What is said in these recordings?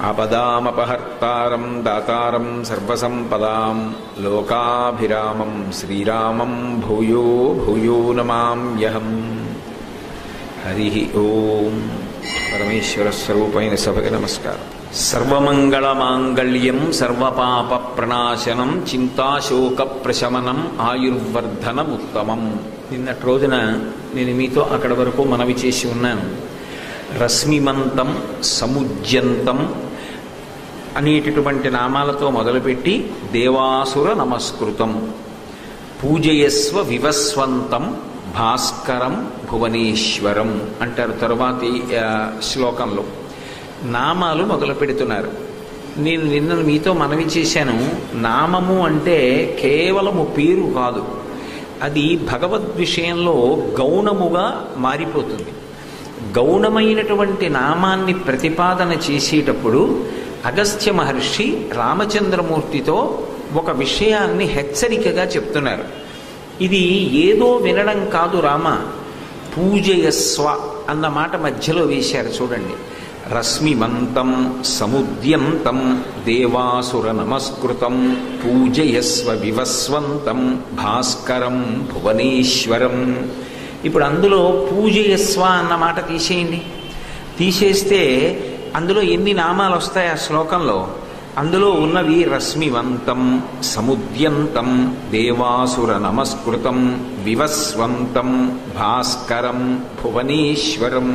ఆపదామపహర్తారం దాతారం సర్వసంపదాం లోకాభిరామం శ్రీరామం భూయో భూయో నమామ్యహం. హరి ఓం. పరమేశ్వర స్వరూపైన సభకి నమస్కారం. సర్వమంగళమాంగళ్యం సర్వపాప ప్రణాశనం చింతాశోక ప్రశమనం ఆయుర్వర్ధనముత్తమం. నిన్నటి రోజున నేను మీతో అక్కడి వరకు మనవి చేసి ఉన్నాను. రశ్మిమంతం సముజ్యంతం అనేటటువంటి నామాలతో మొదలుపెట్టి దేవాసుర నమస్కృతం, పూజయస్వ వివస్వంతం భాస్కరం భువనేశ్వరం అంటారు. తరువాతి శ్లోకంలో నామాలు మొదలు పెడుతున్నారు. నేను నిన్న మీతో మనవి చేశాను, నామము అంటే కేవలము పేరు కాదు, అది భగవద్ విషయంలో గౌణముగా మారిపోతుంది. గౌణమైనటువంటి నామాన్ని ప్రతిపాదన చేసేటప్పుడు అగస్త్య మహర్షి రామచంద్రమూర్తితో ఒక విషయాన్ని హెచ్చరికగా చెప్తున్నారు. ఇది ఏదో వినడం కాదు రామ, పూజయస్వ అన్న మాట మధ్యలో వేశారు చూడండి. రశ్మిమంతం సముద్యంతం దేవాసుర నమస్కృతం పూజయస్వ వివస్వంతం భాస్కరం భువనేశ్వరం. ఇప్పుడు అందులో పూజయస్వ అన్న మాట తీసేయండి. తీసేస్తే అందులో ఎన్ని నామాలు వస్తాయి ఆ శ్లోకంలో? అందులో ఉన్నవి రశ్మివంతం సముద్యంతం దేవాసుర నమస్కృతం వివస్వంతం భాస్కరం భువనేశ్వరం.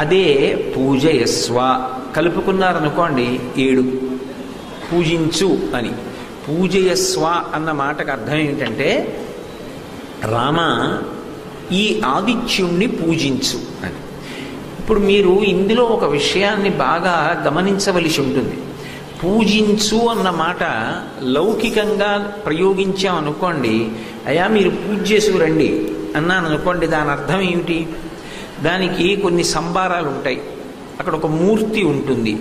అదే పూజయస్వ కలుపుకున్నారనుకోండి 7, పూజించు అని. పూజయస్వ అన్న మాటకు అర్థం ఏంటంటే, రామ ఈ ఆదిత్యుణ్ణి పూజించు అని. ఇప్పుడు మీరు ఇందులో ఒక విషయాన్ని బాగా గమనించవలసి ఉంటుంది. పూజించు అన్న మాట లౌకికంగా ప్రయోగించామనుకోండి, అయ్యా మీరు పూజ చేసుకురండి అన్నాను అనుకోండి, దాని అర్థం ఏమిటి? దానికి కొన్ని సంబారాలు ఉంటాయి, అక్కడ ఒక మూర్తి ఉంటుంది.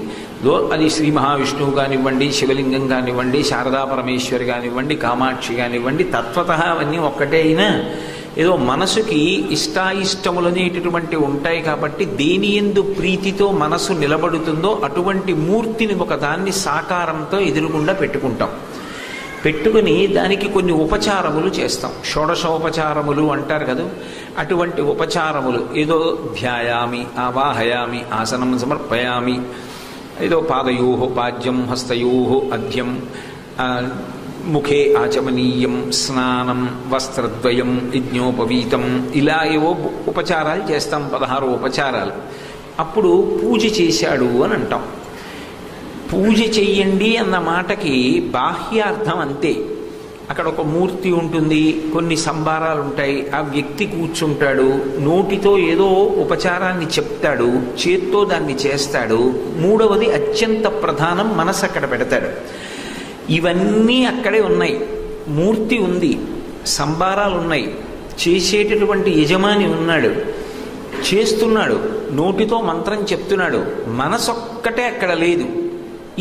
అది శ్రీ మహావిష్ణువు కానివ్వండి, శివలింగం కానివ్వండి, శారదా పరమేశ్వరి కానివ్వండి, కామాక్షి కానివ్వండి, తత్వతః అవన్నీ ఒక్కటే అయినా ఏదో మనసుకి ఇష్టాయిష్టములనేటటువంటి ఉంటాయి. కాబట్టి దేని యందు ప్రీతితో మనసు నిలబడుతుందో అటువంటి మూర్తిని ఒకదాన్ని సాకారంతో ఎదురుగుండా పెట్టుకుంటాం. పెట్టుకుని దానికి కొన్ని ఉపచారములు చేస్తాం. షోడశోపచారములు అంటారు కదా, అటువంటి ఉపచారములు ఏదో ధ్యాయామి, ఆవాహయామి, ఆసనం సమర్పయామి, ఏదో పాదయోహో పాద్యం హస్తయోహో అద్యం, ముఖే ఆచమనీయం, స్నానం, వస్త్రద్వయం, యజ్ఞోపవీతం, ఇలా ఏవో ఉపచారాలు చేస్తాం, 16 ఉపచారాలు. అప్పుడు పూజ చేశాడు అని అంటాం. పూజ చెయ్యండి అన్న మాటకి బాహ్యార్థం అంతే. అక్కడ ఒక మూర్తి ఉంటుంది, కొన్ని సంబారాలు ఉంటాయి, ఆ వ్యక్తి కూర్చుంటాడు, నోటితో ఏదో ఉపచారాన్ని చెప్తాడు, చేత్తో దాన్ని చేస్తాడు. మూడవది అత్యంత ప్రధానం, మనసు అక్కడ పెడతాడు. ఇవన్నీ అక్కడే ఉన్నాయి. మూర్తి ఉంది, సంబారాలు ఉన్నాయి, చేసేటటువంటి యజమాని ఉన్నాడు, చేస్తున్నాడు, నోటితో మంత్రం చెప్తున్నాడు, మనసొక్కటే అక్కడ లేదు.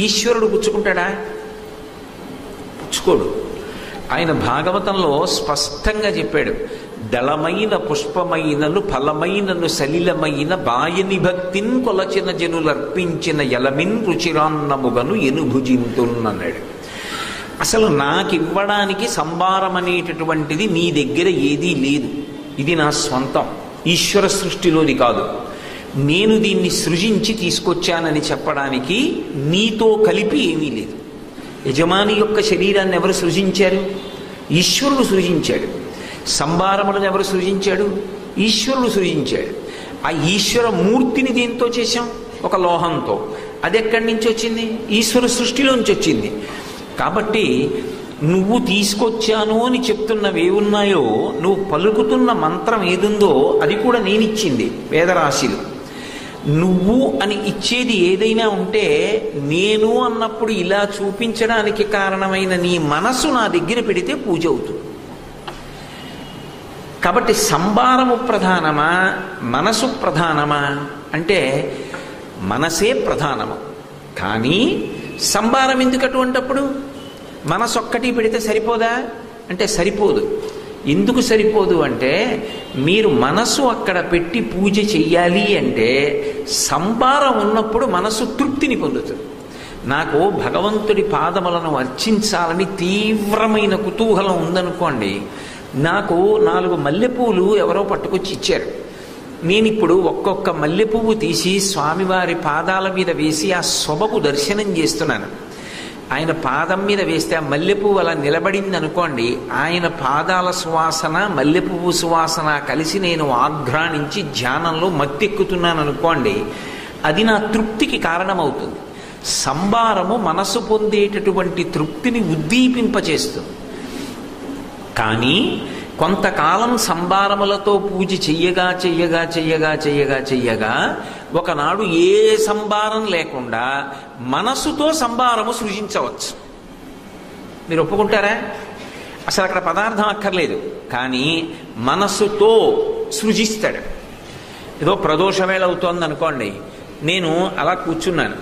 ఈశ్వరుడు పుచ్చుకుంటాడా? పుచ్చుకోడు. ఆయన భాగవతంలో స్పష్టంగా చెప్పాడు, దళమైన పుష్పమైనను ఫలమైనను సలిలమైన బాయని భక్తిన్ కొలచిన జనులర్పించిన ఎలమిన్ రుచిరాన్నముగను ఎనుభుజింతున్నన్నాడు. అసలు నాకివ్వడానికి సంబారం అనేటటువంటిది నీ దగ్గర ఏదీ లేదు, ఇది నా స్వంతం, ఈశ్వర సృష్టిలోది కాదు, నేను దీన్ని సృజించి తీసుకొచ్చానని చెప్పడానికి నీతో కలిపి ఏమీ లేదు. యజమాని యొక్క శరీరాన్ని ఎవరు సృజించారు? ఈశ్వరుడు సృజించాడు. సంబారములను ఎవరు సృజించాడు? ఈశ్వరుడు సృజించాడు. ఆ ఈశ్వర మూర్తిని దేంతో చేశాం? ఒక లోహంతో. అది ఎక్కడి నుంచి వచ్చింది? ఈశ్వర సృష్టిలోంచి వచ్చింది. కాబట్టి నువ్వు తీసుకొచ్చాను అని చెప్తున్నవి ఏవున్నాయో, నువ్వు పలుకుతున్న మంత్రం ఏదుందో అది కూడా నేనిచ్చింది. వేదరాశిలు నువ్వు అని ఇచ్చేది ఏదైనా ఉంటే, నేను అన్నప్పుడు ఇలా చూపించడానికి కారణమైన నీ మనసు నా దగ్గర పెడితే పూజ అవుతుంది. కాబట్టి సంబారము ప్రధానమా, మనసు ప్రధానమా అంటే మనసే ప్రధానము. కానీ సంబారం ఎందుకు అటువంటప్పుడు? మనసొక్కటి పెడితే సరిపోదా అంటే సరిపోదు. ఎందుకు సరిపోదు అంటే మీరు మనసు అక్కడ పెట్టి పూజ చెయ్యాలి అంటే సంభారం ఉన్నప్పుడు మనసు తృప్తిని పొందుతుంది. నాకు భగవంతుడి పాదములను అర్చించాలని తీవ్రమైన కుతూహలం ఉందనుకోండి, నాకు 4 మల్లెపూలు ఎవరో పట్టుకొచ్చి ఇచ్చారు. నేను ఇప్పుడు ఒక్కొక్క మల్లెపువ్వు తీసి స్వామివారి పాదాల మీద వేసి ఆ శోభకు దర్శనం చేస్తున్నాను. ఆయన పాదం మీద వేస్తే ఆ మల్లెపువ్వు అలా నిలబడింది అనుకోండి, ఆయన పాదాల సువాసన మల్లెపువ్వు సువాసన కలిసి నేను ఆఘ్రానించి ధ్యానంలో మత్తెక్కుతున్నాను అనుకోండి, అది నా తృప్తికి కారణమవుతుంది. సంభారము మనసు పొందేటటువంటి తృప్తిని ఉద్దీపింపచేస్తుంది. కానీ కొంతకాలం సంభారములతో పూజ చెయ్యగా చెయ్యగా చెయ్యగా చెయ్యగా చెయ్యగా ఒకనాడు ఏ సంభారం లేకుండా మనసుతో సంభారము సృజించవచ్చు. మీరు ఒప్పుకుంటారా? అసలు అక్కడ పదార్థం అక్కర్లేదు, కానీ మనసుతో సృజిస్తాడు. ఏదో ప్రదోషవేళ అవుతోంది అనుకోండి, నేను అలా కూర్చున్నాను,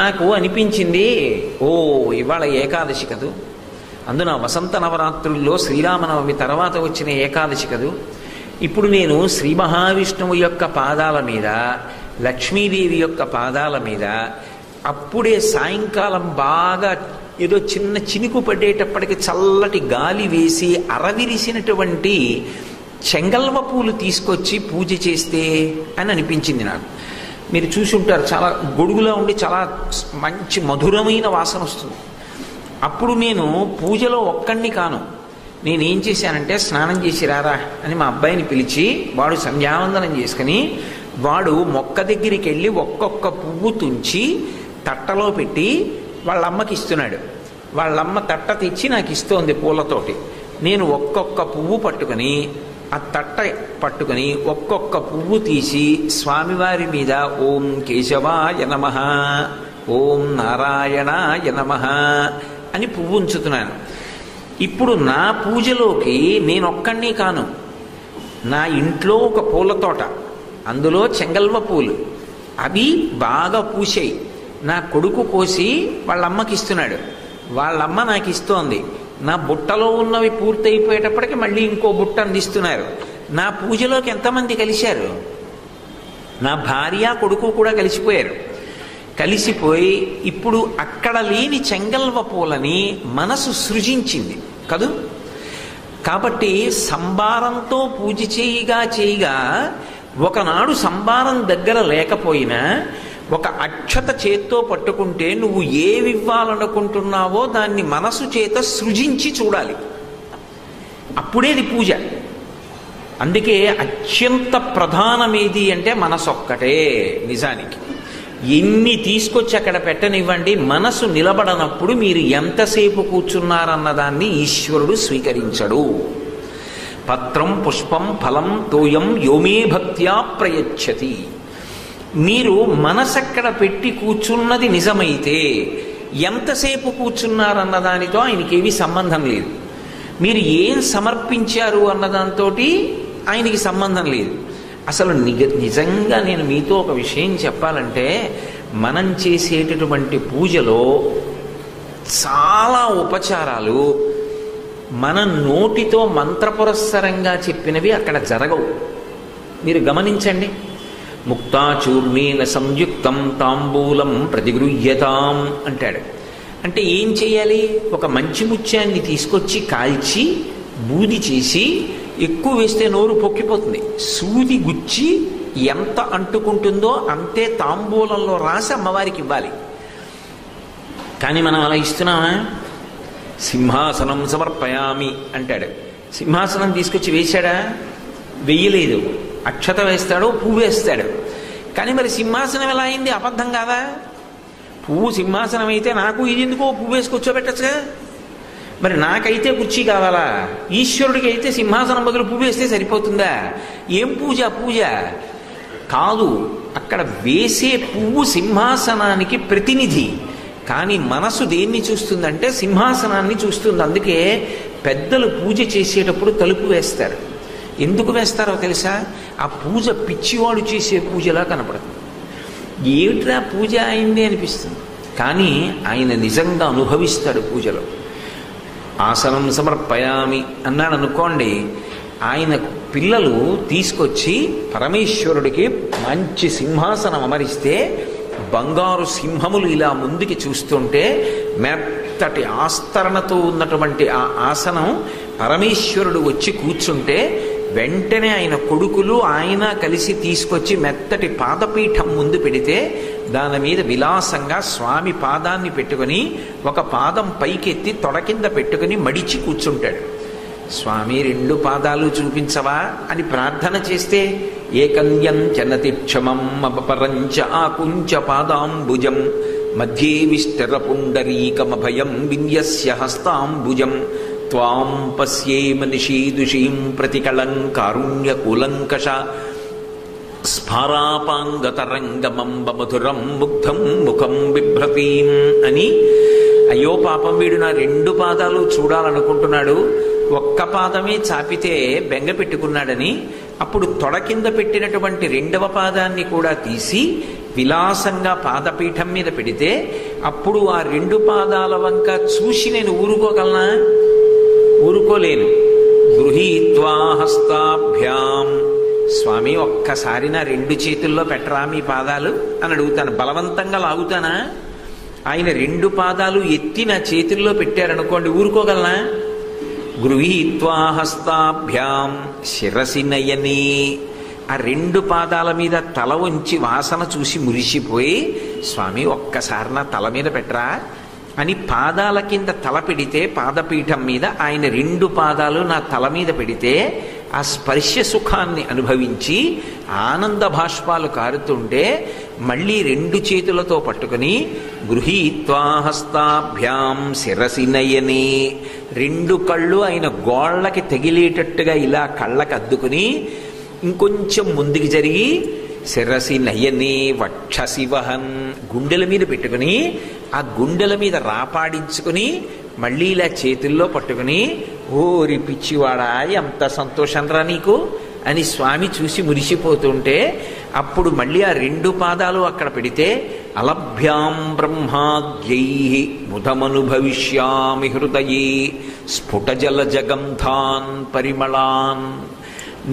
నాకు అనిపించింది ఓ ఇవాళ ఏకాదశి కదూ, అందున వసంత నవరాత్రుల్లో శ్రీరామనవమి తర్వాత వచ్చిన ఏకాదశి కదూ, ఇప్పుడు నేను శ్రీ మహావిష్ణువు యొక్క పాదాల మీద లక్ష్మీదేవి యొక్క పాదాల మీద అప్పుడే సాయంకాలం బాగా ఏదో చిన్న చినుకు పడేటప్పటికి చల్లటి గాలి వేసి అరవిరిసినటువంటి చెంగల్వ పూలు తీసుకొచ్చి పూజ చేస్తే అని అనిపించింది నాకు. మీరు చూసి ఉంటారు, చాలా గొడుగులా ఉండి చాలా మంచి మధురమైన వాసన వస్తుంది. అప్పుడు నేను పూజలో ఒక్కడిని కాను, నేనేం చేశానంటే స్నానం చేసి రారా అని మా అబ్బాయిని పిలిచి వాడు సంధ్యావందనం చేసుకుని వాడు మొక్క దగ్గరికి వెళ్ళి ఒక్కొక్క పువ్వు తుంచి తట్టలో పెట్టి వాళ్ళమ్మకి ఇస్తున్నాడు. వాళ్ళమ్మ తట్ట తెచ్చి నాకు ఇస్తోంది పూలతోటి. నేను ఒక్కొక్క పువ్వు పట్టుకుని ఆ తట్ట పట్టుకుని ఒక్కొక్క పువ్వు తీసి స్వామివారి మీద ఓం కేశవాయ నమః, ఓం నారాయణాయ నమః అని పువ్వు ఉంచుతున్నాను. ఇప్పుడు నా పూజలోకి నేనొక్కడిని కాను, నా ఇంట్లో ఒక పూల తోట, అందులో చెంగల్వ పూలు, అవి బాగా పూసాయి. నా కొడుకు కోసి వాళ్ళమ్మకి ఇస్తున్నాడు, వాళ్ళమ్మ నాకు ఇస్తోంది. నా బుట్టలో ఉన్నవి పూర్తయిపోయేటప్పటికి మళ్ళీ ఇంకో బుట్ట అందిస్తున్నారు. నా పూజలోకి ఎంతమంది కలిశారు? నా భార్య కొడుకు కూడా కలిసిపోయారు. కలిసిపోయి ఇప్పుడు అక్కడ లేని చెంగల్వ పూలని మనసు సృజించింది కదూ. కాబట్టి సంభారంతో పూజ చేయగా చేయగా ఒకనాడు సంభారం దగ్గర లేకపోయినా ఒక అక్షత చేత్తో పట్టుకుంటే నువ్వు ఏవివ్వాలనుకుంటున్నావో దాన్ని మనసు చేత సృజించి చూడాలి, అప్పుడేది పూజ. అందుకే అత్యంత ప్రధానమేది అంటే మనసు ఒక్కటే. నిజానికి ఎన్ని తీసుకొచ్చి అక్కడ పెట్టనివ్వండి, మనసు నిలబడనప్పుడు మీరు ఎంతసేపు కూర్చున్నారన్నదాన్ని ఈశ్వరుడు స్వీకరించడు. పత్రం పుష్పం ఫలం తోయం యోమే భక్త్యా ప్రయచ్చతి. మీరు మనసక్కడ పెట్టి కూర్చున్నది నిజమైతే ఎంతసేపు కూర్చున్నారన్నదానితో ఆయనకేవి సంబంధం లేదు. మీరు ఏం సమర్పించారు అన్నదాంతో ఆయనకి సంబంధం లేదు. అసలు నిజంగా నేను మీతో ఒక విషయం చెప్పాలంటే, మనం చేసేటటువంటి పూజలో చాలా ఉపచారాలు మన నోటితో మంత్రపురస్సరంగా చెప్పినవి అక్కడ జరగవు. మీరు గమనించండి. ముక్తాచూర్ణేన సంయుక్తం తాంబూలం ప్రతిగృహ్యతాం అంటాడు. అంటే ఏం చేయాలి? ఒక మంచి ముత్యాన్ని తీసుకొచ్చి కాల్చి బూది చేసి ఎక్కువ వేస్తే నోరు పొక్కిపోతుంది. సూది గుచ్చి ఎంత అంటుకుంటుందో అంతే తాంబూలంలో రాసి అమ్మవారికి ఇవ్వాలి. కానీ మనం అలా ఇస్తున్నామా? సింహాసనం సమర్పయామి అంటాడు. సింహాసనం తీసుకొచ్చి వేశాడా? వెయ్యలేదు. అక్షత వేస్తాడు, పువ్వు వేస్తాడు. కానీ మరి సింహాసనం ఎలా అయింది? అబద్ధం కాదా? పువ్వు సింహాసనం అయితే నాకు ఇది ఎందుకో పువ్వు వేసి కూర్చోబెట్టచ్చుగా. మరి నాకైతే కుర్చీ కావాలా? ఈశ్వరుడికి అయితే సింహాసనం బదులు పువ్వు వేస్తే సరిపోతుందా? ఏం పూజ? పూజ కాదు. అక్కడ వేసే పువ్వు సింహాసనానికి ప్రతినిధి. కానీ మనసు దేన్ని చూస్తుందంటే సింహాసనాన్ని చూస్తుంది. అందుకే పెద్దలు పూజ చేసేటప్పుడు తలుపు వేస్తారు. ఎందుకు వేస్తారో తెలుసా? ఆ పూజ పిచ్చివాడు చేసే పూజలా కనపడుతుంది. ఏమిట్రా పూజ అయింది అనిపిస్తుంది, కానీ ఆయన నిజంగా అనుభవిస్తాడు పూజలో. ఆసనం సమర్పయామి అన్నాడు అనుకోండి, ఆయన పిల్లలు తీసుకొచ్చి పరమేశ్వరుడికి మంచి సింహాసనం అమరిస్తే బంగారు సింహములు ఇలా ముందుకి చూస్తుంటే మెత్తటి ఆస్తరణతో ఉన్నటువంటి ఆ ఆసనం పరమేశ్వరుడు వచ్చి కూర్చుంటే వెంటనే ఆయన కొడుకులు ఆయన కలిసి తీసుకొచ్చి మెత్తటి పాదపీఠం ముందు పెడితే దాని మీద విలాసంగా స్వామి పాదాన్ని పెట్టుకుని ఒక పాదం పైకెత్తి తొడ కింద పెట్టుకుని మడిచి కూర్చుంటాడు. స్వామి 2 పాదాలు చూపించవా అని ప్రార్థన చేస్తే ఏకన్యం చనతి క్షమం అపరంచ ఆకుంచ పాదాంబుజం మధ్యే విస్తర పుండరీకమభయం విన్యస్య హస్తాంబుజం త్వాం పశ్యేమ నిషీదుషీం ప్రతికళం కారుణ్యకూలంకష స్ఫారాపాంగతరంగమంబ మధురం ముగ్ధం ముఖం బిభ్రతీం అని. అయ్యో పాపం, వీడు నా 2 పాదాలు చూడాలనుకుంటున్నాడు, ఒక్క పాదమే చాపితే బెంగ పెట్టుకున్నాడని అప్పుడు తొడ కింద పెట్టినటువంటి 2వ పాదాన్ని కూడా తీసి విలాసంగా పాదపీఠం మీద పెడితే అప్పుడు ఆ 2 పాదాల వంక చూసి నేను ఊరుకోగలనా? ఊరుకోలేను. గృహీత్వా హస్తాభ్యాం, స్వామి ఒక్కసారి నా 2 చేతుల్లో పెట్టరా మీ పాదాలు అని అడుగుతాను. బలవంతంగా లాగుతానా? ఆయన 2 పాదాలు ఎత్తి నా చేతుల్లో పెట్టారనుకోండి, ఊరుకోగలనా? గృహీత్వా హస్తాభ్యాం శిరసి నయనే, ఆ 2 పాదాల మీద తల ఉంచి వాసన చూసి మురిసిపోయి స్వామి ఒక్కసారి నా తల మీద పెట్టరా అని పాదాల కింద తల పెడితే పాదపీఠం మీద ఆయన 2 పాదాలు నా తల మీద పెడితే ఆ స్పర్శ సుఖాన్ని అనుభవించి ఆనంద భాష్పాలు కారుతుంటే మళ్ళీ 2 చేతులతో పట్టుకుని గృహీత్వా హస్తాభ్యాం శిరసి నయనే, 2 కళ్ళు ఆయన గోళ్ళకి తగిలేటట్టుగా ఇలా కళ్ళకి అద్దుకుని ఇంకొంచెం ముందుకు జరిగి శిరసి నయనే వక్షసి వహన్, గుండెల మీద పెట్టుకుని ఆ గుండెల మీద రాపాడించుకుని మళ్ళీ ఇలా చేతుల్లో పట్టుకుని ఓరి పిచ్చివాడా ఎంత సంతోషం రా నీకు అని స్వామి చూసి మురిసిపోతుంటే అప్పుడు మళ్ళీ ఆ 2 పాదాలు అక్కడ పెడితే అలభ్యాం బ్రహ్మాద్యై ముదమనుభవిష్యామి హృదయే స్ఫుటజల జగంధాన్ పరిమళాన్,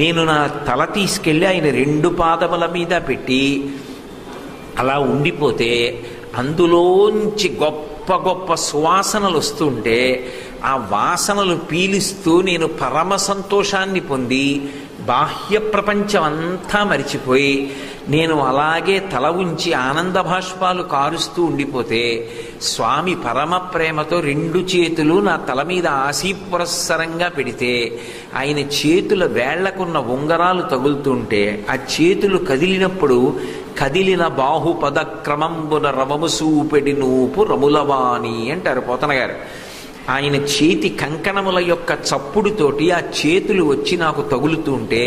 నేను నా తల తీసుకెళ్ళి ఆయన 2 పాదముల మీద పెట్టి అలా ఉండిపోతే అందులోంచి గొప్ప గొప్ప సువాసనలు వస్తుంటే ఆ వాసనలు పీలిస్తూ నేను పరమ సంతోషాన్ని పొంది బాహ్య ప్రపంచం అంతా మరిచిపోయి నేను అలాగే తల ఉంచి ఆనంద భాష్పాలు కారుస్తూ ఉండిపోతే స్వామి పరమ ప్రేమతో 2 చేతులు నా తల మీద ఆశీపురస్సరంగా పెడితే ఆయన చేతుల వేళ్లకున్న ఉంగరాలు తగులుతుంటే ఆ చేతులు కదిలినప్పుడు కదిలిన బాహుపద క్రమంబున రవము సూపెడి నూపు రములవాణి అంటారు పోతన గారు. ఆయన చేతి కంకణముల యొక్క చప్పుడుతోటి ఆ చేతులు వచ్చి నాకు తగులుతుంటే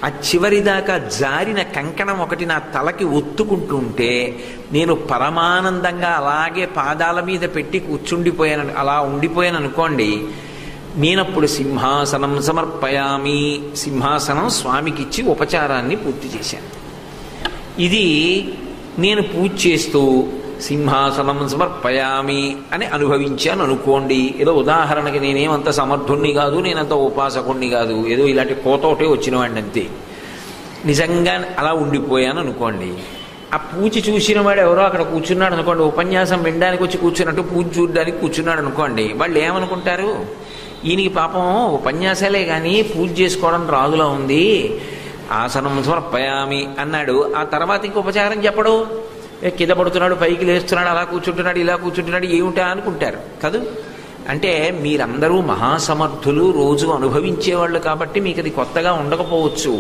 ఆ చివరిదాకా జారిన కంకణం ఒకటి నా తలకి ఒత్తుకుంటుంటే నేను పరమానందంగా అలాగే పాదాల మీద పెట్టి కూర్చుండిపోయాను, అలా ఉండిపోయాను అనుకోండి. నేనప్పుడు సింహాసనం సమర్పయామి, సింహాసనం స్వామికిచ్చి ఉపచారాన్ని పూర్తి చేశాను. ఇది నేను పూజ చేస్తూ సింహాసనం సమర్పయామి అని అనుభవించాను అనుకోండి. ఏదో ఉదాహరణకి నేనేమంత సమర్థుణ్ణి కాదు, నేనంత ఉపాసకుణ్ణి కాదు, ఏదో ఇలాంటి కోతోటే వచ్చినవాడిని అంతే. నిజంగా అలా ఉండిపోయాను అనుకోండి. ఆ పూజ చూసిన వాడు ఎవరో అక్కడ కూర్చున్నాడు అనుకోండి, ఉపన్యాసం వినడానికి వచ్చి కూర్చున్నట్టు పూజ చూడడానికి కూర్చున్నాడు అనుకోండి, వాళ్ళు ఏమనుకుంటారు? ఈయనకి పాపం ఉపన్యాసాలే కానీ పూజ చేసుకోవడం రాదులా ఉంది, ఆసనం సమర్పయామి అన్నాడు, ఆ తర్వాత ఇంక ఉపచారం చెప్పడు, కింద పడుతున్నాడు, పైకి లేస్తున్నాడు, అలా కూర్చుంటున్నాడు, ఇలా కూర్చుంటున్నాడు, ఏమిటా అనుకుంటారు కదూ. అంటే మీరందరూ మహాసమర్థులు, రోజు అనుభవించేవాళ్ళు కాబట్టి మీకు అది కొత్తగా ఉండకపోవచ్చు.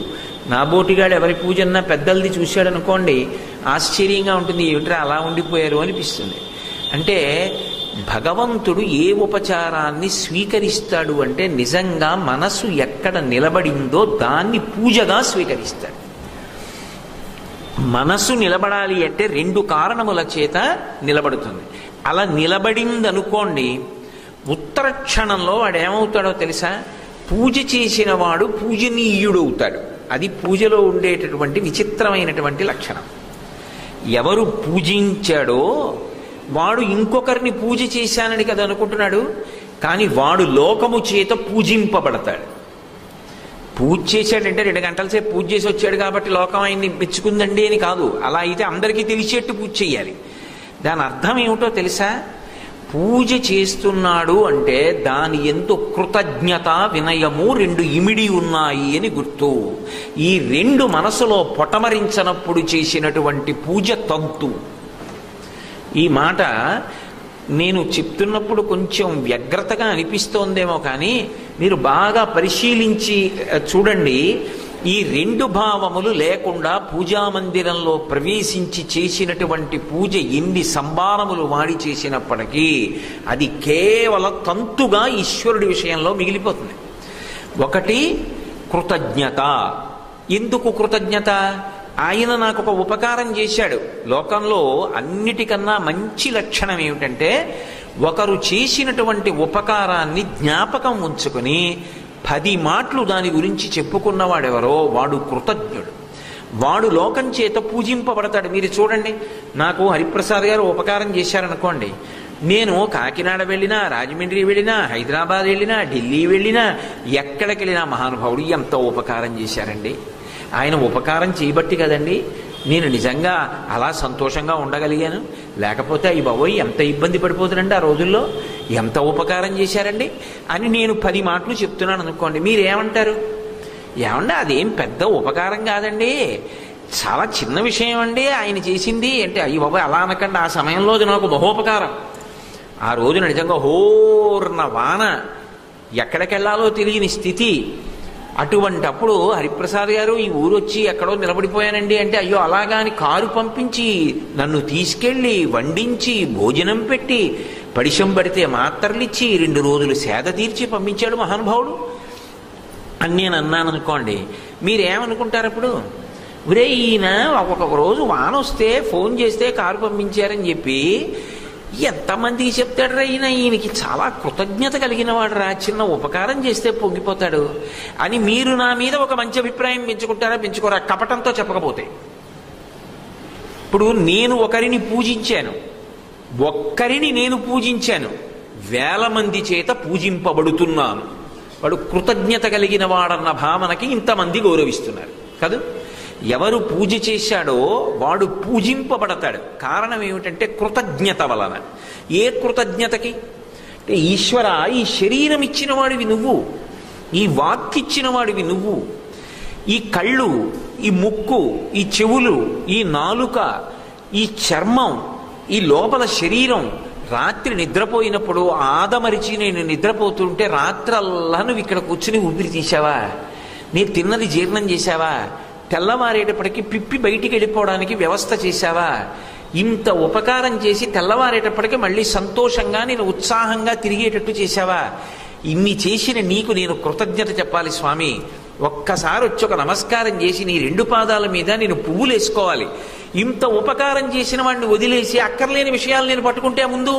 నా బోటిగాడు ఎవరి పూజన్నా పెద్దలది చూశాడు అనుకోండి, ఆశ్చర్యంగా ఉంటుంది, ఏమిట్రా అలా ఉండిపోయారు అనిపిస్తుంది. అంటే భగవంతుడు ఏ ఉపచారాన్ని స్వీకరిస్తాడు అంటే నిజంగా మనసు ఎక్కడ నిలబడిందో దాన్ని పూజగా స్వీకరిస్తాడు. మనసు నిలబడాలి అంటే 2 కారణముల చేత నిలబడుతుంది. అలా నిలబడిందనుకోండి, ఉత్తర క్షణంలో వాడు ఏమవుతాడో తెలుసా? పూజ చేసిన వాడు పూజనీయుడవుతాడు. అది పూజలో ఉండేటటువంటి విచిత్రమైనటువంటి లక్షణం. ఎవరు పూజించాడో వాడు ఇంకొకరిని పూజ చేశానని కదా అనుకుంటున్నాడు. కానీ వాడు లోకము చేత పూజింపబడతాడు. పూజ చేశాడంటే 2 గంటల సేపు పూజ చేసి వచ్చాడు కాబట్టి లోకం ఆయన్ని మెచ్చుకుందండి అని కాదు. అలా అయితే అందరికీ తెలిసేట్టు పూజ చేయాలి. దాని అర్థం ఏమిటో తెలుసా? పూజ చేస్తున్నాడు అంటే దాని ఎందు కృతజ్ఞత వినయము 2 ఇమిడి ఉన్నాయి అని గుర్తు. ఈ 2 మనసులో పొటమరించనప్పుడు చేసినటువంటి పూజ తంతు. ఈ మాట నేను చెప్తున్నప్పుడు కొంచెం వ్యగ్రతగా అనిపిస్తోందేమో, కానీ మీరు బాగా పరిశీలించి చూడండి. ఈ 2 భావములు లేకుండా పూజామందిరంలో ప్రవేశించి చేసినటువంటి పూజ ఎన్ని సంభారములు వాడి చేసినప్పటికీ అది కేవల తంతుగా ఈశ్వరుడి విషయంలో మిగిలిపోతుంది. ఒకటి కృతజ్ఞత. ఎందుకు కృతజ్ఞత? ఆయన నాకు ఒక ఉపకారం చేశాడు. లోకంలో అన్నిటికన్నా మంచి లక్షణం ఏమిటంటే ఒకరు చేసినటువంటి ఉపకారాన్ని జ్ఞాపకం ఉంచుకొని 10 మాటలు దాని గురించి చెప్పుకున్నవాడెవరో వాడు కృతజ్ఞుడు. వాడు లోకం చేత పూజింపబడతాడు. మీరు చూడండి, నాకు హరిప్రసాద్ గారు ఉపకారం చేశారనుకోండి, నేను కాకినాడ వెళ్ళినా, రాజమండ్రి వెళ్ళినా, హైదరాబాద్ వెళ్ళినా, ఢిల్లీ వెళ్ళినా, ఎక్కడికి వెళ్ళినా మహానుభావుడు ఎంత ఉపకారం చేశారండి. ఆయన ఉపకారం చేయబట్టి కదండి నేను నిజంగా అలా సంతోషంగా ఉండగలిగాను. లేకపోతే ఈ బాబోయ్ ఎంత ఇబ్బంది పడిపోతుందండి ఆ రోజుల్లో, ఎంత ఉపకారం చేశారండి అని నేను 10 మాటలు చెప్తున్నాను అనుకోండి. మీరేమంటారు? ఏమండి అదేం పెద్ద ఉపకారం కాదండి, చాలా చిన్న విషయం అండి ఆయన చేసింది అంటే. అయ్యి బాబోయ్ అలా అనకండి, ఆ సమయంలో అది నాకు మహోపకారం. ఆ రోజున నిజంగా హోర్న వాన, ఎక్కడికెళ్లాలో తెలియని స్థితి. అటువంటప్పుడు హరిప్రసాద్ గారు ఈ ఊరు వచ్చి ఎక్కడో నిలబడిపోయానండి అంటే, అయ్యో అలాగా అని కారు పంపించి నన్ను తీసుకెళ్ళి వండించి భోజనం పెట్టి పడిశం పడితే మాత్రలిచ్చి 2 రోజులు సేద తీర్చి పంపించాడు మహానుభావుడు అని నేను అన్నాను అనుకోండి. మీరేమనుకుంటారు అప్పుడు? ఒరే ఈయన ఒక్కొక్క రోజు వాన వస్తే ఫోన్ చేస్తే కారు పంపించారని చెప్పి ఎంతమందికి చెప్తాడు రా ఈయనకి చాలా కృతజ్ఞత కలిగిన వాడు రా, చిన్న ఉపకారం చేస్తే పొంగిపోతాడు అని మీరు నా మీద ఒక మంచి అభిప్రాయం పెంచుకుంటారా? పెంచుకోరా కపటంతో చెప్పకపోతే. ఇప్పుడు నేను ఒకరిని పూజించాను, ఒక్కరిని నేను పూజించాను, 1000 మంది చేత పూజింపబడుతున్నాను. వాడు కృతజ్ఞత కలిగిన వాడన్న భావనకి ఇంతమంది గౌరవిస్తున్నారు కదా. ఎవరు పూజ చేశాడో వాడు పూజింపబడతాడు. కారణం ఏమిటంటే కృతజ్ఞత వలన. ఏ కృతజ్ఞతకి అంటే ఈశ్వర ఈ శరీరం ఇచ్చిన వాడివి నువ్వు, ఈ వాక్కిచ్చిన వాడివి నువ్వు, ఈ కళ్ళు, ఈ ముక్కు, ఈ చెవులు, ఈ నాలుక, ఈ చర్మం, ఈ లోపల శరీరం. రాత్రి నిద్రపోయినప్పుడు ఆదమరిచి నేను నిద్రపోతుంటే రాత్రల్లా నువ్వు ఇక్కడ కూర్చుని ఊపిరి తీసావా, నేను తిన్నది జీర్ణం చేశావా, తెల్లవారేటప్పటికి పిప్పి బయటికి వెళ్ళిపోవడానికి వ్యవస్థ చేశావా, ఇంత ఉపకారం చేసి తెల్లవారేటప్పటికి మళ్ళీ సంతోషంగా నేను ఉత్సాహంగా తిరిగేటట్టు చేశావా, ఇన్ని చేసిన నీకు నేను కృతజ్ఞత చెప్పాలి స్వామి. ఒక్కసారి వచ్చి ఒక నమస్కారం చేసి నీ 2 పాదాల మీద నేను పువ్వులు వేసుకోవాలి. ఇంత ఉపకారం చేసిన వాడిని వదిలేసి అక్కర్లేని విషయాలు నేను పట్టుకుంటే ముందు.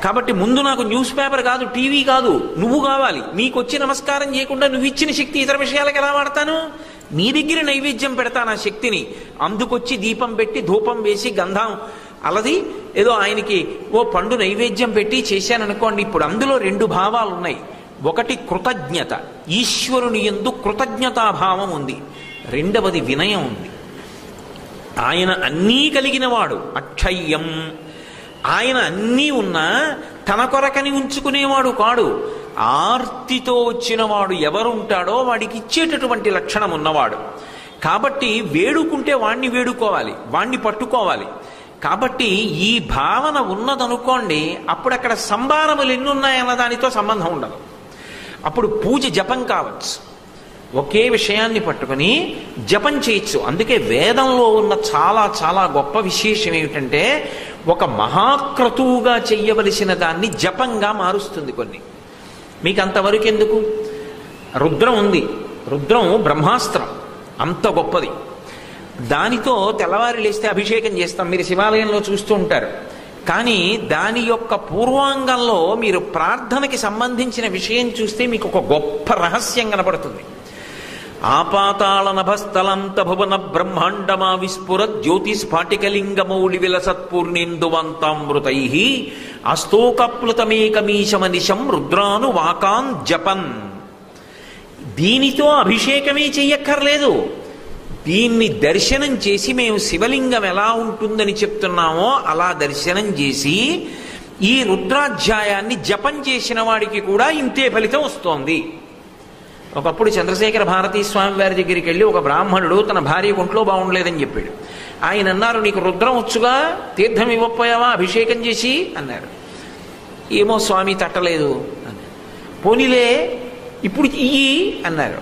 కాబట్టి ముందు నాకు న్యూస్ పేపర్ కాదు, టీవీ కాదు, నువ్వు కావాలి. నీకు వచ్చి నమస్కారం చేయకుండా నువ్వు ఇచ్చిన శక్తి ఇతర విషయాలకు ఎలా వాడతాను? నీ దగ్గర నైవేద్యం పెడతాను ఆ శక్తిని. అందుకొచ్చి దీపం పెట్టి ధూపం వేసి గంధం అలది ఏదో ఆయనకి ఓ పండు నైవేద్యం పెట్టి చేశాననుకోండి. ఇప్పుడు అందులో 2 భావాలు ఉన్నాయి. ఒకటి కృతజ్ఞత, ఈశ్వరుని యందు కృతజ్ఞతాభావం ఉంది. రెండవది వినయం ఉంది. ఆయన అన్నీ కలిగిన వాడు, అక్షయ్యం. ఆయన అన్నీ ఉన్నా తన కొరకని ఉంచుకునేవాడు కాడు. ఆర్తితో వచ్చినవాడు ఎవరుంటాడో వాడికి ఇచ్చేటటువంటి లక్షణం ఉన్నవాడు. కాబట్టి వేడుకుంటే వాణ్ణి వేడుకోవాలి, వాణ్ణి పట్టుకోవాలి. కాబట్టి ఈ భావన ఉన్నదనుకోండి, అప్పుడు అక్కడ సంభారములు ఎన్నున్నాయన్న దానితో సంబంధం ఉండదు. అప్పుడు పూజ జపం కావచ్చు. ఒకే విషయాన్ని పట్టుకుని జపం చేయొచ్చు. అందుకే వేదంలో ఉన్న చాలా చాలా గొప్ప విశేషం ఏమిటంటే, ఒక మహాక్రతువుగా చెయ్యవలసిన దాన్ని జపంగా మారుస్తుంది కొన్ని. మీకు అంతవరకు ఎందుకు? రుద్రం ఉంది, రుద్రం బ్రహ్మాస్త్రం, అంత గొప్పది. దానితో తెల్లవారి లేస్తే అభిషేకం చేస్తాం, మీరు శివాలయంలో చూస్తూ ఉంటారు. కానీ దాని యొక్క పూర్వాంగంలో మీరు ప్రార్థనకి సంబంధించిన విషయం చూస్తే మీకు ఒక గొప్ప రహస్యం కనపడుతుంది. ఆపాతాళ నభస్థలంత భువన బ్రహ్మాండమా విస్ఫుర జ్యోతిస్ఫాటికలింగమౌళి విలసత్పూర్ణేందువంతామృతై అస్తోకప్లుతమేకమీశమనిశం రుద్రాను వాకాన్ జపన్. దీనితో అభిషేకమే చెయ్యక్కర్లేదు. దీన్ని దర్శనం చేసి మేము శివలింగం ఎలా ఉంటుందని చెప్తున్నామో అలా దర్శనం చేసి ఈ రుద్రాధ్యాయాన్ని జపం చేసిన వాడికి కూడా ఇంతే ఫలితం వస్తోంది. ఒకప్పుడు చంద్రశేఖర భారతీ స్వామి వారి దగ్గరికి వెళ్ళి ఒక బ్రాహ్మణుడు తన భార్య ఒంట్లో బాగుండలేదని చెప్పాడు. ఆయన అన్నారు, నీకు రుద్రం వచ్చుగా, తీర్థం ఇవ్వకపోయావా అభిషేకం చేసి అన్నారు. ఏమో స్వామి తట్టలేదు అన్నారు. పోనీలే ఇప్పుడు ఇయ్యి అన్నారు.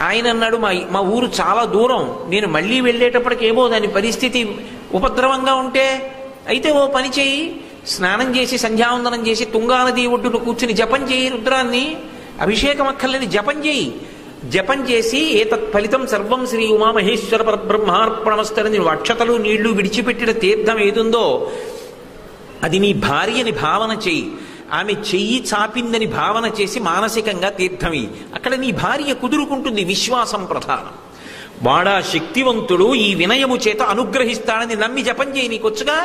ఆయన అన్నాడు, మా ఊరు చాలా దూరం, నేను మళ్ళీ వెళ్ళేటప్పటికేమో దాని పరిస్థితి ఉపద్రవంగా ఉంటే, అయితే ఓ పని చేయి, స్నానం చేసి సంధ్యావందనం చేసి తుంగానది ఒడ్డును కూర్చుని జపం చేయి, రుద్రాన్ని అభిషేకం అక్కర్లేని జపం చేయి. జపం చేసి ఏతత్ ఫలితం సర్వం శ్రీ ఉమామహేశ్వర పరబ్రహ్మార్పణమస్తని నువ్వు అక్షతలు నీళ్లు విడిచిపెట్టిన తీర్థం ఏదుందో అది నీ భార్యని భావన చేయి. ఆమె చెయ్యి చాపిందని భావన చేసి మానసికంగా తీర్థమి. అక్కడ నీ భార్య కుదురుకుంటుంది. విశ్వాసం ప్రధానం. వాడా శక్తివంతుడు, ఈ వినయము చేత అనుగ్రహిస్తాడని నమ్మి జపం చేయి, నీకొచ్చుగా.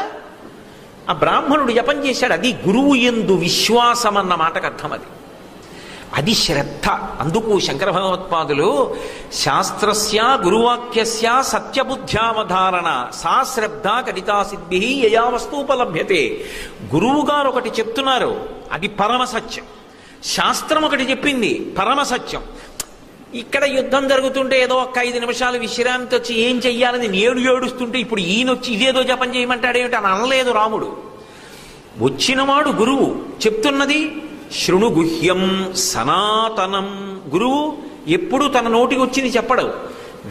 ఆ బ్రాహ్మణుడు జపం చేశాడు. అది గురువు యందు విశ్వాసం అన్న మాటకు అర్థం. అది శ్రద్ధ. అందుకు శంకర భగవత్పాదులు శాస్త్రస్య గురువాక్యస్య సత్యబుద్ధ్యావధారణ సా శ్రద్ధ కరితా సిద్ధి యయా వస్తూపలభ్యతే. గురువు గారు ఒకటి చెప్తున్నారు, అది పరమసత్యం. శాస్త్రం ఒకటి చెప్పింది, పరమసత్యం. ఇక్కడ యుద్ధం జరుగుతుంటే ఏదో ఒక 5 నిమిషాలు విశ్రాంతి వచ్చి ఏం చెయ్యాలని ఏడుస్తుంటే ఇప్పుడు ఈయనొచ్చి ఇదేదో జపం చేయమంటాడేమిటి అని అనలేదు రాముడు. వచ్చినవాడు గురువు చెప్తున్నది శృణు గుహ్యం సనాతనం. గురువు ఎప్పుడు తన నోటికి వచ్చింది చెప్పడు,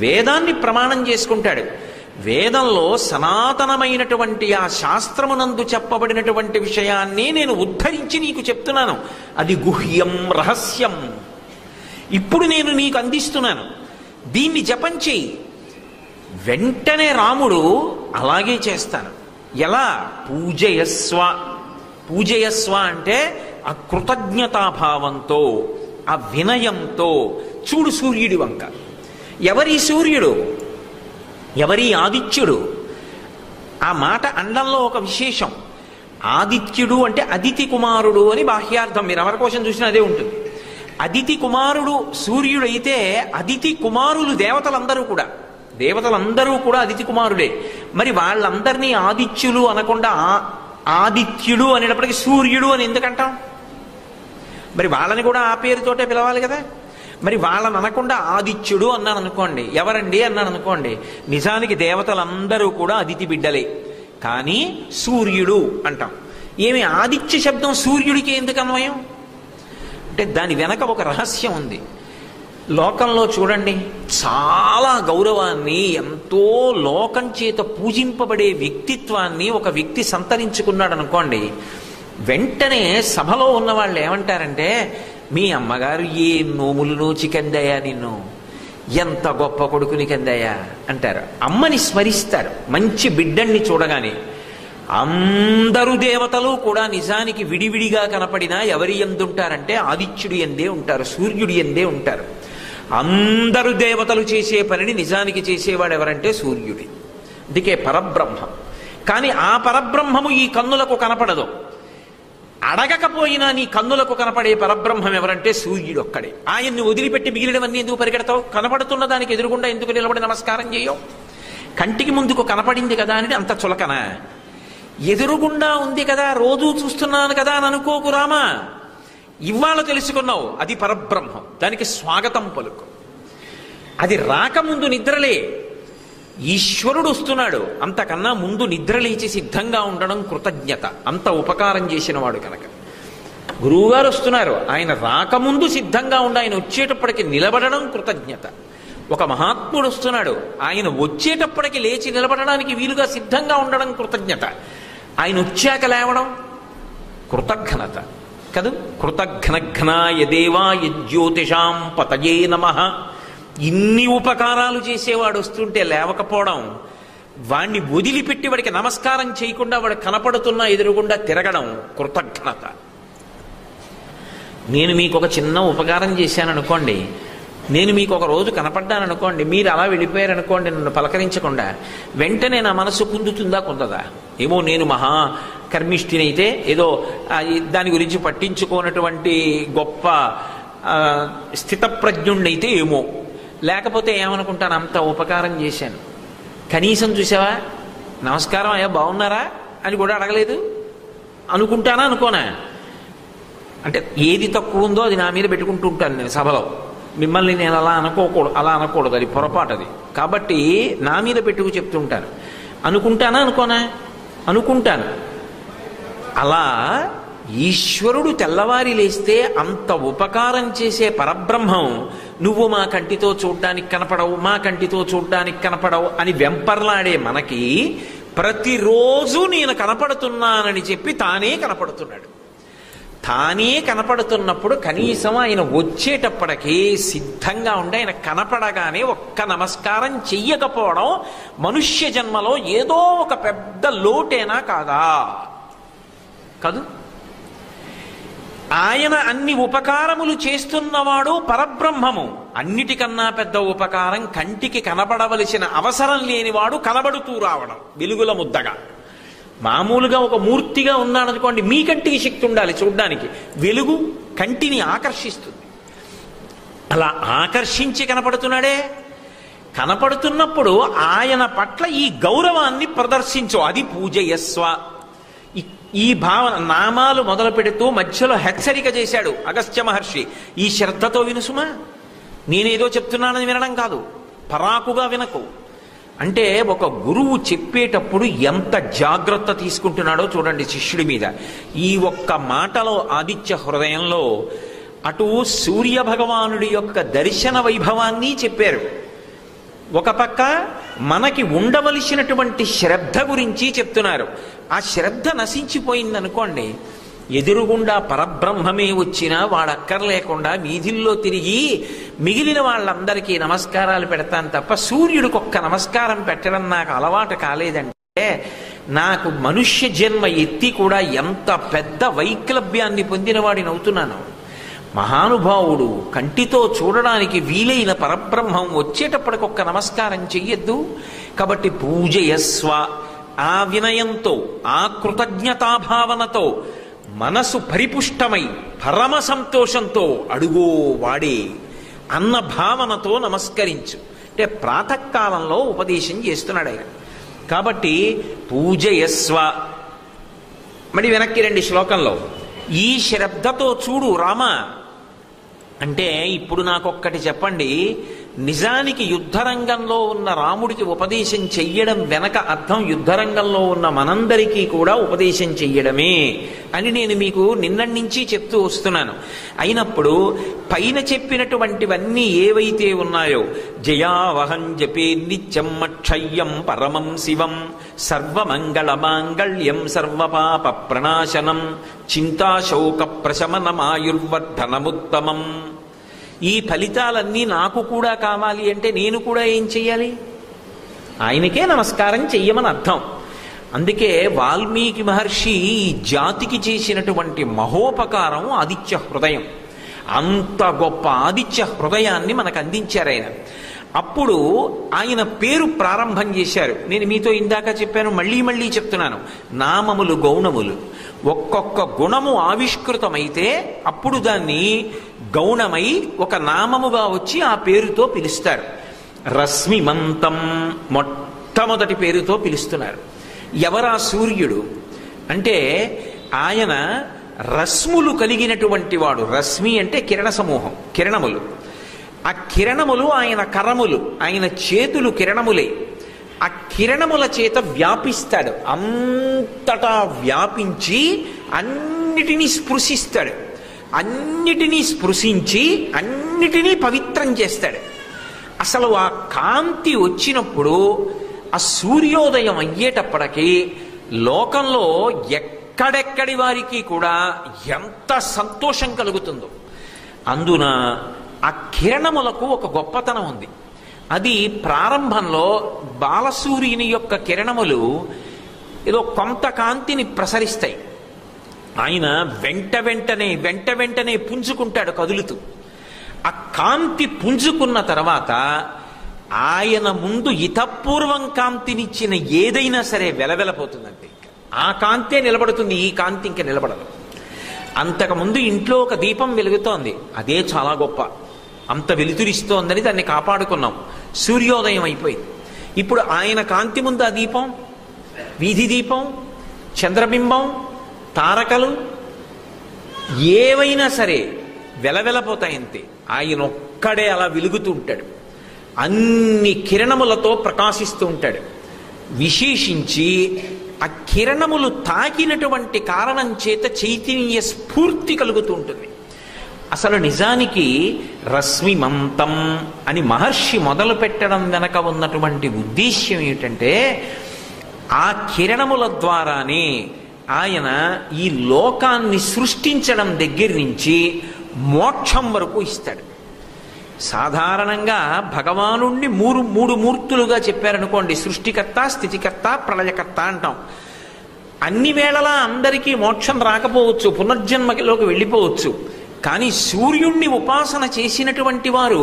వేదాన్ని ప్రమాణం చేసుకుంటాడు. వేదంలో సనాతనమైనటువంటి ఆ శాస్త్రమునందు చెప్పబడినటువంటి విషయాన్ని నేను ఉద్ధరించి నీకు చెప్తున్నాను. అది గుహ్యం, రహస్యం. ఇప్పుడు నేను నీకు అందిస్తున్నాను, దీన్ని జపం చెయ్యి. వెంటనే రాముడు అలాగే చేస్తాను. ఎలా? పూజయస్వ. పూజయస్వ అంటే ఆ కృతజ్ఞతాభావంతో, ఆ వినయంతో. చూడు సూర్యుడి వంక. ఎవరి సూర్యుడు, ఎవరి ఆదిత్యుడు? ఆ మాట అండంలో ఒక విశేషం. ఆదిత్యుడు అంటే అదితి కుమారుడు అని బాహ్యార్థం. మీరు ఎవరి కోసం చూసినా అదే ఉంటుంది. అదితి కుమారుడు సూర్యుడైతే అదితి కుమారులు దేవతలందరూ కూడా అదితి కుమారుడే. మరి వాళ్ళందరినీ ఆదిత్యులు అనకుండా ఆదిత్యుడు అనేటప్పటికీ సూర్యుడు అని ఎందుకంటాం? మరి వాళ్ళని కూడా ఆ పేరుతోటే పిలవాలి కదా. మరి వాళ్ళని అనకుండా ఆదిత్యుడు అన్నాను అనుకోండి, ఎవరండి అన్నాను అనుకోండి, నిజానికి దేవతలందరూ కూడా అదితి బిడ్డలే, కానీ సూర్యుడు అంటాం. ఏమి ఆదిత్య శబ్దం సూర్యుడికి ఎందుకు అన్వయం అంటే దాని వెనక ఒక రహస్యం ఉంది. లోకంలో చూడండి, చాలా గౌరవాన్ని, ఎంతో లోకం చేత పూజింపబడే వ్యక్తిత్వాన్ని ఒక వ్యక్తి సంతరించుకున్నాడు అనుకోండి, వెంటనే సభలో ఉన్న వాళ్ళు ఏమంటారంటే, మీ అమ్మగారు ఏ నోములు నోచి కందయ్యా, నిన్ను ఎంత గొప్ప కొడుకుని కందయ్యా అంటారు. అమ్మని స్మరిస్తారు మంచి బిడ్డన్ని చూడగానే. అందరూ దేవతలు కూడా నిజానికి విడివిడిగా కనపడినా ఎవరి ఎందుంటారంటే ఆదిత్యుడి ఎందే ఉంటారు, సూర్యుడి ఎందే ఉంటారు. అందరూ దేవతలు చేసే పనిని నిజానికి చేసేవాడు ఎవరంటే సూర్యుడి. అందుకే పరబ్రహ్మం. కానీ ఆ పరబ్రహ్మము ఈ కన్నులకు కనపడదు. అడగకపోయినా నీ కన్నులకు కనపడే పరబ్రహ్మం ఎవరంటే సూర్యుడు ఒక్కడే. ఆయన్ని వదిలిపెట్టి మిగిలినవన్నీ ఎందుకు పరిగెడతావు? కనపడుతున్న దానికి ఎదురుగుండా ఎందుకు నిలబడి నమస్కారం చేయవు? కంటికి ముందుకు కనపడింది కదా అని అంత చులకన. ఎదురుగుండా ఉంది కదా, రోజూ చూస్తున్నాను కదా అని అనుకోకు రామా. ఇవాళ తెలుసుకున్నావు, అది పరబ్రహ్మం. దానికి స్వాగతం పలుకు. అది రాకముందు నిద్రలే. ఈశ్వరుడు వస్తున్నాడు, అంతకన్నా ముందు నిద్రలేచి సిద్ధంగా ఉండడం కృతజ్ఞత. అంత ఉపకారం చేసినవాడు కనుక. గురువుగారు వస్తున్నారు, ఆయన రాకముందు సిద్ధంగా ఉండి ఆయన వచ్చేటప్పటికి నిలబడడం కృతజ్ఞత. ఒక మహాత్ముడు వస్తున్నాడు, ఆయన వచ్చేటప్పటికి లేచి నిలబడడానికి వీలుగా సిద్ధంగా ఉండడం కృతజ్ఞత. ఆయన వచ్చాక లేవడం కృతజ్ఞత కదూ. కృతఘ్నఘ్నాయ దేవాయ జ్యోతిషాం పతయే నమః. ఇన్ని ఉపకారాలు చేసేవాడు వస్తుంటే లేవకపోవడం, వాణ్ణి వదిలిపెట్టి వాడికి నమస్కారం చేయకుండా వాడు కనపడుతున్నా ఎదురుగుండా తిరగడం కృతజ్ఞత. నేను మీకు ఒక చిన్న ఉపకారం చేశాను అనుకోండి, నేను మీకు ఒక రోజు కనపడ్డాను అనుకోండి, మీరు అలా వెళ్ళిపోయారు అనుకోండి నన్ను పలకరించకుండా, వెంటనే నా మనసు కుందుతుందా కుందదా? ఏమో నేను మహా కర్మిష్ఠినైతే ఏదో దాని గురించి పట్టించుకోనటువంటి గొప్ప స్థితప్రజ్ఞుణ్ణైతే ఏమో, లేకపోతే ఏమనుకుంటాను, అంత ఉపకారం చేశాను, కనీసం చూసావా నమస్కారం అయ్యా బాగున్నారా అని కూడా అడగలేదు అనుకుంటానా అనుకోనా? అంటే ఏది తక్కువ ఉందో అది నా మీద పెట్టుకుంటూ ఉంటాను నేను సభలో. మిమ్మల్ని నేను అలా అనకూడదు, అది పొరపాటు అది. కాబట్టి నా మీద పెట్టుకు చెప్తుంటాను. అనుకుంటానా అనుకోనా? అనుకుంటాను. అలా ఈశ్వరుడు తెల్లవారి లేస్తే అంత ఉపకారం చేసే పరబ్రహ్మం నువ్వు మా కంటితో చూడ్డానికి కనపడవు, మా కంటితో చూడ్డానికి కనపడవు అని వెంపర్లాడే మనకి ప్రతిరోజు నేను కనపడుతున్నానని చెప్పి తానే కనపడుతున్నాడు. తానే కనపడుతున్నప్పుడు కనీసం ఆయన వచ్చేటప్పటికీ సిద్ధంగా ఉండి ఆయన కనపడగానే ఒక్క నమస్కారం చెయ్యకపోవడం మనుష్య జన్మలో ఏదో ఒక పెద్ద లోటేనా కాదా? కాదు. ఆయన అన్ని ఉపకారములు చేస్తున్నవాడు పరబ్రహ్మము. అన్నిటికన్నా పెద్ద ఉపకారం కంటికి కనబడవలసిన అవసరం లేనివాడు కనబడుతూ రావడం వెలుగుల ముద్దగా. మామూలుగా ఒక మూర్తిగా ఉన్నాడనుకోండి, మీ కంటికి శక్తి ఉండాలి చూడ్డానికి, వెలుగు కంటిని ఆకర్షిస్తుంది. అలా ఆకర్షించి కనపడుతున్నాడే, కనపడుతున్నప్పుడు ఆయన పట్ల ఈ గౌరవాన్ని ప్రదర్శించు, అది పూజయస్వ. ఈ భావన నామాలు మొదలు పెడుతూ మధ్యలో హెచ్చరిక చేశాడు అగస్త్య మహర్షి, ఈ శ్రద్ధతో వినుసుమా, నేనేదో చెప్తున్నానని వినడం కాదు, పరాకుగా వినకు. అంటే ఒక గురువు చెప్పేటప్పుడు ఎంత జాగ్రత్త తీసుకుంటున్నాడో చూడండి శిష్యుడి మీద. ఈ ఒక్క మాటలో ఆదిత్య హృదయంలో అటు సూర్య భగవానుడి యొక్క దర్శన వైభవాన్ని చెప్పారు, ఒక పక్క మనకి ఉండవలసినటువంటి శ్రద్ధ గురించి చెప్తున్నారు. ఆ శ్రద్ధ నశించిపోయిందనుకోండి, ఎదురుగుండా పరబ్రహ్మమే వచ్చినా వాడక్కర్లేకుండా వీధుల్లో తిరిగి మిగిలిన వాళ్ళందరికీ నమస్కారాలు పెడతాను తప్ప సూర్యుడికి ఒక్క నమస్కారం పెట్టడం నాకు అలవాటు కాలేదంటే, నాకు మనుష్య జన్మ ఎత్తి కూడా ఎంత పెద్ద వైక్లభ్యాన్ని పొందినవాడినవుతున్నాను. మహానుభావుడు కంటితో చూడడానికి వీలైన పరబ్రహ్మం వచ్చేటప్పటికి ఒక్క నమస్కారం చెయ్యొద్దు. కాబట్టి పూజయస్వ, ఆ వినయంతో ఆ కృతజ్ఞతాభావనతో మనసు పరిపుష్టమై పరమ సంతోషంతో అడుగో వాడే అన్న భావనతో నమస్కరించు. అంటే ప్రాతకాలంలో ఉపదేశం చేస్తున్నాడు ఆయన. కాబట్టి పూజయస్వ. మరి వెనక్కి రండి శ్లోకంలో, ఈ శ్రద్ధతో చూడు రామ అంటే, ఇప్పుడు నాకొక్కటి చెప్పండి, నిజానికి యుద్ధరంగంలో ఉన్న రాముడికి ఉపదేశం చెయ్యడం వెనక అర్థం యుద్ధరంగంలో ఉన్న మనందరికీ కూడా ఉపదేశం చెయ్యడమే అని నేను మీకు నిన్నటి నుంచి చెప్తూ వస్తున్నాను. అయినప్పుడు పైన చెప్పినటువంటివన్నీ ఏవైతే ఉన్నాయో, జయావహం జపే నిత్యం అక్షయ్యం పరమం శివం సర్వమంగళ మాంగళ్యం సర్వపాప ప్రణాశనం చింతాశోక ప్రశమనమాయుర్వర్ధనముత్తమం, ఈ ఫలితాలన్నీ నాకు కూడా కావాలి అంటే నేను కూడా ఏం చెయ్యాలి? ఆయనకే నమస్కారం చెయ్యమని అర్థం. అందుకే వాల్మీకి మహర్షి ఈ జాతికి చేసినటువంటి మహోపకారం ఆదిత్య హృదయం. అంత గొప్ప ఆదిత్య హృదయాన్ని మనకు అందించారు ఆయన. అప్పుడు ఆయన పేరు ప్రారంభం చేశారు. నేను మీతో ఇందాక చెప్పాను, మళ్ళీ మళ్ళీ చెప్తున్నాను, నామములు గౌణములు. ఒక్కొక్క గుణము ఆవిష్కృతమైతే అప్పుడు దాన్ని గౌణమై ఒక నామముగా వచ్చి ఆ పేరుతో పిలుస్తారు. రశ్మిమంతం మొట్టమొదటి పేరుతో పిలుస్తున్నారు. ఎవరా సూర్యుడు అంటే, ఆయన రశ్ములు కలిగినటువంటి వాడు. రశ్మి అంటే కిరణ సమూహం, కిరణములు. ఆ కిరణములు ఆయన కరములు, ఆయన చేతులు కిరణములే. ఆ కిరణముల చేత వ్యాపిస్తాడు, అంతటా వ్యాపించి అన్నిటినీ స్పృశిస్తాడు, అన్నిటినీ స్పృశించి అన్నిటినీ పవిత్రం చేస్తాడు. అసలు ఆ కాంతి వచ్చినప్పుడు, ఆ సూర్యోదయం అయ్యేటప్పటికీ లోకంలో ఎక్కడెక్కడి వారికి కూడా ఎంత సంతోషం కలుగుతుందో. అందున ఆ కిరణములకు ఒక గొప్పతనం ఉంది. అది ప్రారంభంలో బాలసూర్యుని యొక్క కిరణములు ఏదో కొంత కాంతిని ప్రసరిస్తాయి. ఆయన వెంట వెంటనే పుంజుకుంటాడు కదులుతూ. ఆ కాంతి పుంజుకున్న తర్వాత ఆయన ముందు ఇతపూర్వం కాంతినిచ్చిన ఏదైనా సరే వెలవెలపోతుందంటే ఆ కాంతే నిలబడుతుంది, ఈ కాంతి ఇంకా నిలబడదు. అంతకుముందు ఇంట్లో ఒక దీపం వెలుగుతోంది, అదే చాలా గొప్ప, అంత వెలుతురిస్తోందని దాన్ని కాపాడుకున్నాం, సూర్యోదయం అయిపోయింది. ఇప్పుడు ఆయన కాంతి ముందు ఆ దీపం, వీధి దీపం, చంద్రబింబం, తారకలు ఏవైనా సరే వెలవెలపోతాయంతే. ఆయన ఒక్కడే అలా వెలుగుతూ ఉంటాడు, అన్ని కిరణములతో ప్రకాశిస్తూ ఉంటాడు. విశేషించి ఆ కిరణములు తాకినటువంటి కారణం చేత చైతన్య స్ఫూర్తి కలుగుతూ ఉంటుంది. అసలు నిజానికి రశ్మిమంతం అని మహర్షి మొదలు పెట్టడం వెనక ఉన్నటువంటి ఉద్దేశ్యం ఏమిటంటే ఆ కిరణముల ద్వారానే ఆయన ఈ లోకాన్ని సృష్టించడం దగ్గర నుంచి మోక్షం వరకు ఇస్తాడు. సాధారణంగా భగవానుణ్ణి మూడు మూర్తులుగా చెప్పారనుకోండి, సృష్టికర్త, స్థితికర్త, ప్రళయకర్త అంటాం. అన్ని వేళలా అందరికీ మోక్షం రాకపోవచ్చు, పునర్జన్మలోకి వెళ్ళిపోవచ్చు. కానీ సూర్యుణ్ణి ఉపాసన చేసినటువంటి వారు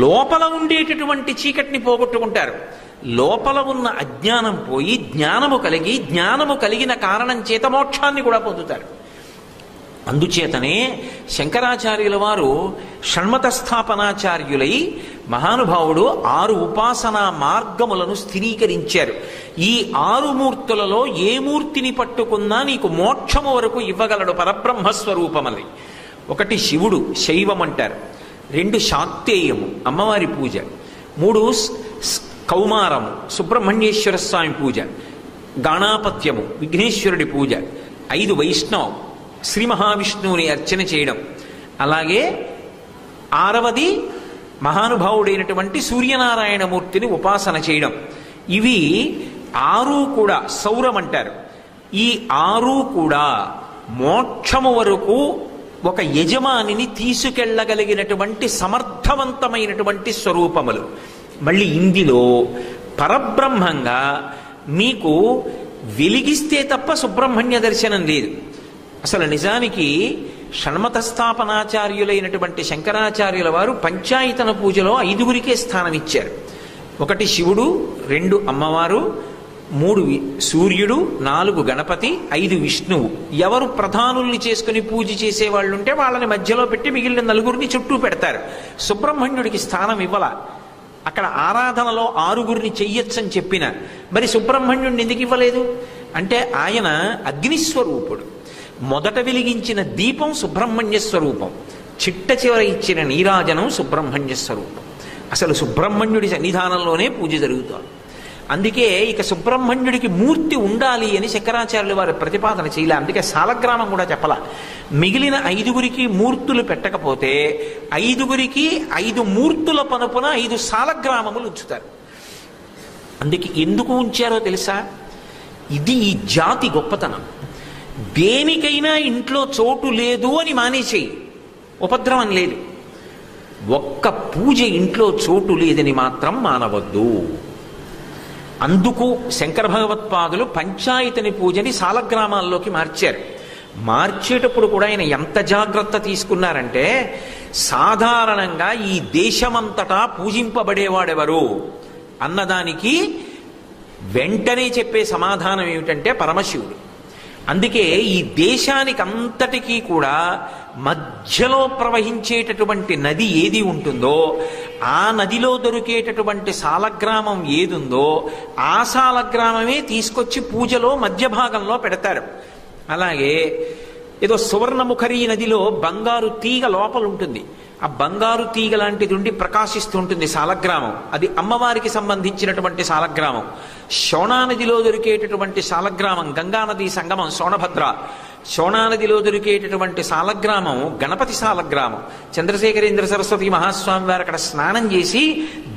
లోపల ఉండేటటువంటి చీకటిని పోగొట్టుకుంటారు. లోపల ఉన్న అజ్ఞానం పోయి జ్ఞానము కలిగిన కారణం చేత మోక్షాన్ని కూడా పొందుతారు. అందుచేతనే శంకరాచార్యుల వారు షణ్మత స్థాపనాచార్యులై మహానుభావుడు 6 ఉపాసనా మార్గములను స్థిరీకరించారు. ఈ 6 మూర్తులలో ఏ మూర్తిని పట్టుకున్నా నీకు మోక్షము వరకు ఇవ్వగలడు పరబ్రహ్మస్వరూపమని. 1 శివుడు, శైవం అంటారు. 2 శాక్తేయము, అమ్మవారి పూజ. 3 కౌమారము, సుబ్రహ్మణ్యేశ్వర స్వామి పూజ. గణాపత్యము, విఘ్నేశ్వరుడి పూజ. 5 వైష్ణవం, శ్రీ మహావిష్ణువుని అర్చన చేయడం. అలాగే 6వది మహానుభావుడైనటువంటి సూర్యనారాయణమూర్తిని ఉపాసన చేయడం. ఇవి 6 కూడా సౌరం అంటారు. ఈ 6 కూడా మోక్షము వరకు ఒక యజమానిని తీసుకెళ్లగలిగినటువంటి సమర్థవంతమైనటువంటి స్వరూపములు. మళ్ళీ ఇందులో పరబ్రహ్మంగా మీకు వెలిగిస్తే తప్ప సుబ్రహ్మణ్య దర్శనం లేదు. అసలు నిజానికి షణ్మత స్థాపనాచార్యులైనటువంటి శంకరాచార్యుల వారు పంచాయతన పూజలో 5గురికే స్థానం ఇచ్చారు. 1 శివుడు, 2 అమ్మవారు, 3 సూర్యుడు, 4 గణపతి, 5 విష్ణువు. ఎవరు ప్రధానుల్ని చేసుకుని పూజ చేసేవాళ్ళు ఉంటే వాళ్ళని మధ్యలో పెట్టి మిగిలిన 4గురిని చుట్టూ పెడతారు. సుబ్రహ్మణ్యుడికి స్థానం ఇవ్వాల. అక్కడ ఆరాధనలో 6గురిని చెయ్యొచ్చని చెప్పిన మరి సుబ్రహ్మణ్యుడిని ఎందుకు ఇవ్వలేదు అంటే ఆయన అగ్నిస్వరూపుడు. మొదట వెలిగించిన దీపం సుబ్రహ్మణ్య స్వరూపం, చిట్ట చివర ఇచ్చిన నీరాజనం సుబ్రహ్మణ్య స్వరూపం. అసలు సుబ్రహ్మణ్యుడి సన్నిధానంలోనే పూజ జరుగుతుంది. అందుకే ఇక సుబ్రహ్మణ్యుడికి మూర్తి ఉండాలి అని శంకరాచార్యులు వారు ప్రతిపాదన చేయలే. అందుకే సాలగ్రామం కూడా చెప్పలా. మిగిలిన 5గురికి మూర్తులు పెట్టకపోతే 5గురికి 5 మూర్తుల పనుపున 5 సాలగ్రామములు ఉంచుతారు. అందుకే ఎందుకు ఉంచారో తెలుసా? ఇది ఈ జాతి గొప్పతనం. దేనికైనా ఇంట్లో చోటు లేదు అని మానేసేయి, ఉపద్రవం లేదు. ఒక్క పూజ ఇంట్లో చోటు లేదని మాత్రం మానవద్దు. అందుకు శంకర భగవత్పాదులు పంచాయతని పూజని సాలగ్రామాల్లోకి మార్చారు. మార్చేటప్పుడు కూడా ఆయన ఎంత జాగ్రత్త తీసుకున్నారంటే సాధారణంగా ఈ దేశమంతటా పూజింపబడేవాడెవరు అన్నదానికి వెంటనే చెప్పే సమాధానం ఏమిటంటే పరమశివుడు. అందుకే ఈ దేశానికి అంతటికీ కూడా మధ్యలో ప్రవహించేటటువంటి నది ఏది ఉంటుందో ఆ నదిలో దొరికేటటువంటి సాలగ్రామం ఏదుందో ఆ సాలగ్రామమే తీసుకొచ్చి పూజలో మధ్య భాగంలో పెడతారు. అలాగే ఏదో సువర్ణముఖరి నదిలో బంగారు తీగ లోపల ఉంటుంది. ఆ బంగారు తీగ లాంటిది ఉండి ప్రకాశిస్తూ ఉంటుంది సాలగ్రామం. అది అమ్మవారికి సంబంధించినటువంటి సాలగ్రామం. శోణానదిలో దొరికేటటువంటి సాలగ్రామం గంగానది సంగమం సోణభద్ర. శోణానదిలో దొరికేటటువంటి సాలగ్రామం గణపతి సాలగ్రామం. చంద్రశేఖరేంద్ర సరస్వతి మహాస్వామి వారు అక్కడ స్నానం చేసి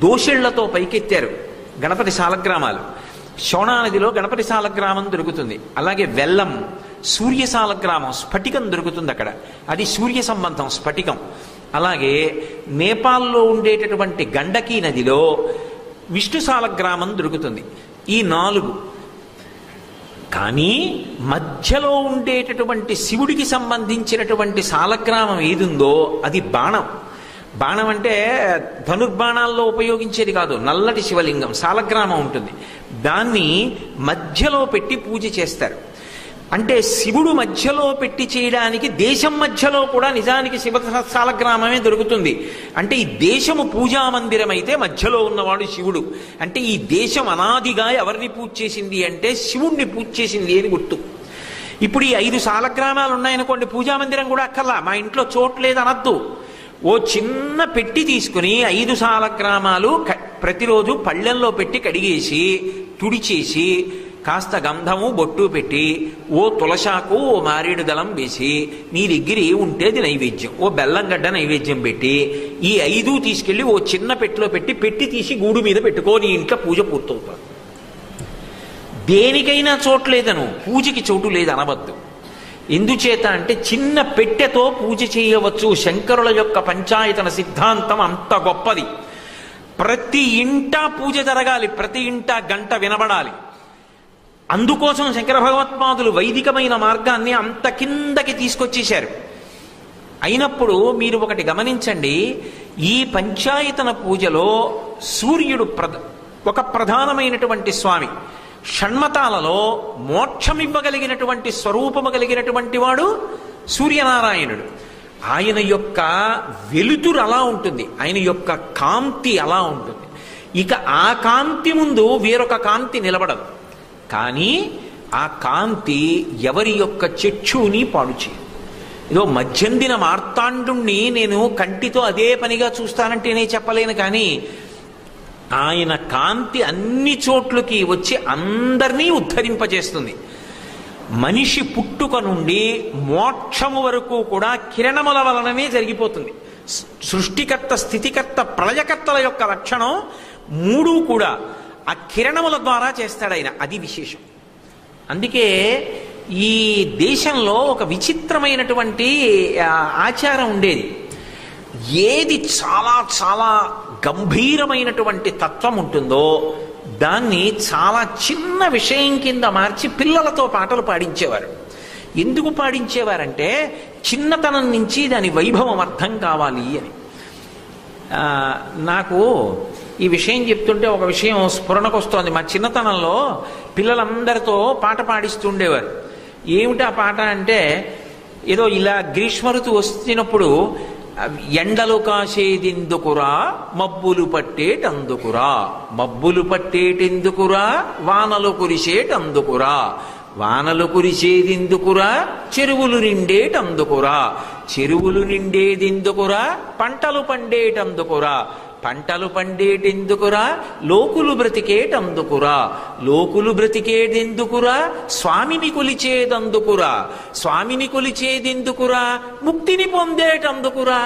దోషిళ్లతో పైకెత్తారు గణపతి సాలగ్రామాలు. శోణానదిలో గణపతి సాలగ్రామం దొరుకుతుంది. అలాగే వెల్లం సూర్య సాలగ్రామం స్ఫటికం దొరుకుతుంది అక్కడ, అది సూర్య సంబంధం స్ఫటికం. అలాగే నేపాల్లో ఉండేటటువంటి గండకీ నదిలో విష్ణు సాలగ్రామం దొరుకుతుంది. ఈ 4. కానీ మధ్యలో ఉండేటటువంటి శివుడికి సంబంధించినటువంటి సాలగ్రామం ఏదుందో అది బాణం. బాణం అంటే ధనుర్బాణాల్లో ఉపయోగించేది కాదు, నల్లటి శివలింగం సాలగ్రామం ఉంటుంది. దాన్ని మధ్యలో పెట్టి పూజ చేస్తారు. అంటే శివుడు మధ్యలో పెట్టి చేయడానికి దేశం మధ్యలో కూడా నిజానికి శివ సాలగ్రామమే దొరుకుతుంది. అంటే ఈ దేశము పూజా మందిరం అయితే మధ్యలో ఉన్నవాడు శివుడు. అంటే ఈ దేశం అనాదిగా ఎవరిని పూజ చేసింది అంటే శివుణ్ణి పూజ చేసింది అని గుర్తు. ఇప్పుడు ఈ 5 సాలగ్రామాలు ఉన్నాయనుకోండి, పూజా మందిరం కూడా అక్కర్లా, మా ఇంట్లో చోట్లేదు అనద్దు. ఓ చిన్న పెట్టి తీసుకుని 5 సాలగ్రామాలు ప్రతిరోజు పళ్ళెంలో పెట్టి కడిగేసి తుడిచేసి కాస్త గంధము బొట్టు పెట్టి ఓ తులసాకు ఓ మారేడు దళం వేసి నీ దగ్గర ఉంటేది నైవేద్యం, ఓ బెల్లంగడ్డ నైవేద్యం పెట్టి ఈ 5 తీసుకెళ్లి ఓ చిన్న పెట్టిలో పెట్టి తీసి గూడు మీద పెట్టుకో, నీ ఇంట్లో పూజ పూర్తవుతాడు. దేనికైనా చోట్లేదను, పూజకి చోటు లేదు అనవద్దు. ఎందుచేత అంటే చిన్న పెట్టెతో పూజ చేయవచ్చు. శంకరుల యొక్క పంచాయతన సిద్ధాంతం అంత గొప్పది. ప్రతి ఇంట పూజ జరగాలి, ప్రతి ఇంట గంట వినబడాలి. అందుకోసం శంకర భగవత్పాదులు వైదికమైన మార్గాన్ని అంత కిందకి తీసుకొచ్చేశారు. అయినప్పుడు మీరు ఒకటి గమనించండి, ఈ పంచాయతన పూజలో సూర్యుడు ఒక ప్రధానమైనటువంటి స్వామి. షణ్మతాలలో మోక్షమివ్వగలిగినటువంటి స్వరూపము కలిగినటువంటి వాడు సూర్యనారాయణుడు. ఆయన యొక్క వెలుతురు అలా ఉంటుంది, ఆయన యొక్క కాంతి అలా ఉంటుంది. ఇక ఆ కాంతి ముందు వేరొక కాంతి నిలబడదు. కానీ ఆ కాంతి ఎవరి యొక్క చక్షుని పాడు చేయదు. ఏదో మధ్యందిన మార్తాండుణ్ణి నేను కంటితో అదే పనిగా చూస్తానంటే నేను చెప్పలేను, కానీ ఆయన కాంతి అన్ని చోట్లకి వచ్చి అందరినీ ఉద్ధరింపజేస్తుంది. మనిషి పుట్టుక నుండి మోక్షము వరకు కూడా కిరణముల వలననే జరిగిపోతుంది. సృష్టికర్త, స్థితికర్త, ప్రళయకర్తల యొక్క లక్షణం 3 కూడా ఆ కిరణముల ద్వారా చేస్తాడు ఆయన. అది విశేషం. అందుకే ఈ దేశంలో ఒక విచిత్రమైనటువంటి ఆచారం ఉండేది. ఏది చాలా చాలా గంభీరమైనటువంటి తత్వం ఉంటుందో దాన్ని చాలా చిన్న విషయం కింద మార్చి పిల్లలతో పాటలు పాడించేవారు. ఎందుకు పాడించేవారంటే చిన్నతనం నుంచి దాని వైభవం అర్థం కావాలి అని. నాకు ఈ విషయం చెప్తుంటే ఒక విషయం స్ఫురణకు వస్తోంది. మా చిన్నతనంలో పిల్లలందరితో పాట పాడిస్తుండేవారు. ఏమిటి ఆ పాట అంటే, ఏదో ఇలా గ్రీష్మ ఋతువు వస్తున్నప్పుడు ఎండలు కాసేదెందుకురా మబ్బులు పట్టేటందుకురా, మబ్బులు పట్టేటెందుకురా వానలు కురిసేటందుకురా, వానలు కురిసేదెందుకురా చెరువులు నిండేటందుకురా, చెరువులు నిండేదెందుకురా పంటలు పండేటందుకురా, పంటలు పండేటెందుకురా లోకులు బ్రతికేటందుకురా, లోకులు బ్రతికేదెందుకురా స్వామిని కొలిచేదందుకురా, స్వామిని కొలిచేదెందుకురా ముక్తిని పొందేటందుకురా.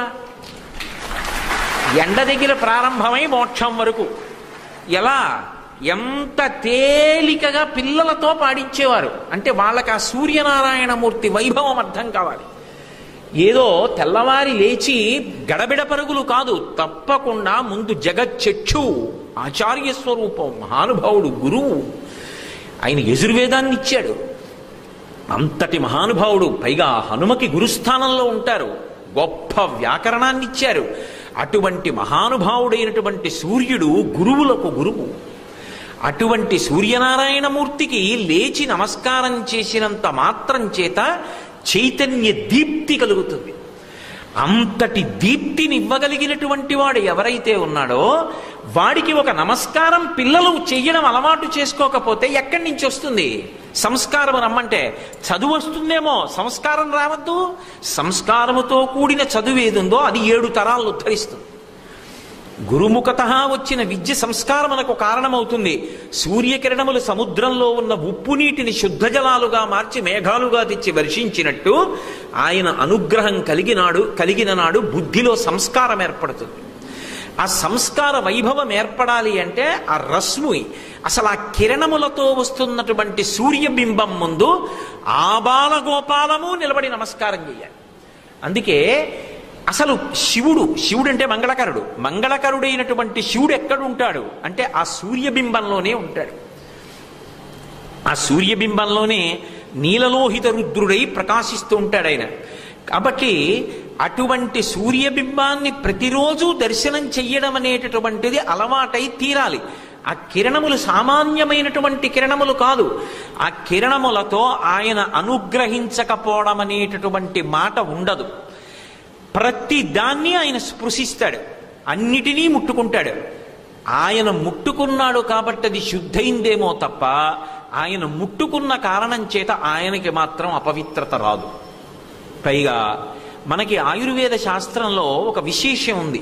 ఎండ దగ్గర ప్రారంభమై మోక్షం వరకు ఎలా ఎంత తేలికగా పిల్లలతో పాడించేవారు అంటే వాళ్ళకి ఆ సూర్యనారాయణమూర్తి వైభవం అర్థం కావాలి. ఏదో తెల్లవారి లేచి గడబిడ పరుగులు కాదు, తప్పకుండా ముందు జగచ్చక్షు ఆచార్య స్వరూపం, మహానుభావుడు, గురువు. ఆయన యజుర్వేదాన్ని ఇచ్చాడు. అంతటి మహానుభావుడు, పైగా హనుమకి గురుస్థానంలో ఉంటారు. గొప్ప వ్యాకరణాన్ని ఇచ్చారు. అటువంటి మహానుభావుడైనటువంటి సూర్యుడు గురువులకు గురువు. అటువంటి సూర్యనారాయణమూర్తికి లేచి నమస్కారం చేసినంత మాత్రం చేత చైతన్య దీప్తి కలుగుతుంది. అంతటి దీప్తిని ఇవ్వగలిగినటువంటి వాడు ఎవరైతే ఉన్నాడో వాడికి ఒక నమస్కారం పిల్లలు చెయ్యడం అలవాటు చేసుకోకపోతే ఎక్కడి నుంచి వస్తుంది? సంస్కారం రమ్మంటే చదువు వస్తుందేమో, సంస్కారం రావద్దు. సంస్కారముతో కూడిన చదువు ఏదుందో అది 7 తరాలను ఉద్ధరిస్తుంది. గురుముఖత వచ్చిన విద్య సంస్కారమునకు కారణమవుతుంది. సూర్యకిరణములు సముద్రంలో ఉన్న ఉప్పు నీటిని శుద్ధ జలాలుగా మార్చి మేఘాలుగా తెచ్చి వర్షించినట్టు ఆయన అనుగ్రహం కలిగిన నాడు బుద్ధిలో సంస్కారం ఏర్పడుతుంది. ఆ సంస్కార వైభవం ఏర్పడాలి అంటే ఆ రశ్మి, అసలు ఆ కిరణములతో వస్తున్నటువంటి సూర్యబింబం ముందు ఆబాలగోపాలము నిలబడి నమస్కారం చేయాలి. అందుకే అసలు శివుడు అంటే మంగళకరుడైనటువంటి శివుడు ఎక్కడుంటాడు అంటే ఆ సూర్యబింబంలోనే ఉంటాడు. ఆ సూర్యబింబంలోనే నీలలోహిత రుద్రుడై ప్రకాశిస్తూ ఉంటాడు ఆయన. కాబట్టి అటువంటి సూర్యబింబాన్ని ప్రతిరోజు దర్శనం చెయ్యడం అనేటటువంటిది అలవాటై తీరాలి. ఆ కిరణములు సామాన్యమైనటువంటి కిరణములు కాదు. ఆ కిరణములతో ఆయన అనుగ్రహించకపోవడం అనేటటువంటి మాట ఉండదు. ప్రతి దాన్ని ఆయన స్పృశిస్తాడు, అన్నిటినీ ముట్టుకుంటాడు. ఆయన ముట్టుకున్నాడు కాబట్టి అది శుద్ధైందేమో తప్ప ఆయన ముట్టుకున్న కారణం చేత ఆయనకి మాత్రం అపవిత్రత రాదు. పైగా మనకి ఆయుర్వేద శాస్త్రంలో ఒక విశేషం ఉంది.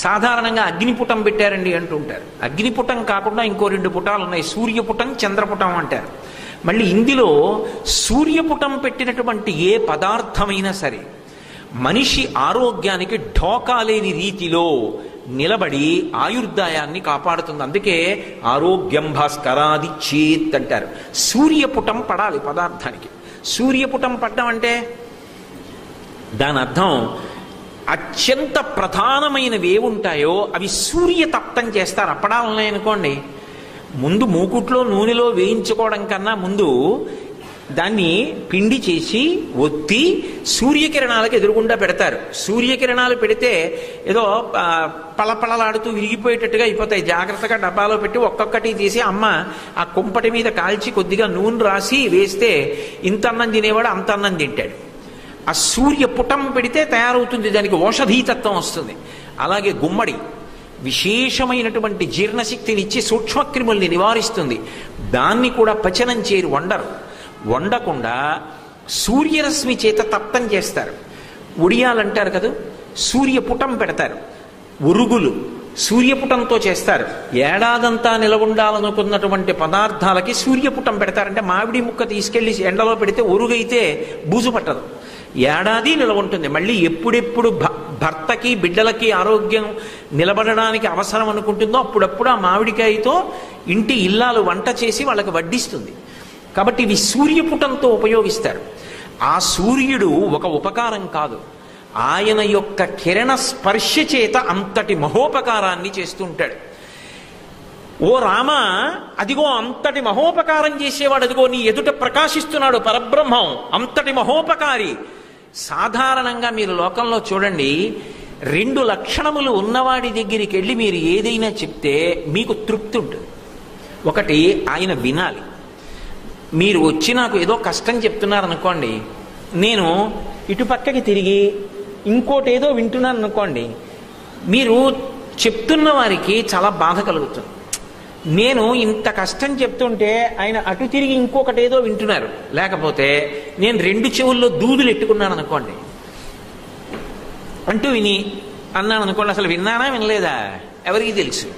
సాధారణంగా అగ్నిపుటం పెట్టారండి అంటుంటారు. అగ్నిపుటం కాకుండా ఇంకో 2 పుటాలు ఉన్నాయి, సూర్యపుటం, చంద్రపుటం అంటారు. మళ్ళీ ఇందులో సూర్యపుటం పెట్టినటువంటి ఏ పదార్థమైనా సరే మనిషి ఆరోగ్యానికి ఢోకా లేని రీతిలో నిలబడి ఆయుర్దాయాన్ని కాపాడుతుంది. అందుకే ఆరోగ్యం భాస్కరాది చేత్ అంటారు. సూర్యపుటం పడాలి పదార్థానికి. సూర్యపుటం పడ్డం అంటే దాని అర్థం అత్యంత ప్రధానమైనవి ఏముంటాయో అవి సూర్యతప్తం చేస్తారు. అప్పడాలు ఉన్నాయనుకోండి, ముందు మూకుట్లో నూనెలో వేయించుకోవడం కన్నా ముందు దాన్ని పిండి చేసి ఒత్తి సూర్యకిరణాలకు ఎదురుగుండా పెడతారు. సూర్యకిరణాలు పెడితే ఏదో పళపళలాడుతూ విరిగిపోయేటట్టుగా అయిపోతాయి. జాగ్రత్తగా డబ్బాలో పెట్టి ఒక్కొక్కటి తీసి అమ్మ ఆ కుంపటి మీద కాల్చి కొద్దిగా నూనె రాసి వేస్తే ఇంత అన్నం తినేవాడు అంత అన్నం తింటాడు. ఆ సూర్యపుటం పెడితే తయారవుతుంది, దానికి ఔషధీతత్వం వస్తుంది. అలాగే గుమ్మడి విశేషమైనటువంటి జీర్ణశక్తినిచ్చి సూక్ష్మక్రిముల్ని నివారిస్తుంది. దాన్ని కూడా పచనం చేయరు, వండకుండా సూర్యరశ్మి చేత తప్తం చేస్తారు. ఉడియాలంటారు కదా, సూర్యపుటం పెడతారు. ఉరుగులు సూర్యపుటంతో చేస్తారు. ఏడాదంతా నిలవుండాలనుకున్నటువంటి పదార్థాలకి సూర్యపుటం పెడతారంటే మామిడి ముక్క తీసుకెళ్లి ఎండలో పెడితే ఉరుగైతే బూజు పట్టదు, ఏడాది నిలవ ఉంటుంది. మళ్ళీ ఎప్పుడెప్పుడు భర్తకి బిడ్డలకి ఆరోగ్యం నిలబడడానికి అవసరం అనుకుంటుందో అప్పుడప్పుడు ఆ మామిడికాయతో ఇంటి ఇల్లాలు వంట చేసి వాళ్ళకి వడ్డిస్తుంది. కాబట్టి ఇవి సూర్యపుటంతో ఉపయోగిస్తారు. ఆ సూర్యుడు ఒక ఉపకారం కాదు, ఆయన యొక్క కిరణ స్పర్శ చేత అంతటి మహోపకారాన్ని చేస్తుంటాడు. ఓ రామ, అదిగో అంతటి మహోపకారం చేసేవాడు, అదిగో నీ ఎదుట ప్రకాశిస్తున్నాడు పరబ్రహ్మం, అంతటి మహోపకారి. సాధారణంగా మీరు లోకంలో చూడండి, 2 లక్షణములు ఉన్నవాడి దగ్గరికి వెళ్ళి మీరు ఏదైనా చెప్తే మీకు తృప్తి ఉంటుంది. ఒకటి, ఆయన వినాలి. మీరు వచ్చి నాకు ఏదో కష్టం చెప్తున్నారనుకోండి, నేను ఇటు పక్కకి తిరిగి ఇంకోటి ఏదో వింటున్నాను అనుకోండి, మీరు చెప్తున్న వారికి చాలా బాధ కలుగుతుంది. నేను ఇంత కష్టం చెప్తుంటే ఆయన అటు తిరిగి ఇంకొకటి ఏదో వింటున్నారు. లేకపోతే నేను 2 చెవుల్లో దూదులు ఎట్టుకున్నాను అనుకోండి, అంటూ విని అన్నాను అనుకోండి, అసలు విన్నానా వినలేదా ఎవరికి తెలుసు?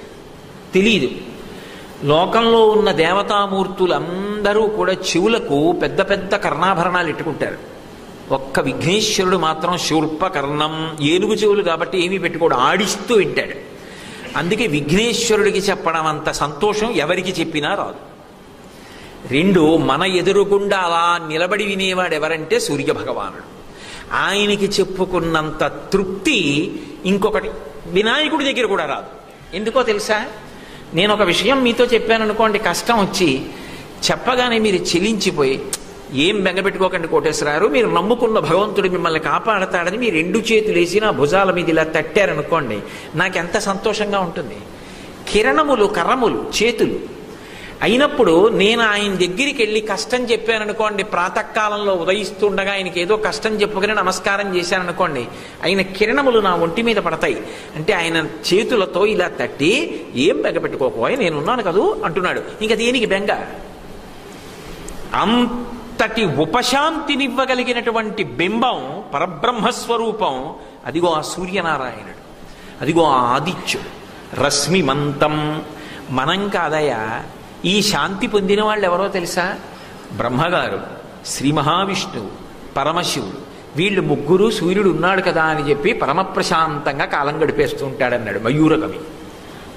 తెలియదు. లోకంలో ఉన్న దేవతామూర్తులందరూ కూడా చెవులకు పెద్ద పెద్ద కర్ణాభరణాలు ఎట్టుకుంటారు. ఒక్క విఘ్నేశ్వరుడు మాత్రం శూర్పకర్ణం, ఏనుగు చెవులు కాబట్టి ఏమీ పెట్టుకోడు, ఆడిస్తూ వింటాడు. అందుకే విఘ్నేశ్వరుడికి చెప్పడం అంత సంతోషం ఎవరికి చెప్పినా రాదు. 2, మన ఎదురుగుండా అలా నిలబడి వినేవాడు ఎవరంటే సూర్య భగవానుడు. ఆయనకి చెప్పుకున్నంత తృప్తి ఇంకొకటి వినాయకుడి దగ్గర కూడా రాదు. ఎందుకో తెలుసా? నేను ఒక విషయం మీతో చెప్పాను అనుకోండి, కష్టం వచ్చి చెప్పగానే మీరు చెలించిపోయి, ఏం బెంగపెట్టుకోకండి కోటేశ్వరారు, మీరు నమ్ముకున్న భగవంతుడు మిమ్మల్ని కాపాడతాడని మీ 2 చేతులు వేసి నా భుజాల మీద ఇలా తట్టారనుకోండి, నాకెంత సంతోషంగా ఉంటుంది. కిరణములు కర్రములు చేతులు అయినప్పుడు నేను ఆయన దగ్గరికి వెళ్ళి కష్టం చెప్పాననుకోండి, ప్రాతకాలంలో ఉదయిస్తుండగా ఆయనకి ఏదో కష్టం చెప్పుకుని నమస్కారం చేశాననుకోండి, ఆయన కిరణములు నా ఒంటి మీద పడతాయి. అంటే ఆయన చేతులతో ఇలా తట్టి, ఏం బెంగ పెట్టుకోకపోయి నేనున్నాను కదూ అంటున్నాడు. ఇంకా దేనికి బెంగ? అంతటి ఉపశాంతినివ్వగలిగినటువంటి బింబం పరబ్రహ్మస్వరూపం అదిగో ఆ సూర్యనారాయణుడు, అదిగో ఆ ఆదిత్యుడు రశ్మిమంతం. మనం కాదయా, ఈ శాంతి పొందిన వాళ్ళు ఎవరో తెలుసా? బ్రహ్మగారు, శ్రీ మహావిష్ణువు, పరమశివుడు, వీళ్ళు ముగ్గురు సూర్యుడు ఉన్నాడు కదా అని చెప్పి పరమప్రశాంతంగా కాలం గడిపేస్తూ ఉంటాడన్నాడు మయూరకవి.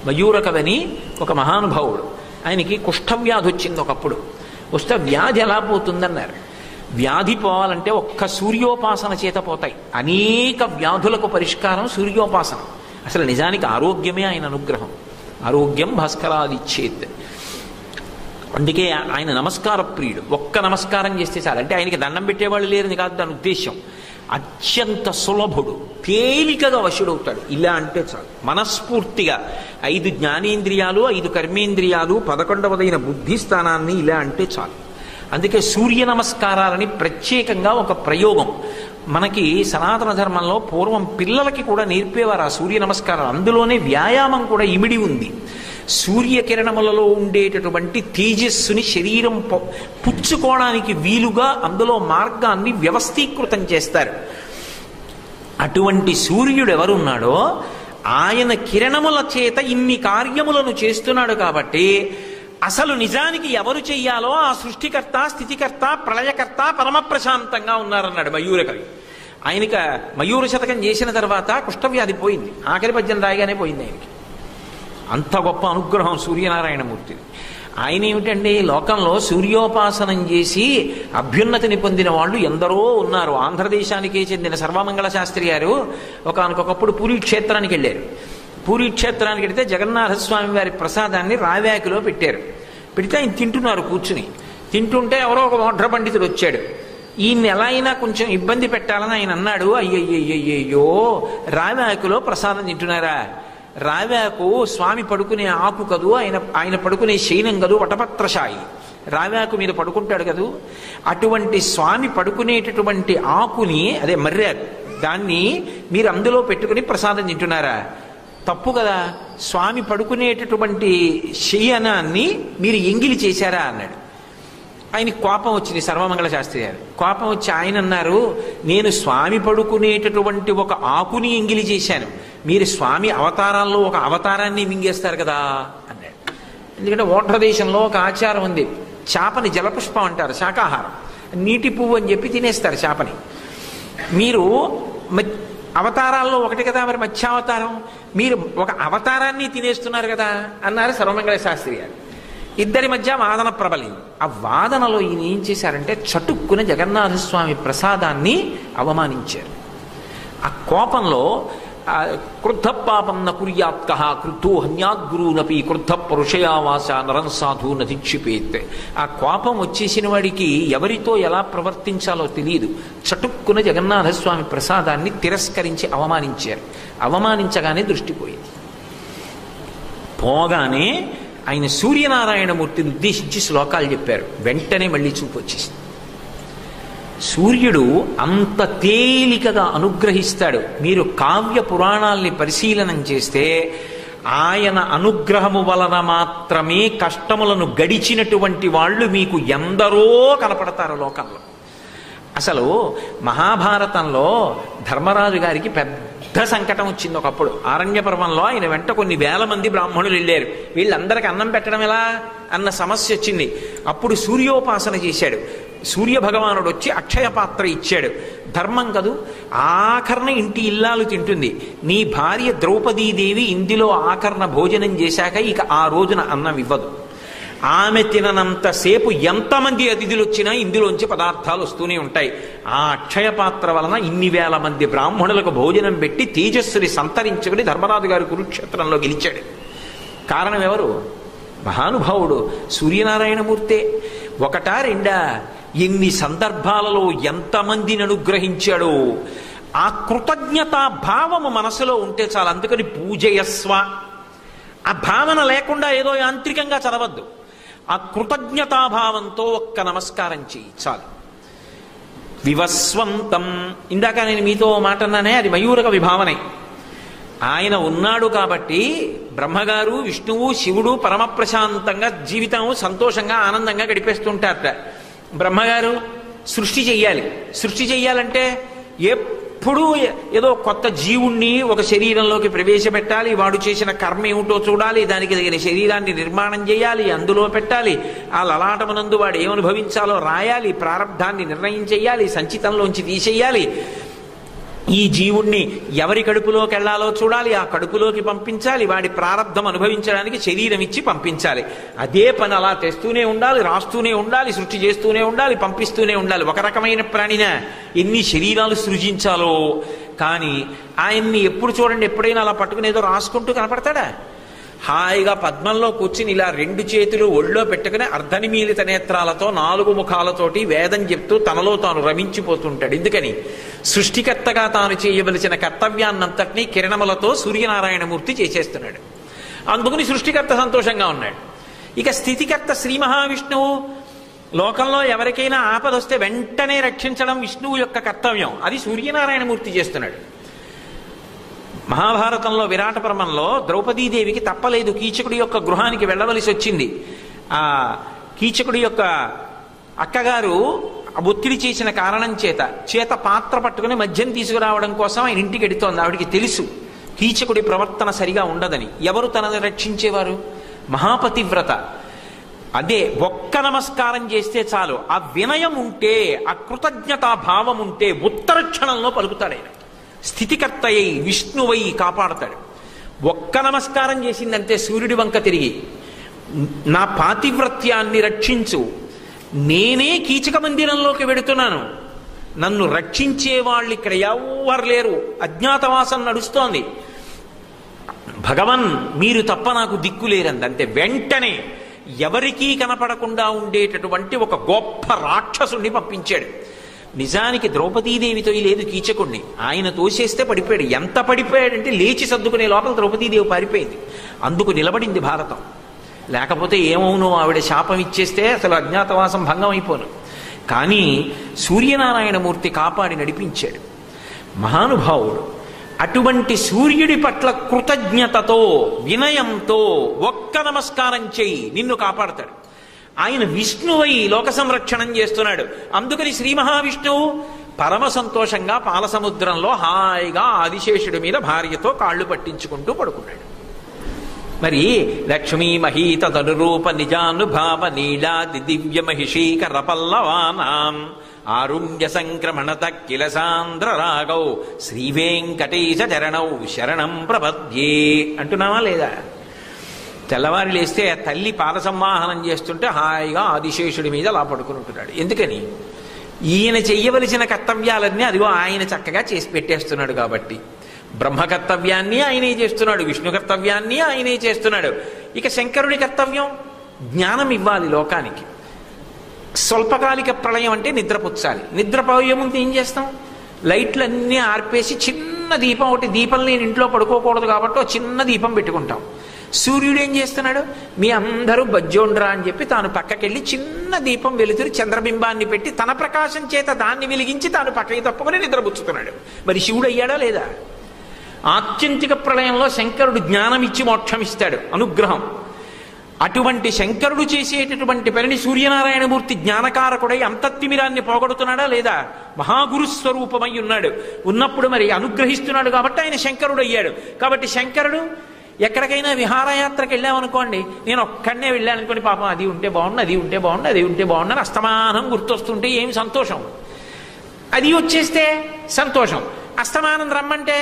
మయూరకవి అని ఒక మహానుభావుడు, ఆయనకి కుష్ఠవ్యాధి వచ్చింది ఒకప్పుడు. వస్తే వ్యాధి ఎలా పోతుందన్నారు. వ్యాధి పోవాలంటే ఒక్క సూర్యోపాసన చేత పోతాయి. అనేక వ్యాధులకు పరిష్కారం సూర్యోపాసన. అసలు నిజానికి ఆరోగ్యమే ఆయన అనుగ్రహం. ఆరోగ్యం భాస్కరాదిచ్చేత్. అందుకే ఆయన నమస్కార ప్రియుడు. ఒక్క నమస్కారం చేస్తే చాలు. అంటే ఆయనకి దండం పెట్టేవాళ్ళు లేరని కాదు దాని ఉద్దేశం. అత్యంత సులభుడు, తేలికగా వశుడవుతాడు. ఇలా అంటే చాలు, మనస్ఫూర్తిగా 5 జ్ఞానేంద్రియాలు 5 కర్మేంద్రియాలు 11వదైన బుద్ధి స్థానాన్ని ఇలా అంటే చాలు. అందుకే సూర్య నమస్కారాలని ప్రత్యేకంగా ఒక ప్రయోగం మనకి సనాతన ధర్మంలో పూర్వం పిల్లలకి కూడా నేర్పేవారు ఆ సూర్య నమస్కారం. అందులోనే వ్యాయామం కూడా ఇమిడి ఉంది. సూర్యకిరణములలో ఉండేటటువంటి తేజస్సుని శరీరం పుచ్చుకోవడానికి వీలుగా అందులో మార్గాన్ని వ్యవస్థీకృతం చేస్తారు. అటువంటి సూర్యుడు ఎవరున్నాడో ఆయన కిరణముల చేత ఇన్ని కార్యములను చేస్తున్నాడు. కాబట్టి అసలు నిజానికి ఎవరు చెయ్యాలో ఆ సృష్టికర్త, స్థితికర్త, ప్రళయకర్త పరమ ప్రశాంతంగా ఉన్నారన్నాడు మయూరకవి. ఆయనక మయూర శతకం చేసిన తర్వాత కుష్ఠవ్యాధి పోయింది. ఆఖరి పద్యం రాయగానే పోయింది ఆయనకి. అంత గొప్ప అనుగ్రహం సూర్యనారాయణమూర్తిది. ఆయన ఏమిటండి, లోకంలో సూర్యోపాసనం చేసి అభ్యున్నతిని పొందిన వాళ్ళు ఎందరో ఉన్నారు. ఆంధ్రదేశానికే చెందిన సర్వమంగళ శాస్త్రి గారు ఒకనకొకప్పుడు పూరీ క్షేత్రానికి వెళ్ళారు. పూరీ క్షేత్రానికి వెళితే జగన్నాథస్వామి వారి ప్రసాదాన్ని రావ్యాకిలో పెట్టారు. పెడితే ఆయన తింటున్నారు. కూర్చుని తింటుంటే ఎవరో ఒక మోఢ్ర పండితుడు వచ్చాడు. ఈయన్ని ఎలా అయినా కొంచెం ఇబ్బంది పెట్టాలని ఆయన అన్నాడు, అయ్యయ్యో రావ్యాకులో ప్రసాదం తింటున్నారా? రావ్యాకు స్వామి పడుకునే ఆకు కదూ, ఆయన పడుకునే శయనం కదూ, వటపత్రశాయి రావ్యాకు మీద పడుకుంటాడు కదూ. అటువంటి స్వామి పడుకునేటటువంటి ఆకుని, అదే మర్యాకు, దాన్ని మీరు అందులో పెట్టుకుని ప్రసాదం తింటున్నారా? తప్పు కదా. స్వామి పడుకునేటటువంటి శయనాన్ని మీరు ఎంగిలి చేశారా అన్నాడు. ఆయనకి కోపం వచ్చింది సర్వమంగళ శాస్త్రి గారు. కోపం వచ్చి ఆయన అన్నారు, నేను స్వామి పడుకునేటటువంటి ఒక ఆకుని ఎంగిలి చేశాను, మీరు స్వామి అవతారాల్లో ఒక అవతారాన్ని మింగేస్తారు కదా అన్నాడు. ఎందుకంటే ఓఢ్రదేశంలో ఒక ఆచారం ఉంది, చేపని జలపుష్పం అంటారు, శాకాహారం, నీటి పువ్వు అని చెప్పి తినేస్తారు చేపని. మీరు అవతారాల్లో ఒకటి కదా మరి మత్స్యావతారం, మీరు ఒక అవతారాన్ని తినేస్తున్నారు కదా అన్నారు సర్వమంగళ శాస్త్రి గారు. ఇద్దరి మధ్య వాదన ప్రబలింది. ఆ వాదనలో ఈయన ఏం చేశారంటే చటుక్కున జగన్నాథస్వామి ప్రసాదాన్ని అవమానించారు. ఆ కోపంలో క్రుద్ధ పాపం న కుర్యాత్క క్రుద్ధో హన్యాద్గురునపి క్రుద్ధ పరుషయావాస నరం సాధు నధిక్షిపేత్. ఆ కోపం వచ్చేసిన వాడికి ఎవరితో ఎలా ప్రవర్తించాలో తెలియదు. చటుక్కున జగన్నాథస్వామి ప్రసాదాన్ని తిరస్కరించి అవమానించారు. అవమానించగానే దృష్టిపోయింది. పోగానే ఆయన సూర్యనారాయణమూర్తిని ఉద్దేశించి శ్లోకాలు చెప్పారు. వెంటనే మళ్ళీ చూపు వచ్చేసింది. సూర్యుడు అంత తేలికగా అనుగ్రహిస్తాడు. మీరు కావ్య పురాణాల్ని పరిశీలనం చేస్తే ఆయన అనుగ్రహము వలన మాత్రమే కష్టములను గడిచినటువంటి వాళ్ళు మీకు ఎందరో కనపడతారు లోకంలో. అసలు మహాభారతంలో ధర్మరాజు గారికి పెద్ద సంకటం వచ్చింది ఒకప్పుడు. ఆరణ్య పర్వంలో ఆయన వెంట కొన్ని వేల మంది బ్రాహ్మణులు వెళ్ళారు. వీళ్ళందరికీ అన్నం పెట్టడం ఎలా అన్న సమస్య వచ్చింది. అప్పుడు సూర్యోపాసన చేశాడు. సూర్య భగవానుడు వచ్చి అక్షయ పాత్ర ఇచ్చాడు. ధర్మం కదూ, ఆఖరణ ఇంటి ఇల్లాలు తింటుంది. నీ భార్య ద్రౌపదీదేవి ఇందులో ఆఖరణ భోజనం చేశాక ఇక ఆ రోజున అన్నం ఇవ్వదు. ఆమె తిననంతసేపు ఎంతమంది అతిథులు వచ్చినా ఇందులోంచి పదార్థాలు వస్తూనే ఉంటాయి. ఆ అక్షయ పాత్ర వలన ఇన్ని వేల మంది బ్రాహ్మణులకు భోజనం పెట్టి తేజస్సుని సంతరించుకుని ధర్మరాజు గారు కురుక్షేత్రంలో గెలిచాడు. కారణం ఎవరు? మహానుభావుడు సూర్యనారాయణమూర్తే. ఒకటా రెండా, ఎన్ని సందర్భాలలో ఎంతమందిని అనుగ్రహించాడో. ఆ కృతజ్ఞతా భావము మనసులో ఉంటే చాలు. అందుకని పూజయస్వ. ఆ భావన లేకుండా ఏదో యాంత్రికంగా చదవద్దు. ఆ కృతజ్ఞతాభావంతో ఒక్క నమస్కారం చెయ్యి చాలు. వివస్వంతం, ఇందాక నేను మీతో మాట అన్నానే, అది మయూరక విభావనే. ఆయన ఉన్నాడు కాబట్టి బ్రహ్మగారు, విష్ణువు, శివుడు పరమ ప్రశాంతంగా జీవితం సంతోషంగా ఆనందంగా గడిపేస్తుంటారట. బ్రహ్మగారు సృష్టి చెయ్యాలి. సృష్టి చెయ్యాలంటే ఎప్పుడూ ఏదో కొత్త జీవుణ్ణి ఒక శరీరంలోకి ప్రవేశపెట్టాలి, వాడు చేసిన కర్మ ఏమిటో చూడాలి, దానికి తగిన శరీరాన్ని నిర్మాణం చేయాలి, అందులో పెట్టాలి, ఆ లలాటమునందు వాడు ఏమనుభవించాలో రాయాలి, ప్రారంధాన్ని నిర్ణయం చెయ్యాలి, సంచితంలోంచి తీసేయాలి, ఈ జీవుణ్ణి ఎవరి కడుపులోకి వెళ్లాలో చూడాలి, ఆ కడుపులోకి పంపించాలి, వాడి ప్రారంధం అనుభవించడానికి శరీరం ఇచ్చి పంపించాలి. అదే పని అలా తెస్తూనే ఉండాలి, రాస్తూనే ఉండాలి, సృష్టి చేస్తూనే ఉండాలి, పంపిస్తూనే ఉండాలి. ఒక రకమైన ప్రాణిన ఎన్ని శరీరాలు సృజించాలో. కానీ ఆయన్ని ఎప్పుడు చూడండి, ఎప్పుడైనా అలా పట్టుకుని ఏదో రాసుకుంటూ కనపడతాడా? హాయిగా పద్మంలో కూర్చుని ఇలా 2 చేతులు ఒళ్ళో పెట్టుకుని అర్ధనిమీలిత నేత్రాలతో 4 ముఖాలతోటి వేదం చెప్తూ తనలో తాను రమించిపోతుంటాడు. ఎందుకని? సృష్టికర్తగా తాను చేయవలసిన కర్తవ్యాన్నంతటినీ కిరణములతో సూర్యనారాయణమూర్తి చేసేస్తున్నాడు. అందుకని సృష్టికర్త సంతోషంగా ఉన్నాడు. ఇక స్థితికర్త శ్రీ మహావిష్ణువు లోకంలో ఎవరికైనా ఆపద వస్తే వెంటనే రక్షించడం విష్ణువు యొక్క కర్తవ్యం. అది సూర్యనారాయణమూర్తి చేస్తున్నాడు. మహాభారతంలో విరాట పర్వంలో ద్రౌపదీదేవికి తప్పలేదు, కీచకుడి యొక్క గృహానికి వెళ్ళవలసి వచ్చింది. ఆ కీచకుడి యొక్క అక్కగారు ఒత్తిడి చేసిన కారణం చేత పాత్ర పట్టుకుని మద్యం తీసుకురావడం కోసం ఆయన ఇంటికి ఎడుతోంది. ఆవిడికి తెలుసు కీచకుడి ప్రవర్తన సరిగా ఉండదని. ఎవరు తనని రక్షించేవారు? మహాపతివ్రత. అదే ఒక్క నమస్కారం చేస్తే చాలు, ఆ వినయం ఉంటే, ఆ కృతజ్ఞతా భావం ఉంటే ఉత్తర క్షణంలో పలుకుతాడు ఆయన. స్థితికర్త అయి విష్ణువై కాపాడతాడు. ఒక్క నమస్కారం చేసిందంటే సూర్యుడి వంక తిరిగి, నా పాతివ్రత్యాన్ని రక్షించు, నేనే కీచక మందిరంలోకి వెడుతున్నాను, నన్ను రక్షించే వాళ్ళు ఇక్కడ ఎవ్వరు లేరు, అజ్ఞాతవాసం నడుస్తోంది, భగవన్ మీరు తప్ప నాకు దిక్కు లేరంది. అంతే, వెంటనే ఎవరికీ కనపడకుండా ఉండేటటువంటి ఒక గొప్ప రాక్షసుణ్ణి పంపించాడు. నిజానికి ద్రౌపదీదేవితో లేదు కీచకుణ్ణి, ఆయన తోసేస్తే పడిపోయాడు. ఎంత పడిపోయాడంటే లేచి సర్దుకునే లోపల ద్రౌపదీదేవి పారిపోయింది. అందుకు నిలబడింది భారతం. లేకపోతే ఏమవునో, ఆవిడ శాపం ఇచ్చేస్తే అసలు అజ్ఞాతవాసం భంగం అయిపోను. కానీ సూర్యనారాయణమూర్తి కాపాడి నడిపించాడు మహానుభావుడు. అటువంటి సూర్యుడి పట్ల కృతజ్ఞతతో వినయంతో ఒక్క నమస్కారం చేయి, నిన్ను కాపాడతాడు. ఆయన విష్ణువై లోక సంరక్షణం చేస్తున్నాడు. అందుకని శ్రీ మహావిష్ణువు పరమ సంతోషంగా పాలసముద్రంలో హాయిగా ఆదిశేషుడి మీద భార్యతో కాళ్ళు పట్టించుకుంటూ పడుకున్నాడు. మరి లక్ష్మీ మహీత తనురూప నిజానుభావ నీలాది దివ్య మహిషీకర పల్లవానాం ఆరుణ్య సంక్రమణత కిల సాంద్ర రాగౌ శ్రీవేంకటేశ చరణౌ శరణం ప్రపద్యే అంటున్నావా లేదా? తెల్లవారి లేస్తే తల్లి పాద సంవాహనం చేస్తుంటే హాయిగా ఆదిశేషుడి మీద అలా పడుకుని ఉంటున్నాడు. ఎందుకని? ఈయన చెయ్యవలసిన కర్తవ్యాలన్నీ అదిగో ఆయన చక్కగా చేసి పెట్టేస్తున్నాడు. కాబట్టి బ్రహ్మ కర్తవ్యాన్ని ఆయనే చేస్తున్నాడు, విష్ణు కర్తవ్యాన్ని ఆయనే చేస్తున్నాడు. ఇక శంకరుడి కర్తవ్యం జ్ఞానం ఇవ్వాలి లోకానికి. స్వల్పకాలిక ప్రళయం అంటే నిద్రపుచ్చాలి. నిద్రపోయే ముందు ఏం చేస్తాం? లైట్లన్నీ ఆర్పేసి చిన్న దీపం, ఒకటి దీపం లేని ఇంట్లో పడుకోకూడదు కాబట్టి ఒక చిన్న దీపం పెట్టుకుంటాం. సూర్యుడు ఏం చేస్తున్నాడు? మీ అందరూ బజ్జోండ్రా అని చెప్పి తాను పక్కకెళ్ళి చిన్న దీపం వెలుతురు చంద్రబింబాన్ని పెట్టి తన ప్రకాశం చేత దాన్ని వెలిగించి తాను పక్కకి తప్పుకొని నిద్రపుచ్చుతున్నాడు. మరి శివుడు అయ్యాడా లేదా? ఆత్యంతిక ప్రళయంలో శంకరుడు జ్ఞానం ఇచ్చి మోక్షం ఇస్తాడు, అనుగ్రహం. అటువంటి శంకరుడు చేసేటటువంటి పనిని సూర్యనారాయణమూర్తి జ్ఞానకారకుడై అంతత్తిమిరాన్ని పోగొడుతున్నాడా లేదా? మహాగురు స్వరూపమై ఉన్నాడు. ఉన్నప్పుడు మరి అనుగ్రహిస్తున్నాడు కాబట్టి ఆయన శంకరుడు అయ్యాడు. కాబట్టి శంకరుడు ఎక్కడికైనా విహారయాత్రకు వెళ్ళామనుకోండి, నేను ఒక్కడనే వెళ్ళాను అనుకోండి, పాపం అది ఉంటే బాగుండు, అది ఉంటే బాగుండు, అది ఉంటే బాగుండు అని అస్తమానం గుర్తొస్తుంటే ఏం సంతోషం. అది వచ్చేస్తే సంతోషం. అస్తమానం రమ్మంటే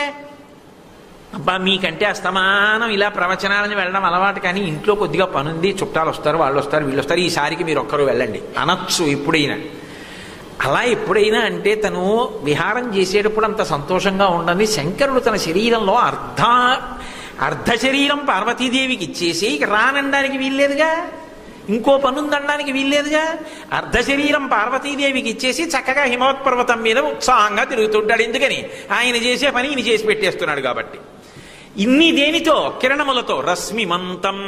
అబ్బా మీకంటే అస్తమానం ఇలా ప్రవచనాలని వెళ్ళడం అలవాటు, కానీ ఇంట్లో కొద్దిగా పనుంది, చుట్టాలు వస్తారు, వాళ్ళు వస్తారు, వీళ్ళు వస్తారు, ఈసారికి మీరు ఒక్కరు వెళ్ళండి అనొచ్చు ఎప్పుడైనా. అలా ఎప్పుడైనా అంటే తను విహారం చేసేటప్పుడు అంత సంతోషంగా ఉండని శంకరుడు తన శరీరంలో అర్ధ శరీరం పార్వతీదేవికి ఇచ్చేసి ఇక రానడానికి వీల్లేదుగా, ఇంకో పనుందనడానికి వీల్లేదుగా. అర్ధ శరీరం పార్వతీదేవికి ఇచ్చేసి చక్కగా హిమవత్పర్వతం మీద ఉత్సాహంగా తిరుగుతుంటాడు. ఎందుకని? ఆయన చేసే పని ఈయన చేసి పెట్టేస్తున్నాడు కాబట్టి. ఇన్ని దేనితో? కిరణములతో. రశ్మిమంతం.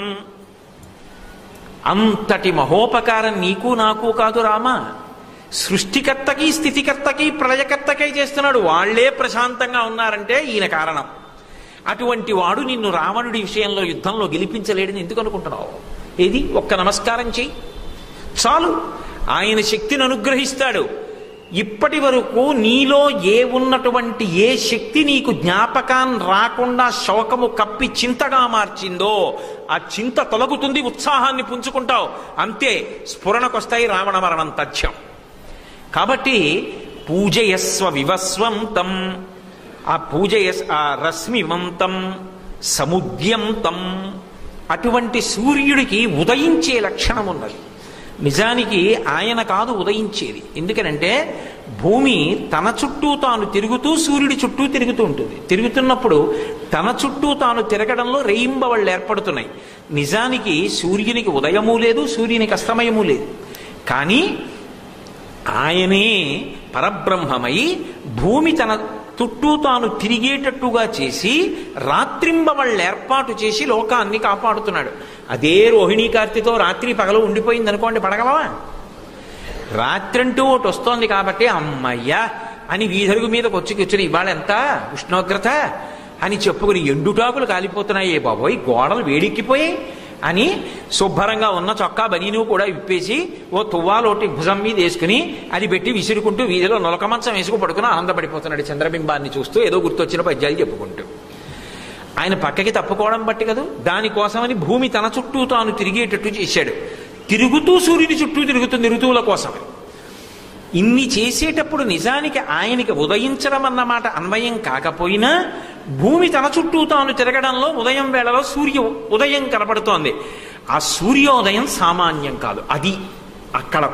అంతటి మహోపకారం నీకు నాకు కాదు రామా, సృష్టికర్తకి స్థితికర్తకి ప్రళయకర్తకై చేస్తున్నాడు. వాళ్లే ప్రశాంతంగా ఉన్నారంటే ఈయన కారణం. అటువంటి వాడు నిన్ను రావణుడి విషయంలో యుద్ధంలో గెలిపించలేడని ఎందుకు అనుకుంటున్నావు? ఏది? ఒక్క నమస్కారం చెయ్యి చాలు, ఆయన శక్తిని అనుగ్రహిస్తాడు. ఇప్పటి వరకు నీలో ఉన్నటువంటి ఏ శక్తి నీకు జ్ఞాపకాన్ని రాకుండా శోకము కప్పి చింతగా మార్చిందో ఆ చింత తొలగుతుంది, ఉత్సాహాన్ని పుంజుకుంటావు. అంతే, స్ఫురణకొస్తాయి రావణ మరణం తథ్యం. కాబట్టి పూజయస్వ వివస్వంతం, ఆ ఆ రశ్మివంతం సముద్యంతం. అటువంటి సూర్యుడికి ఉదయించే లక్షణం ఉన్నది. నిజానికి ఆయన కాదు ఉదయించేది. ఎందుకనంటే భూమి తన చుట్టూ తాను తిరుగుతూ సూర్యుడి చుట్టూ తిరుగుతూ ఉంటుంది. తిరుగుతున్నప్పుడు తన చుట్టూ తాను తిరగడంలో రేయింబవళ్ళు ఏర్పడుతున్నాయి. నిజానికి సూర్యునికి ఉదయము లేదు, సూర్యునికి అస్తమయము లేదు. కానీ ఆయనే పరబ్రహ్మమై భూమి తన చుట్టూ తాను తిరిగేటట్టుగా చేసి రాత్రింబవళ్ళు ఏర్పాటు చేసి లోకాన్ని కాపాడుతున్నాడు. అదే రోహిణీ కార్తెతో రాత్రి పగలు ఉండిపోయింది అనుకోండి, పడగలవా? రాత్రంటూ ఒకటి వస్తోంది కాబట్టి అమ్మయ్యా అని వీధరుగు మీదకి వచ్చి కూర్చుని ఇవాళ ఎంత ఉష్ణోగ్రత అని చెప్పుకుని ఎండుటాకులు కాలిపోతున్నాయి బాబోయ్, గోడలు వేడెక్కిపోయి అని శుభ్రంగా ఉన్న చొక్కా బనీను కూడా విప్పేసి ఓ తువ్వాలోటి భుజం మీద వేసుకుని అది పెట్టి విసురుకుంటూ వీధిలో నొలక మంచం వేసుకు పడుకుని ఆనందపడిపోతున్నాడు చంద్రబింబాన్ని చూస్తూ, ఏదో గుర్తొచ్చిన పద్యాలు చెప్పుకుంటూ. ఆయన పక్కకి తప్పుకోవడం బట్టి కదా, దానికోసమని భూమి తన చుట్టూ తాను తిరిగేటట్టు చేశాడు. తిరుగుతూ సూర్యుడి చుట్టూ తిరుగుతుంది ఋతువుల కోసమని. ఇన్ని చేసేటప్పుడు నిజానికి ఆయనకి ఉదయించడం అన్నమాట అన్వయం కాకపోయినా భూమి తన చుట్టూ తాను తిరగడంలో ఉదయం వేళలో సూర్య ఉదయం కనపడుతోంది. ఆ సూర్యోదయం సామాన్యం కాదు. అది అక్కడ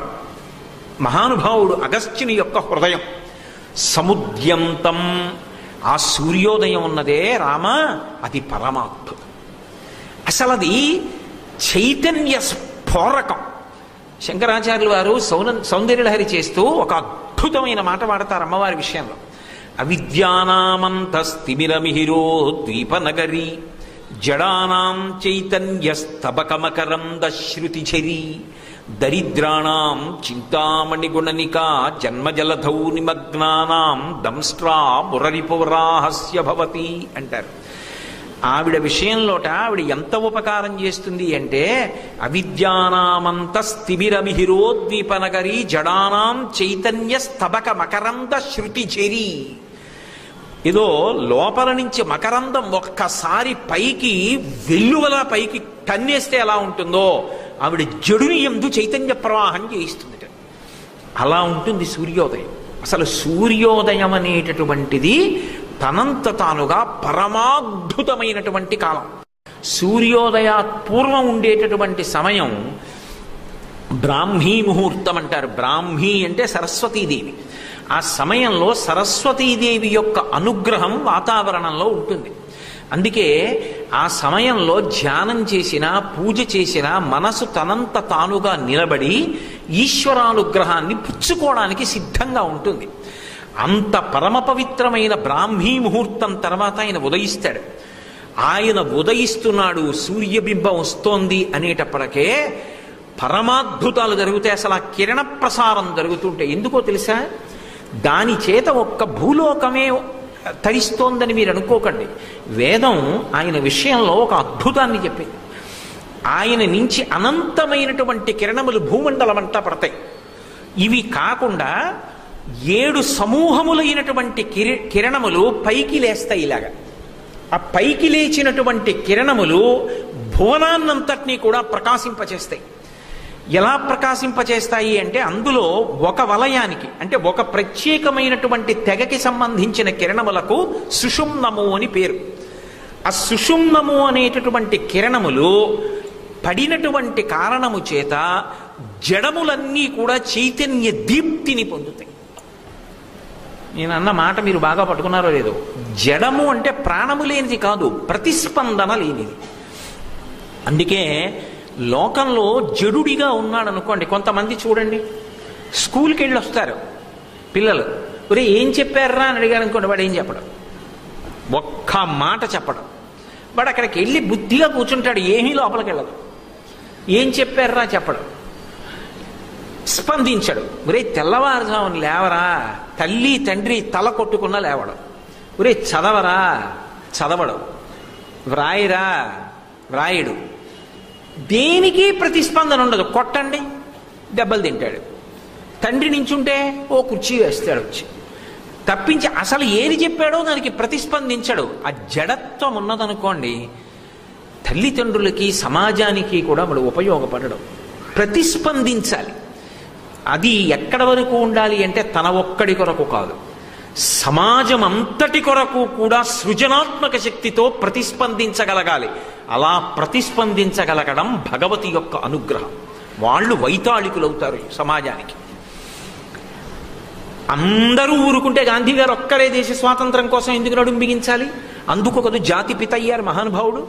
మహానుభావుడు అగస్త్యుని యొక్క హృదయం. సముద్యంతం ఆ సూర్యోదయం ఉన్నదే రామ, అది పరమాద్భుతం. అసలు అది చైతన్య స్ఫోరకం. శంకరాచార్యులు వారు సౌందర్యలహరి చేస్తూ ఒక అద్భుతమైన మాట వాడతారు అమ్మవారి విషయంలో. అవిద్యానామంతస్తిమిరమిహిరో ద్వీపనగరీ జడానాం చైతన్యస్తబకమకరందశ్రుతిఝరీ దరిద్రాణం చింతామణిగుణనికా జన్మజలధౌ నిమగ్నానాం దంష్ట్రా మురరిపురాహస్య భవతి అంటారు. ఆవిడ విషయంలోట ఆవిడ ఎంత ఉపకారం చేస్తుంది అంటే అవిద్యానామంతస్తిమిరమిహిరోద్వీపనగరీ జడానాం చైతన్య స్తబక మకరంద శృతిఝరీ. ఏదో లోపల నుంచి మకరందం ఒక్కసారి పైకి వెల్లువలా పైకి టన్నేస్తే ఎలా ఉంటుందో ఆవిడ జడుని యందు చైతన్య ప్రవాహం చేయిస్తుంది. అలా ఉంటుంది సూర్యోదయం. అసలు సూర్యోదయం అనేటటువంటిది తనంత తానుగా పరమాద్భుతమైనటువంటి కాలం. సూర్యోదయాత్ పూర్వం ఉండేటటువంటి సమయం బ్రాహ్మీ ముహూర్తం అంటారు. బ్రాహ్మీ అంటే సరస్వతీదేవి. ఆ సమయంలో సరస్వతీదేవి యొక్క అనుగ్రహం వాతావరణంలో ఉంటుంది. అందుకే ఆ సమయంలో ధ్యానం చేసినా పూజ చేసినా మనసు తనంత తానుగా నిలబడి ఈశ్వరానుగ్రహాన్ని పుచ్చుకోవడానికి సిద్ధంగా ఉంటుంది. అంత పరమ పవిత్రమైన బ్రాహ్మీ ముహూర్తం తర్వాత ఆయన ఉదయిస్తాడు. ఆయన ఉదయిస్తున్నాడు, సూర్యబింబం వస్తోంది అనేటప్పటికే పరమాద్భుతాలు జరుగుతాయి. అసలు ఆ కిరణ ప్రసారం జరుగుతుంటాయి. ఎందుకో తెలుసా? దాని చేత ఒక్క భూలోకమే తరిస్తోందని మీరు అనుకోకండి. వేదం ఆయన విషయంలో ఒక అద్భుతాన్ని చెప్పింది. ఆయన నుంచి అనంతమైనటువంటి కిరణములు భూమండలం అంతా పడతాయి. ఇవి కాకుండా 7 సమూహములైనటువంటి కిరణములు పైకి లేస్తాయి. ఇలాగా ఆ పైకి లేచినటువంటి కిరణములు భువనాన్నంతటినీ కూడా ప్రకాశింపచేస్తాయి. ఎలా ప్రకాశింపచేస్తాయి అంటే అందులో ఒక వలయానికి అంటే ఒక ప్రత్యేకమైనటువంటి తెగకి సంబంధించిన కిరణములకు సుషుమ్నము అని పేరు. ఆ సుషుమ్నము అనేటటువంటి కిరణములు పడినటువంటి కారణము చేత జడములన్నీ కూడా చైతన్య దీప్తిని పొందుతాయి. నేను అన్న మాట మీరు బాగా పట్టుకున్నారో లేదో. జడము అంటే ప్రాణము లేనిది కాదు, ప్రతిస్పందన లేనిది. అందుకే లోకంలో జడుడిగా ఉన్నాడు అనుకోండి. కొంతమంది చూడండి, స్కూల్కి వెళ్ళి వస్తారు పిల్లలు, ఒరే ఏం చెప్పారా అని అడిగారు అనుకోండి, వాడు ఏం చెప్పడం, ఒక్క మాట చెప్పడం. వాడు అక్కడికి వెళ్ళి బుద్ధిగా కూర్చుంటాడు, ఏమీ లోపలికి వెళ్ళదు. ఏం చెప్పారా చెప్పడం, స్పందించడు. ఒరే తెల్లవారుజామున లేవరా, తల్లి తండ్రి తల కొట్టుకున్నా లేవడం. ఒరే చదవరా, చదవడం. వ్రాయిరా, వ్రాయడు. దేనికి ప్రతిస్పందన ఉండదు. కొట్టండి, దెబ్బలు తింటాడు. తండ్రి నించుంటే ఓ కుర్చీ వేస్తాడు వచ్చి. తప్పించి అసలు ఏది చెప్పాడో దానికి ప్రతిస్పందించడు. ఆ జడత్వం ఉన్నదనుకోండి, తల్లిదండ్రులకి సమాజానికి కూడా వాడు ఉపయోగపడడం. ప్రతిస్పందించాలి. అది ఎక్కడ వరకు ఉండాలి అంటే తన ఒక్కడి కొరకు కాదు, సమాజం అంతటి కొరకు కూడా సృజనాత్మక శక్తితో ప్రతిస్పందించగలగాలి. అలా ప్రతిస్పందించగలగడం భగవతి యొక్క అనుగ్రహం. వాళ్ళు వైతాళికులవుతారు సమాజానికి. అందరూ ఊరుకుంటే గాంధీ గారు ఒక్కరే దేశ స్వాతంత్రం కోసం ఎందుకు నడుం బిగించాలి? అందుకు ఒక జాతి పిత అయ్యారు మహానుభావుడు.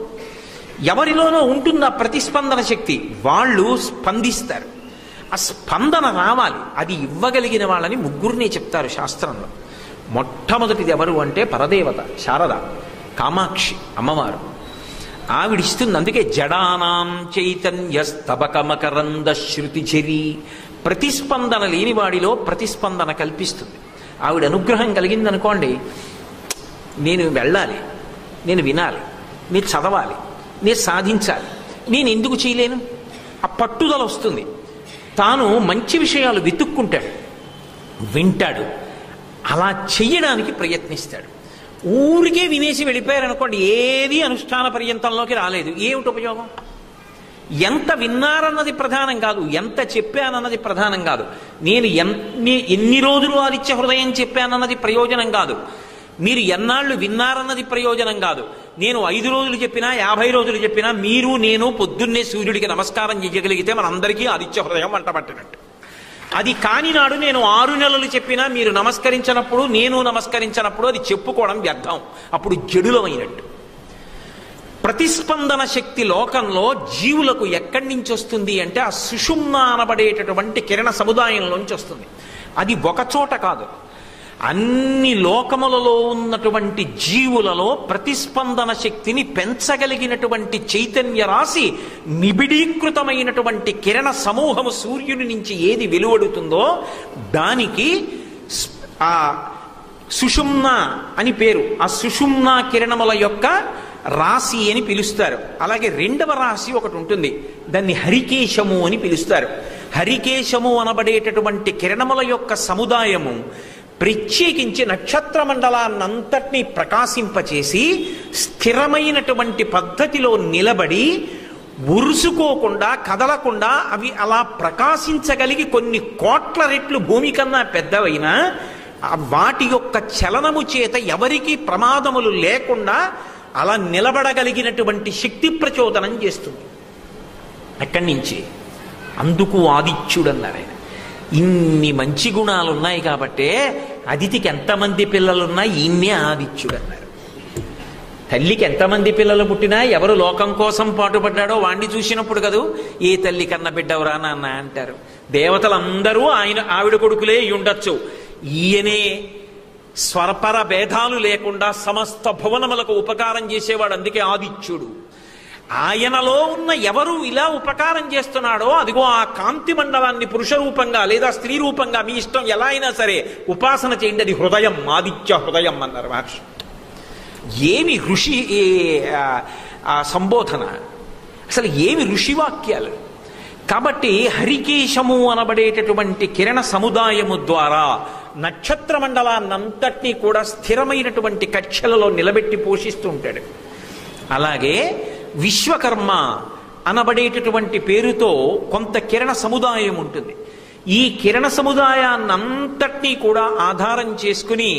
ఎవరిలోనో ఉంటుంది ఆ ప్రతిస్పందన శక్తి, వాళ్ళు స్పందిస్తారు. ఆ స్పందన రావాలి. అది ఇవ్వగలిగిన వాళ్ళని ముగ్గురినే చెప్తారు శాస్త్రంలో. మొట్టమొదటిది ఎవరు అంటే పరదేవత శారద, కామాక్షి అమ్మవారు. ఆవిడిస్తుంది. అందుకే జడానాం చైతన్య స్తబకమకరంద శృతిచరి, ప్రతిస్పందన లేని వాడిలో ప్రతిస్పందన కల్పిస్తుంది. ఆవిడ అనుగ్రహం కలిగిందనుకోండి, నేను వెళ్ళాలి, నేను వినాలి, నేను చదవాలి, నేను సాధించాలి, నేను ఎందుకు చేయలేను? ఆ పట్టుదల వస్తుంది. తాను మంచి విషయాలు వెతుక్కుంటాడు, వింటాడు, అలా చెయ్యడానికి ప్రయత్నిస్తాడు. ఊరికే వినేసి వెళ్ళిపోయారనుకోండి, ఏది అనుష్ఠాన పర్యంతంలోకి రాలేదు. ఏమిటి ఉపయోగం? ఎంత విన్నారన్నది ప్రధానం కాదు, ఎంత చెప్పానన్నది ప్రధానం కాదు. నేను ఎన్ని రోజులు ఆదిత్య హృదయం చెప్పానన్నది ప్రయోజనం కాదు. మీరు ఎన్నాళ్ళు విన్నారన్నది ప్రయోజనం కాదు. నేను 5 రోజులు చెప్పినా 50 రోజులు చెప్పినా మీరు నేను పొద్దున్నే సూర్యుడికి నమస్కారం చేయగలిగితే మనందరికీ ఆదిత్య హృదయం వంట పట్టినట్టు. అది కాని నాడు నేను 6 నెలలు చెప్పినా మీరు నమస్కరించినప్పుడు నేను నమస్కరించినప్పుడు అది చెప్పుకోవడం వ్యర్థం. అప్పుడు జడులమైనట్టు. ప్రతిస్పందన శక్తి లోకంలో జీవులకు ఎక్కడి నుంచి వస్తుంది అంటే ఆ సుషుమ్న అనబడేటటువంటి కిరణ సముదాయంలోంచి వస్తుంది. అది ఒకచోట కాదు, అన్ని లోకములలో ఉన్నటువంటి జీవులలో ప్రతిస్పందన శక్తిని పెంచగలిగినటువంటి చైతన్య రాశి, నిబిడీకృతమైనటువంటి కిరణ సమూహము సూర్యుని నుంచి ఏది వెలువడుతుందో దానికి ఆ సుషుమ్న అని పేరు. ఆ సుషుమ్న కిరణముల యొక్క రాశి అని పిలుస్తారు. అలాగే 2వ రాశి ఒకటి ఉంటుంది, దాన్ని హరికేశము అని పిలుస్తారు. హరికేశము అనబడేటటువంటి కిరణముల యొక్క సముదాయము ప్రత్యేకించి నక్షత్ర మండలాన్నంతటినీ ప్రకాశింపచేసి స్థిరమైనటువంటి పద్ధతిలో నిలబడి ఉరుసుకోకుండా కదలకుండా అవి అలా ప్రకాశించగలిగి కొన్ని కోట్ల రెట్లు భూమి కన్నా పెద్దవైనా వాటి యొక్క చలనము చేత ఎవరికి ప్రమాదములు లేకుండా అలా నిలబడగలిగినటువంటి శక్తి ప్రచోదనం చేస్తుంది. అక్కడి నుంచి అందుకు ఆదిత్యుడు అన్నారు ఆయన. ఇన్ని మంచి గుణాలు ఉన్నాయి కాబట్టే అదితికి ఎంతమంది పిల్లలున్నా ఈయన్నే ఆదిత్యుడు అన్నారు. తల్లికి ఎంతమంది పిల్లలు పుట్టినా ఎవరు లోకం కోసం పాటుపడ్డాడో వాణ్ణి చూసినప్పుడు కదూ ఏ తల్లి కన్న బిడ్డవరా నాన్న అంటారు. దేవతలందరూ ఆవిడ కొడుకులే ఉండొచ్చు. ఈయనే స్వరపర భేదాలు లేకుండా సమస్త భువనములకు ఉపకారం చేసేవాడు, అందుకే ఆదిత్యుడు. ఆయనలో ఉన్న ఎవరు ఇలా ఉపకారం చేస్తున్నాడో అదిగో ఆ కాంతి మండలాన్ని పురుష రూపంగా లేదా స్త్రీ రూపంగా మీ ఇష్టం ఎలా అయినా సరే ఉపాసన చేయండి, అది హృదయం, ఆదిత్య హృదయం అన్నారు మహర్షి. ఏమి ఋషి సంబోధన, అసలు ఏమి ఋషివాక్యాలు. కాబట్టి హరికేశము అనబడేటటువంటి కిరణ సముదాయము ద్వారా నక్షత్ర మండలాన్నంతటినీ కూడా స్థిరమైనటువంటి కక్షలలో నిలబెట్టి పోషిస్తూ ఉంటాడు. అలాగే విశ్వకర్మ అనబడేటటువంటి పేరుతో కొంత కిరణ సముదాయం ఉంటుంది. ఈ కిరణ సముదాయాన్నంతటినీ కూడా ఆధారం చేసుకుని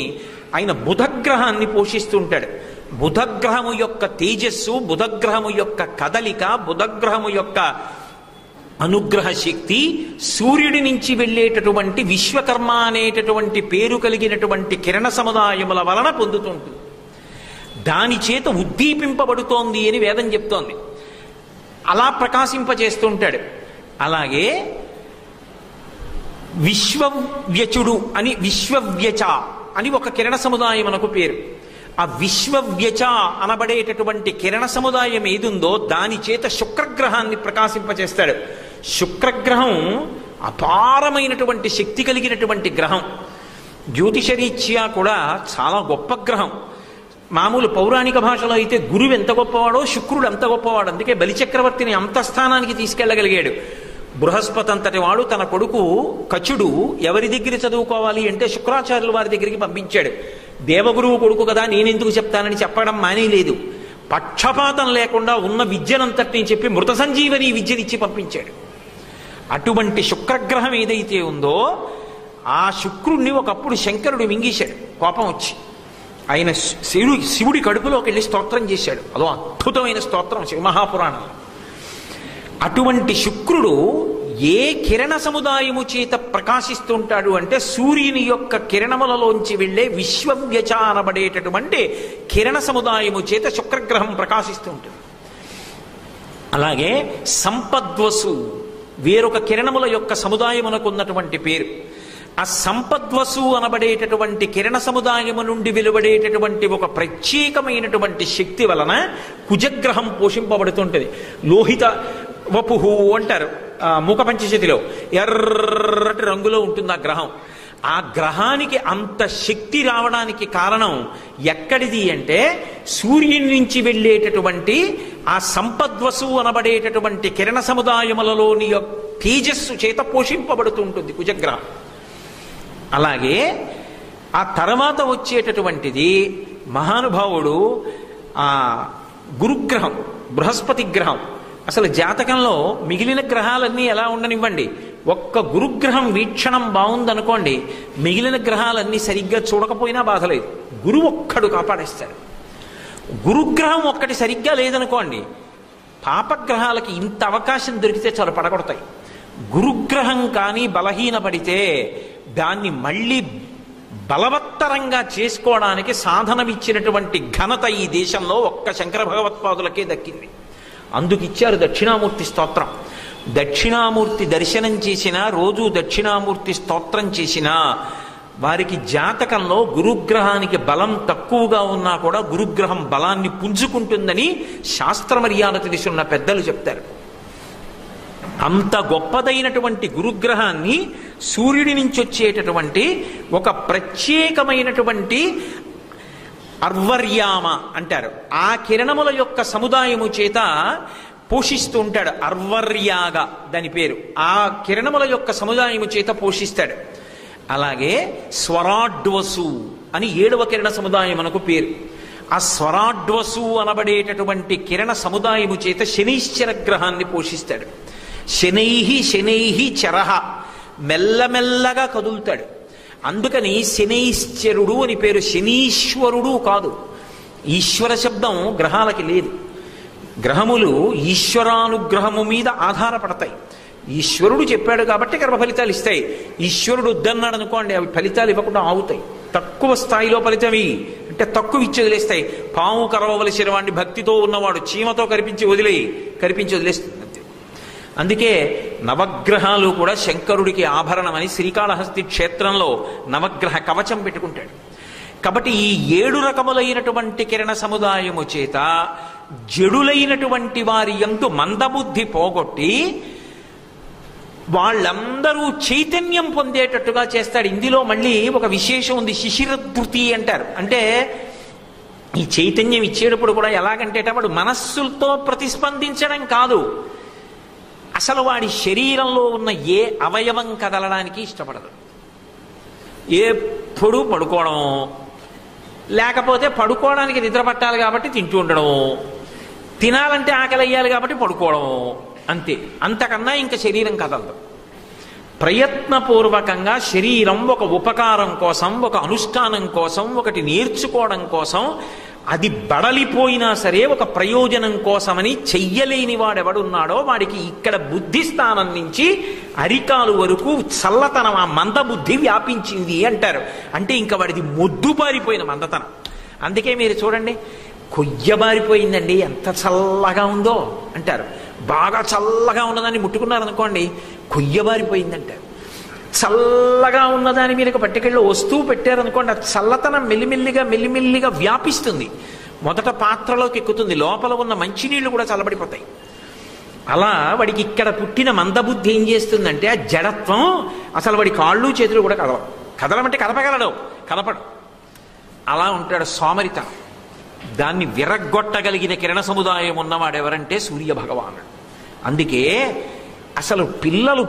ఆయన బుధగ్రహాన్ని పోషిస్తూ ఉంటాడు. బుధగ్రహము యొక్క తేజస్సు, బుధగ్రహము యొక్క కదలిక, బుధగ్రహము యొక్క అనుగ్రహ శక్తి సూర్యుడి నుంచి వెళ్ళేటటువంటి విశ్వకర్మ అనేటటువంటి పేరు కలిగినటువంటి కిరణ సముదాయముల వలన పొందుతుంటుంది. దాని చేత ఉద్దీపింపబడుతోంది అని వేదం చెప్తోంది. అలా ప్రకాశింపచేస్తుంటాడు. అలాగే విశ్వవ్యచుడు అని విశ్వవ్యచ అని ఒక కిరణ సముదాయం మనకు పేరు. ఆ విశ్వవ్యచ అనబడేటటువంటి కిరణ సముదాయం ఏదుందో దాని చేత శుక్రగ్రహాన్ని ప్రకాశింపచేస్తాడు. శుక్రగ్రహం అపారమైనటువంటి శక్తి కలిగినటువంటి గ్రహం. జ్యోతిషరీత్యా కూడా చాలా గొప్ప గ్రహం. మామూలు పౌరాణిక భాషలో అయితే గురువు ఎంత గొప్పవాడో శుక్రుడు అంత గొప్పవాడు. అందుకే బలిచక్రవర్తిని అంత స్థానానికి తీసుకెళ్లగలిగాడు. బృహస్పతి అంతటి వాడు తన కొడుకు కచుడు ఎవరి దగ్గర చదువుకోవాలి అంటే శుక్రాచార్యుల వారి దగ్గరికి పంపించాడు. దేవగురువు కొడుకు కదా నేనెందుకు చెప్తానని చెప్పడం మానేలేదు. పక్షపాతం లేకుండా ఉన్న విద్యనంతటిని చెప్పి మృత సంజీవని విద్యనిచ్చి పంపించాడు. అటువంటి శుక్రగ్రహం ఏదైతే ఉందో ఆ శుక్రుణ్ణి ఒకప్పుడు శంకరుడు మింగేశాడు కోపం వచ్చి. ఆయన శివుడి కడుపులోకి వెళ్ళి స్తోత్రం చేశాడు. అదో అద్భుతమైన స్తోత్రం శివమహాపురాణంలో. అటువంటి శుక్రుడు ఏ కిరణ సముదాయము చేత ప్రకాశిస్తుంటాడు అంటే సూర్యుని యొక్క కిరణములలోంచి వెళ్ళే విశ్వవ్యచ అనబడేటటువంటి కిరణ సముదాయము చేత శుక్రగ్రహం ప్రకాశిస్తూ ఉంటుంది. అలాగే సంపద్వసు వేరొక కిరణముల యొక్క సముదాయమునకు ఉన్నటువంటి పేరు. ఆ సంపద్వసు అనబడేటటువంటి కిరణ సముదాయము నుండి వెలువడేటటువంటి ఒక ప్రత్యేకమైనటువంటి శక్తి వలన కుజగ్రహం పోషింపబడుతుంటుంది. లోహిత వపుహు అంటారు మూక పంచశతిలో, ఎర్రటి రంగులో ఉంటుంది ఆ గ్రహం. ఆ గ్రహానికి అంత శక్తి రావడానికి కారణం ఎక్కడిది అంటే సూర్యుని నుంచి వెళ్ళేటటువంటి ఆ సంపద్వసు అనబడేటటువంటి కిరణ సముదాయములలోని తేజస్సు చేత పోషింపబడుతూ ఉంటుంది కుజగ్రహం. అలాగే ఆ తర్వాత వచ్చేటటువంటిది మహానుభావుడు ఆ గురుగ్రహం, బృహస్పతి గ్రహం. అసలు జాతకంలో మిగిలిన గ్రహాలన్నీ ఎలా ఉండనివ్వండి, ఒక్క గురుగ్రహం వీక్షణం బాగుందనుకోండి, మిగిలిన గ్రహాలన్నీ సరిగ్గా చూడకపోయినా బాధలేదు, గురువు ఒక్కడు కాపాడేస్తాడు. గురుగ్రహం ఒక్కటి సరిగ్గా లేదనుకోండి, పాపగ్రహాలకి ఇంత అవకాశం దొరికితే చాలు పడగొడతాయి. గురుగ్రహం కానీ బలహీనపడితే దాన్ని మళ్ళీ బలవత్తరంగా చేసుకోవడానికి సాధనమిచ్చినటువంటి ఘనత ఈ దేశంలో ఒక్క శంకర భగవత్పాదులకే దక్కింది. అందుకిచ్చారు దక్షిణామూర్తి స్తోత్రం. దక్షిణామూర్తి దర్శనం చేసినా, రోజు దక్షిణామూర్తి స్తోత్రం చేసినా వారికి జాతకంలో గురుగ్రహానికి బలం తక్కువగా ఉన్నా కూడా గురుగ్రహం బలాన్ని పుంజుకుంటుందని శాస్త్ర మర్యాద తెలుసున్న పెద్దలు చెప్తారు. అంత గొప్పదైనటువంటి గురుగ్రహాన్ని సూర్యుడి నుంచి వచ్చేటటువంటి ఒక ప్రత్యేకమైనటువంటి అర్వర్యామ అంటారు, ఆ కిరణముల యొక్క సముదాయము చేత పోషిస్తూ ఉంటాడు. అర్వర్యాగ దాని పేరు. ఆ కిరణముల యొక్క సముదాయము చేత పోషిస్తాడు. అలాగే స్వరాడ్వసు అని 7వ కిరణ సముదాయం మనకు పేరు. ఆ స్వరాడ్వసు అనబడేటటువంటి కిరణ సముదాయము చేత శనీశ్చర గ్రహాన్ని పోషిస్తాడు. శనైహి చరహ, మెల్లమెల్లగా కదులుతాడు. అందుకని శనైశ్చరుడు అని పేరు. శనీశ్వరుడు కాదు. ఈశ్వర శబ్దం గ్రహాలకి లేదు. గ్రహములు ఈశ్వరానుగ్రహము మీద ఆధారపడతాయి. ఈశ్వరుడు చెప్పాడు కాబట్టి కర్మ ఫలితాలు ఇస్తాయి. ఈశ్వరుడు వద్దన్నాడు అనుకోండి, అవి ఫలితాలు ఇవ్వకుండా ఆగుతాయి. తక్కువ స్థాయిలో ఫలితమి అంటే తక్కువ ఇచ్చి వదిలేస్తాయి. పాము కరవవలసిన వాడిని భక్తితో ఉన్నవాడు చీమతో కరిపించి వదిలేస్తుంది. అందుకే నవగ్రహాలు కూడా శంకరుడికి ఆభరణమని శ్రీకాళహస్తి క్షేత్రంలో నవగ్రహ కవచం పెట్టుకుంటాడు. కాబట్టి ఈ 7 రకములైనటువంటి కిరణ సముదాయము చేత జడులైనటువంటి వారి యందు మందబుద్ధి పోగొట్టి వాళ్ళందరూ చైతన్యం పొందేటట్టుగా చేస్తాడు. ఇందులో మళ్ళీ ఒక విశేషం ఉంది, శిశిరధృతి అంటారు. అంటే ఈ చైతన్యం ఇచ్చేటప్పుడు కూడా ఎలాగంటే వాడు మనస్సులతో ప్రతిస్పందించడం కాదు, అసలు వాడి శరీరంలో ఉన్న ఏ అవయవం కదలడానికి ఇష్టపడదు. ఎప్పుడు పడుకోవడం, లేకపోతే పడుకోవడానికి నిద్ర పట్టాలి కాబట్టి తింటూ ఉండడం, తినాలంటే ఆకలి అయ్యాలి కాబట్టి పడుకోవడం, అంతే. అంతకన్నా ఇంకా శరీరం కదలదు. ప్రయత్నపూర్వకంగా శరీరం ఒక ఉపకారం కోసం, ఒక అనుష్ఠానం కోసం, ఒకటి నేర్చుకోవడం కోసం, అది బడలిపోయినా సరే ఒక ప్రయోజనం కోసమని చెయ్యలేని వాడెవడున్నాడో వాడికి ఇక్కడ బుద్ధి స్థానం నుంచి అరికాలు వరకు చల్లతనం, ఆ మందబుద్ధి వ్యాపించింది అంటారు. అంటే ఇంకా వాడిది మొద్దుబారిపోయిన మందతనం. అందుకే మీరు చూడండి, కొయ్యబారిపోయిందండి, ఎంత చల్లగా ఉందో అంటారు. బాగా చల్లగా ఉన్నదాన్ని ముట్టుకున్నారనుకోండి, కొయ్యబారిపోయిందంటారు. చల్లగా ఉన్నదాని మీదకి పట్టుకెళ్ళి వస్తువు పెట్టారనుకోండి, ఆ చల్లతనం మెల్లిమెల్లిగా వ్యాపిస్తుంది. మొదట పాత్రలోకి ఎక్కుతుంది, లోపల ఉన్న మంచినీళ్లు కూడా చల్లబడిపోతాయి. అలా వాడికి ఇక్కడ పుట్టిన మందబుద్ధి ఏం చేస్తుందంటే ఆ జడత్వం అసలు వాడి కాళ్ళు చేతులు కూడా కదలమంటే కదపడు. అలా ఉంటాడు సోమరిత. దాన్ని విరగ్గొట్టగలిగిన కిరణ సముదాయం ఉన్నవాడెవరంటే సూర్య భగవానుడు. అందుకే అసలు పిల్లలు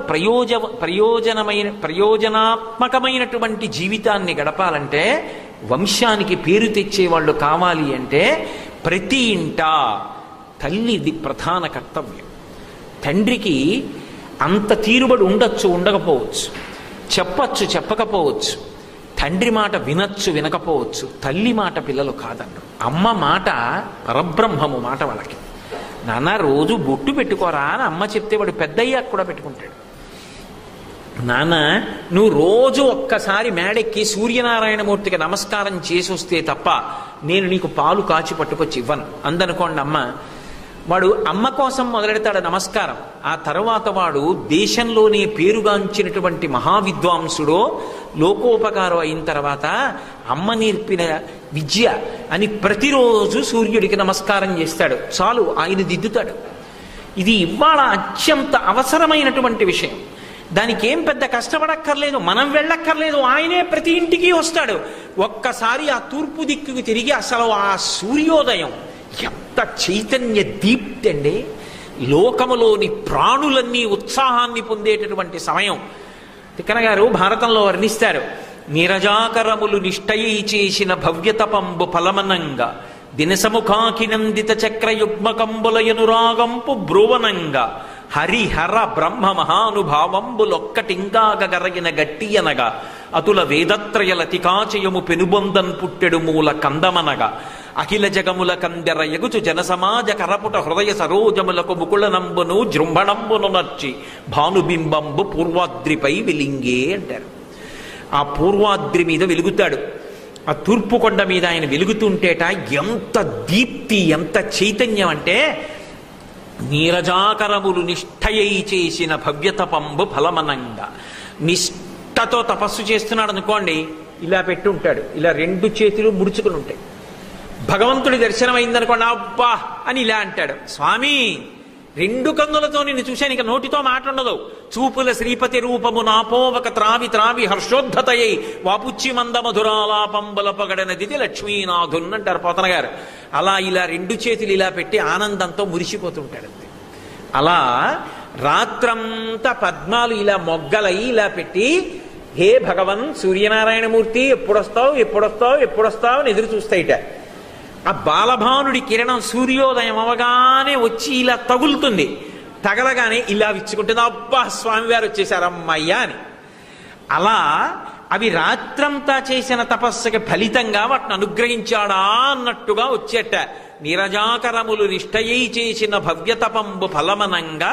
ప్రయోజనాత్మకమైనటువంటి జీవితాన్ని గడపాలంటే, వంశానికి పేరు తెచ్చేవాళ్ళు కావాలి అంటే ప్రతి ఇంట తల్లిది ప్రధాన కర్తవ్యం. తండ్రికి అంత తీరుబడి ఉండొచ్చు, ఉండకపోవచ్చు, చెప్పచ్చు, చెప్పకపోవచ్చు, తండ్రి మాట వినొచ్చు, వినకపోవచ్చు, తల్లి మాట పిల్లలు కాదన్నారు. అమ్మ మాట పరబ్రహ్మము మాట వాళ్ళకి. నాన్న రోజు బొట్టు పెట్టుకోరా అని అమ్మ చెప్తే వాడు పెద్దయ్యాక కూడా పెట్టుకుంటాడు. నాన్న, నువ్వు రోజు ఒక్కసారి మేడెక్కి సూర్యనారాయణమూర్తికి నమస్కారం చేసి వస్తే తప్ప నేను నీకు పాలు కాచి పట్టుకొచ్చి ఇవ్వను అందనుకోండి అమ్మ. వాడు అమ్మ కోసం మొదలెడతాడు నమస్కారం. ఆ తర్వాత వాడు దేశంలోనే పేరుగాంచినటువంటి మహావిద్వాంసుడో లోకోపకారం అయిన తర్వాత అమ్మ నేర్పిన విద్య అని ప్రతిరోజు సూర్యుడికి నమస్కారం చేస్తాడు. చాలు, ఆయన దిద్దుతాడు. ఇది ఇవాళ అత్యంత అవసరమైనటువంటి విషయం. దానికి ఏం పెద్ద కష్టపడక్కర్లేదు, మనం వెళ్ళక్కర్లేదు, ఆయనే ప్రతి ఇంటికి వస్తాడు. ఒక్కసారి ఆ తూర్పు దిక్కుకు తిరిగి అసలు ఆ సూర్యోదయం ఎంత చైతన్య దీప్తి అండి! లోకములోని ప్రాణులన్నీ ఉత్సాహాన్ని పొందేటటువంటి సమయం. తిక్కన గారు భారతంలో వర్ణిస్తారు, నీరజాకరములు నిష్టయి చేసిన భవ్యతపంబు ఫలమనంగా దినసముఖాకినందిత చక్రయుగ్మకంబులయనురాగంపు బ్రువనంగా హరిహర బ్రహ్మ మహానుభావంబులొక్కటింకాగరగిన గట్టి అనగా అతుల వేదత్రయలతికాచయము పెనుబొందన్ పుట్టెడు మూల కందమనగా అఖిల జగముల కందెర ఎగుచు జనసమాజ కరపుట హృదయ సరోజములకు ముకుళనంబును జృంభణంబును నర్చి భానుబింబంబు పూర్వాద్రిపై వెలింగే అంటారు. ఆ పూర్వాద్రి మీద వెలుగుతాడు. ఆ తూర్పు కొండ మీద ఆయన వెలుగుతుంటేట ఎంత దీప్తి, ఎంత చైతన్యం అంటే నీరజాకరములు నిష్ఠయై చేసిన భవ్యతపంబు ఫలమనంగా. నిష్ఠతో తపస్సు చేస్తున్నాడు అనుకోండి, ఇలా పెట్టి ఉంటాడు, ఇలా రెండు చేతులు ముడుచుకుని ఉంటాయి. భగవంతుడి దర్శనం అయిందనుకోండి, అబ్బా అని ఇలా అంటాడు, స్వామి రెండు కన్నులతో నిన్ను చూశాను, ఇక నోటితో మాట్లాడదు. చూపుల శ్రీపతి రూపము నాపోవక త్రావి త్రావి హర్షోద్ధతయ్యి వాపుచ్చి మంద మధురాలాపంబల పగడనది లక్ష్మీనాథున్ అంటారు పోతన గారు. అలా ఇలా రెండు చేతులు ఇలా పెట్టి ఆనందంతో మురిసిపోతుంటాడు. అలా రాత్రంతా పద్మాలు ఇలా మొగ్గలై ఇలా పెట్టి, హే భగవన్ సూర్యనారాయణమూర్తి ఎప్పుడొస్తావు ఎప్పుడొస్తావు ఎప్పుడొస్తావు అని ఎదురు చూస్తాయిట. ఆ బాలభానుడి కిరణం సూర్యోదయం అవగానే వచ్చి ఇలా తగులుతుంది. తగలగానే ఇలా విచ్చుకుంటుంది, అబ్బా స్వామివారు వచ్చేసారు అమ్మయ్యా అని. అలా అవి రాత్రంతా చేసిన తపస్సుకి ఫలితంగా వాటిని అనుగ్రహించాడా అన్నట్టుగా వచ్చేట. నీరజాకరములు నిష్టయై చేసిన భవ్యతపంబు ఫలమనంగా